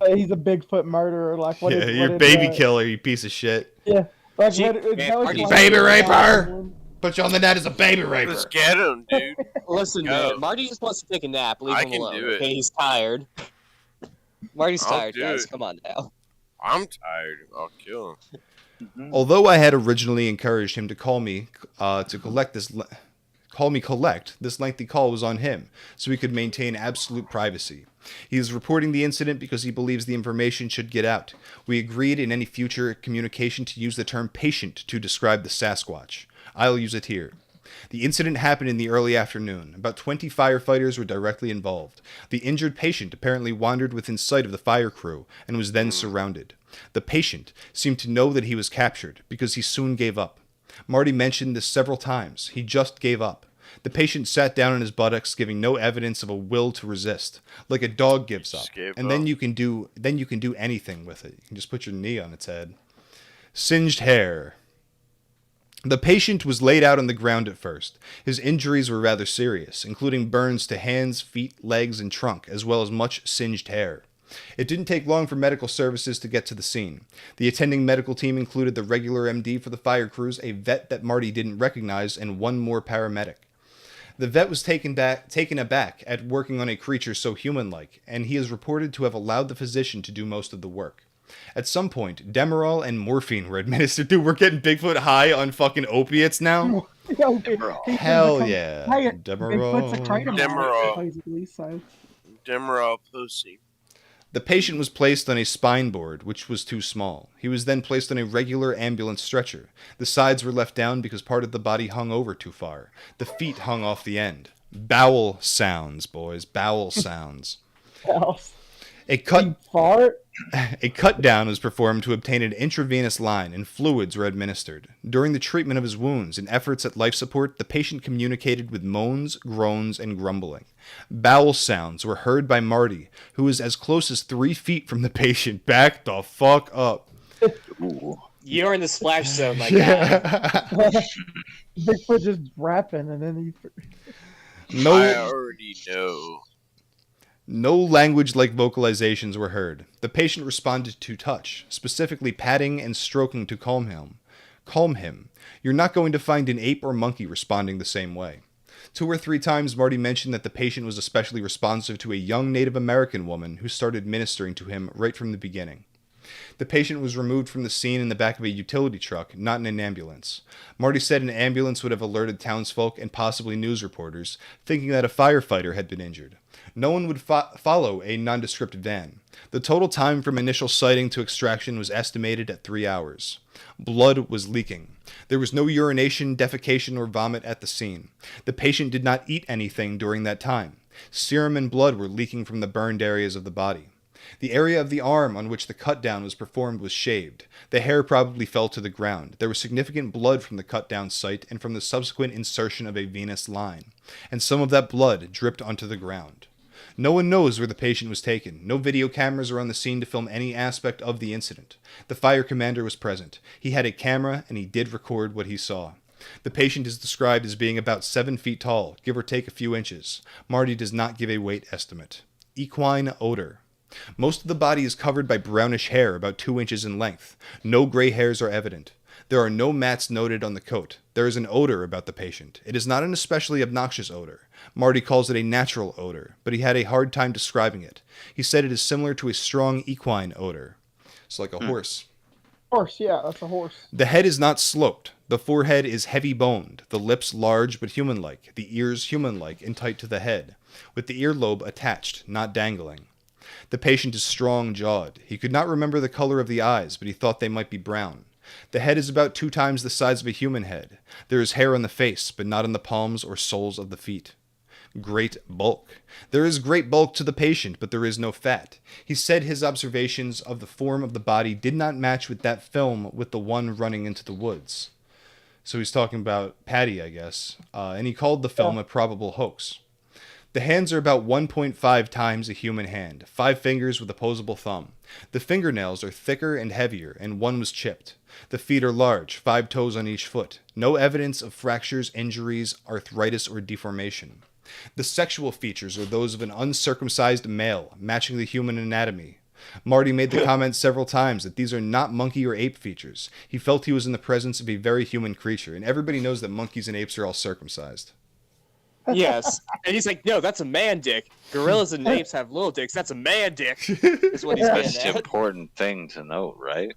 he's a Bigfoot murderer. You're baby killer, you piece of shit. Yeah. Baby raper! Put you on the net as a baby raper. Let's get him, dude. Listen, man, Marty just wants to take a nap. Leave him alone. Do it. Okay, he's tired. Marty's I'll tired, do guys. it. Come on now. I'm tired. I'll kill him. Although I had originally encouraged him to call me collect, this lengthy call was on him, so he could maintain absolute privacy. He is reporting the incident because he believes the information should get out. We agreed in any future communication to use the term patient to describe the Sasquatch. I'll use it here. The incident happened in the early afternoon. About 20 firefighters were directly involved. The injured patient apparently wandered within sight of the fire crew and was then surrounded. The patient seemed to know that he was captured because he soon gave up. Marty mentioned this several times. He just gave up. The patient sat down on his buttocks, giving no evidence of a will to resist, like a dog gives up. And then you can do anything with it. You can just put your knee on its head. Singed hair. The patient was laid out on the ground at first. His injuries were rather serious, including burns to hands, feet, legs, and trunk, as well as much singed hair. It didn't take long for medical services to get to the scene. The attending medical team included the regular MD for the fire crews, a vet that Marty didn't recognize, and one more paramedic. The vet was taken aback at working on a creature so human-like, and he is reported to have allowed the physician to do most of the work. At some point, Demerol and morphine were administered. Dude, we're getting Bigfoot high on fucking opiates now? Hell yeah. Demerol. Demerol pussy. The patient was placed on a spine board, which was too small. He was then placed on a regular ambulance stretcher. The sides were left down because part of the body hung over too far. The feet hung off the end. Bowel sounds, boys. Bowel sounds. A cut down was performed to obtain an intravenous line, and fluids were administered. During the treatment of his wounds and efforts at life support, the patient communicated with moans, groans, and grumbling. Bowel sounds were heard by Marty, who was as close as 3 feet from the patient. Back the fuck up. You're in the splash zone, my guy. Bigfoot just rapping, and then he... I already know. No language-like vocalizations were heard. The patient responded to touch, specifically patting and stroking to calm him. Calm him. You're not going to find an ape or monkey responding the same way. 2 or 3 times Marty mentioned that the patient was especially responsive to a young Native American woman who started ministering to him right from the beginning. The patient was removed from the scene in the back of a utility truck, not in an ambulance. Marty said an ambulance would have alerted townsfolk and possibly news reporters, thinking that a firefighter had been injured. No one would follow a nondescript van. The total time from initial sighting to extraction was estimated at 3 hours. Blood was leaking. There was no urination, defecation, or vomit at the scene. The patient did not eat anything during that time. Serum and blood were leaking from the burned areas of the body. The area of the arm on which the cut-down was performed was shaved. The hair probably fell to the ground. There was significant blood from the cut-down site and from the subsequent insertion of a venous line, and some of that blood dripped onto the ground. No one knows where the patient was taken. No video cameras are on the scene to film any aspect of the incident. The fire commander was present. He had a camera, and he did record what he saw. The patient is described as being about 7 feet tall, give or take a few inches. Marty does not give a weight estimate. Equine odor. Most of the body is covered by brownish hair about 2 inches in length. No gray hairs are evident. There are no mats noted on the coat. There is an odor about the patient. It is not an especially obnoxious odor. Marty calls it a natural odor, but he had a hard time describing it. He said it is similar to a strong equine odor. It's like a horse. Horse, yeah, that's a horse. The head is not sloped. The forehead is heavy boned, the lips large but human-like, the ears human-like and tight to the head, with the earlobe attached, not dangling. The patient is strong-jawed. He could not remember the color of the eyes, but he thought they might be brown. The head is about 2 times the size of a human head. There is hair on the face, but not on the palms or soles of the feet. Great bulk. There is great bulk to the patient, but there is no fat. He said his observations of the form of the body did not match with that film with the one running into the woods. So he's talking about Patty, I guess, and he called the film a probable hoax. The hands are about 1.5 times a human hand, 5 fingers with opposable thumb. The fingernails are thicker and heavier, and one was chipped. The feet are large, 5 toes on each foot. No evidence of fractures, injuries, arthritis, or deformation. The sexual features are those of an uncircumcised male, matching the human anatomy. Marty made the comment several times that these are not monkey or ape features. He felt he was in the presence of a very human creature, and everybody knows that monkeys and apes are all circumcised. Yes. And he's like, no, that's a man dick. Gorillas and apes have little dicks. That's a man dick. Is what he's That's getting an at. important thing to note, right?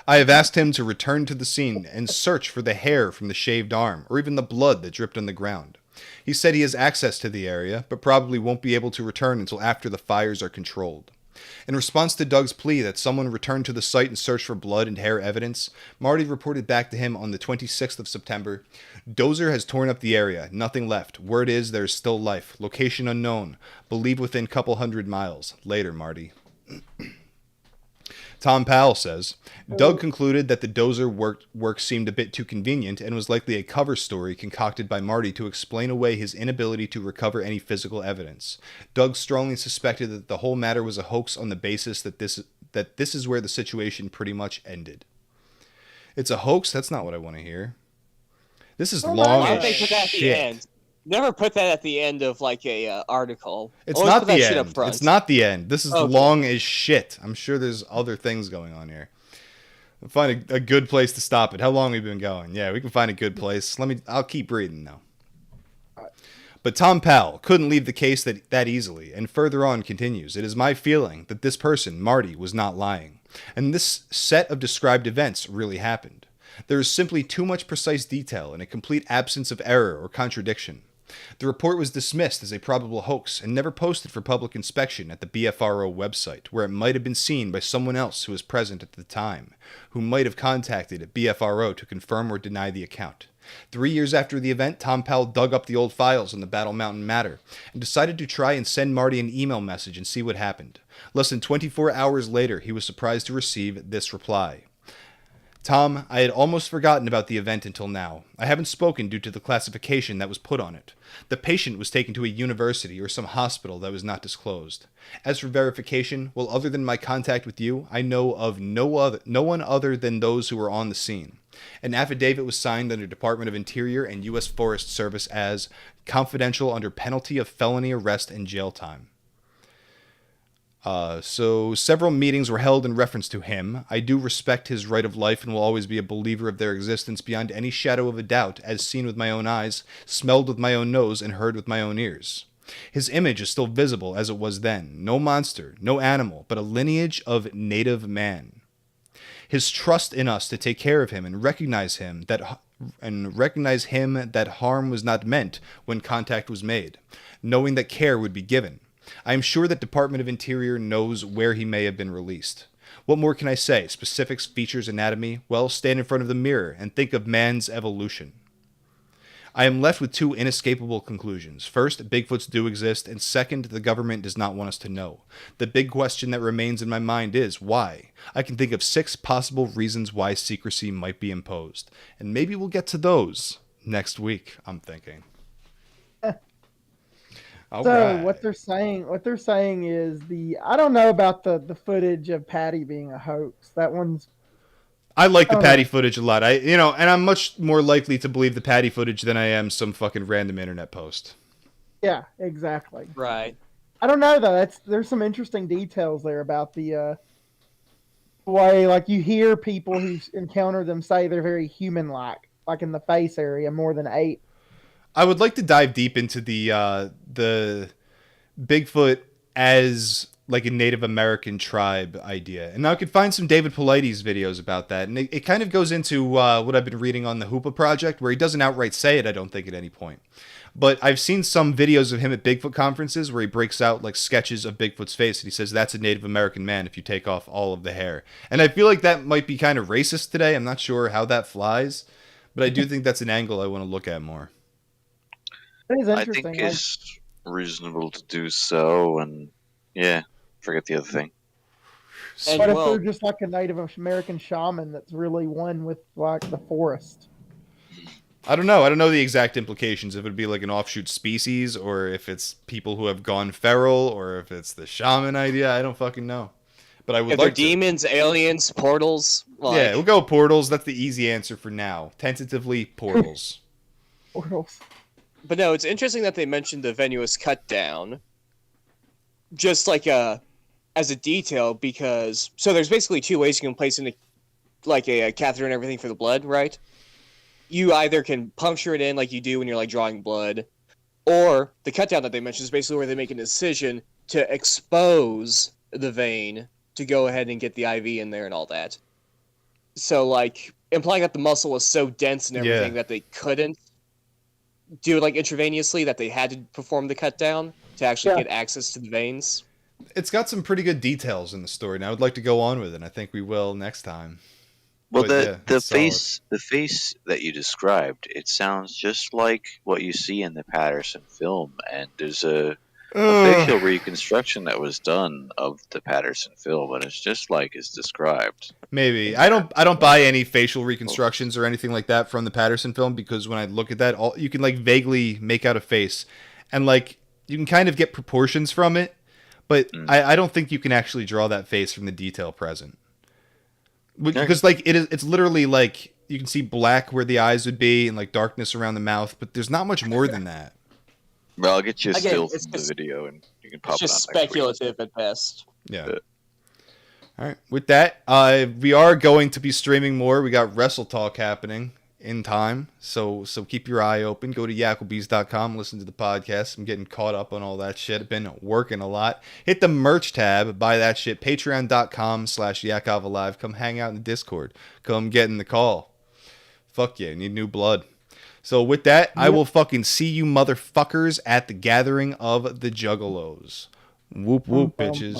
I have asked him to return to the scene and search for the hair from the shaved arm, or even the blood that dripped on the ground. He said he has access to the area, but probably won't be able to return until after the fires are controlled. In response to Doug's plea that someone return to the site and search for blood and hair evidence, Marty reported back to him on the 26th of September, "Dozer has torn up the area. Nothing left. Word is there is still life. Location unknown. Believe within couple 100 miles. Later, Marty." Tom Powell says, Doug concluded that the Dozer work seemed a bit too convenient and was likely a cover story concocted by Marty to explain away his inability to recover any physical evidence. Doug strongly suspected that the whole matter was a hoax on the basis that this is where the situation pretty much ended. It's a hoax? That's not what I want to hear. This is long as shit. Never put that at the end of like a article. It's Always not put the that shit end. up front. It's not the end. This is Okay. long as shit. I'm sure there's other things going on here. I'll find a good place to stop it. How long have we been going? Yeah, we can find a good place. I'll keep reading though. But Tom Powell couldn't leave the case that easily, and further on continues, "It is my feeling that this person, Marty, was not lying, and this set of described events really happened. There is simply too much precise detail and a complete absence of error or contradiction. The report was dismissed as a probable hoax and never posted for public inspection at the BFRO website, where it might have been seen by someone else who was present at the time, who might have contacted BFRO to confirm or deny the account. 3 years after the event, Tom Powell dug up the old files on the Battle Mountain matter and decided to try and send Marty an email message and see what happened. Less than 24 hours later, he was surprised to receive this reply. Tom, I had almost forgotten about the event until now. I haven't spoken due to the classification that was put on it. The patient was taken to a university or some hospital that was not disclosed. As for verification, well, other than my contact with you, I know of no one other than those who were on the scene. An affidavit was signed under Department of Interior and U.S. Forest Service as confidential under penalty of felony arrest and jail time. So several meetings were held in reference to him. I do respect his right of life and will always be a believer of their existence beyond any shadow of a doubt, as seen with my own eyes, smelled with my own nose, and heard with my own ears. His image is still visible as it was then. No monster, no animal, but a lineage of native man. His trust in us to take care of him and recognize him that harm was not meant when contact was made, knowing that care would be given. I am sure that Department of Interior knows where he may have been released. What more can I say? Specifics, features, anatomy? Well, stand in front of the mirror and think of man's evolution. I am left with 2 inescapable conclusions. First, Bigfoots do exist, and second, the government does not want us to know. The big question that remains in my mind is, why? I can think of 6 possible reasons why secrecy might be imposed, and maybe we'll get to those next week, I'm thinking. What they're saying is I don't know about the footage of Patty being a hoax. That one's. I like the Patty footage a lot. And I'm much more likely to believe the Patty footage than I am some fucking random internet post. Yeah, exactly. Right. I don't know though. There's some interesting details there about the way, like you hear people who encounter them say they're very human-like, like in the face area more than ape. I would like to dive deep into the Bigfoot as like a Native American tribe idea. And now I could find some David Paulides videos about that. And it kind of goes into what I've been reading on the Hoopa Project, where he doesn't outright say it, I don't think, at any point. But I've seen some videos of him at Bigfoot conferences where he breaks out like sketches of Bigfoot's face, and he says that's a Native American man if you take off all of the hair. And I feel like that might be kind of racist today. I'm not sure how that flies, but I do think that's an angle I want to look at more. That is I interesting. think it's reasonable to do so, and yeah, forget the other thing. What if they're just like a Native American shaman that's really one with like the forest? I don't know. I don't know the exact implications. If it would be like an offshoot species, or if it's people who have gone feral, or if it's the shaman idea. I don't fucking know. But I would If like they're demons, aliens, portals. Like, yeah, we'll go portals. That's the easy answer for now. Tentatively, portals. Portals. But no, it's interesting that they mentioned the venue was cut down. Just like as a detail, because so there's basically two ways you can place in a catheter and everything for the blood, right? You either can puncture it in like you do when you're like drawing blood, or the cut down that they mentioned is basically where they make a decision to expose the vein to go ahead and get the IV in there and all that. So like implying that the muscle was so dense and everything that they couldn't do it like intravenously, that they had to perform the cut down to actually get access to the veins. It's got some pretty good details in the story, and I would like to go on with it. And I think we will next time. Well, But, the face that you described, it sounds just like what you see in the Patterson film, and there's a facial reconstruction that was done of the Patterson film, and it's just like it's described. Maybe I don't buy any facial reconstructions or anything like that from the Patterson film, because when I look at that, you can like vaguely make out a face, and like you can kind of get proportions from it, but I don't think you can actually draw that face from the detail present. Because like it's literally like you can see black where the eyes would be and like darkness around the mouth, but there's not much more than that. Well, I'll get you a Again, still it's from the just- video, and you can pop It's it just on next week. speculative at best. Yeah. All right. With that, we are going to be streaming more. We got Wrestle Talk happening in time, so keep your eye open. Go to yakobees.com, listen to the podcast. I'm getting caught up on all that shit. I've been working a lot. Hit the merch tab, buy that shit. Patreon.com/yakovalive. Come hang out in the Discord. Come get in the call. Fuck yeah, need new blood. So with that, I will fucking see you motherfuckers at the gathering of the Juggalos. Whoop whoop, bitches.